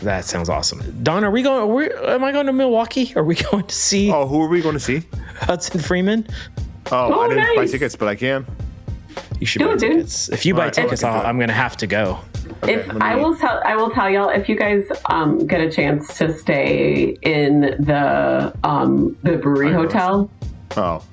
That sounds awesome. Don, am I going to Milwaukee? Are we going to see? Oh, who are we going to see? Hudson Freeman. Oh, I didn't buy tickets, but I can. You should buy tickets. If you buy tickets, I'm going to have to go. Okay, I will tell y'all, if you guys get a chance to stay in the brewery hotel. Oh.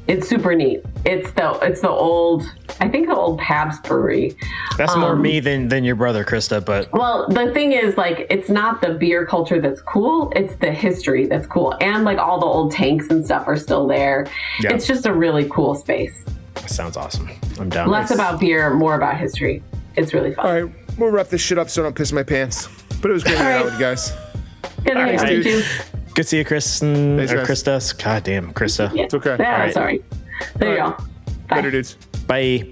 It's super neat. It's the old Pabst brewery. That's more me than your brother, Krista. But well, the thing is, like, it's not the beer culture that's cool. It's the history that's cool, and like all the old tanks and stuff are still there. Yeah. It's just a really cool space. That sounds awesome. I'm down. Less about beer, more about history. It's really fun. All right, we'll wrap this shit up so I don't piss my pants. But it was great hanging out with you guys. Good night, dude. Good to see you, Kristen. Or Krista. God damn, Krista. Yeah. It's okay. Yeah, sorry. There you go. Bye. Later, dudes. Bye.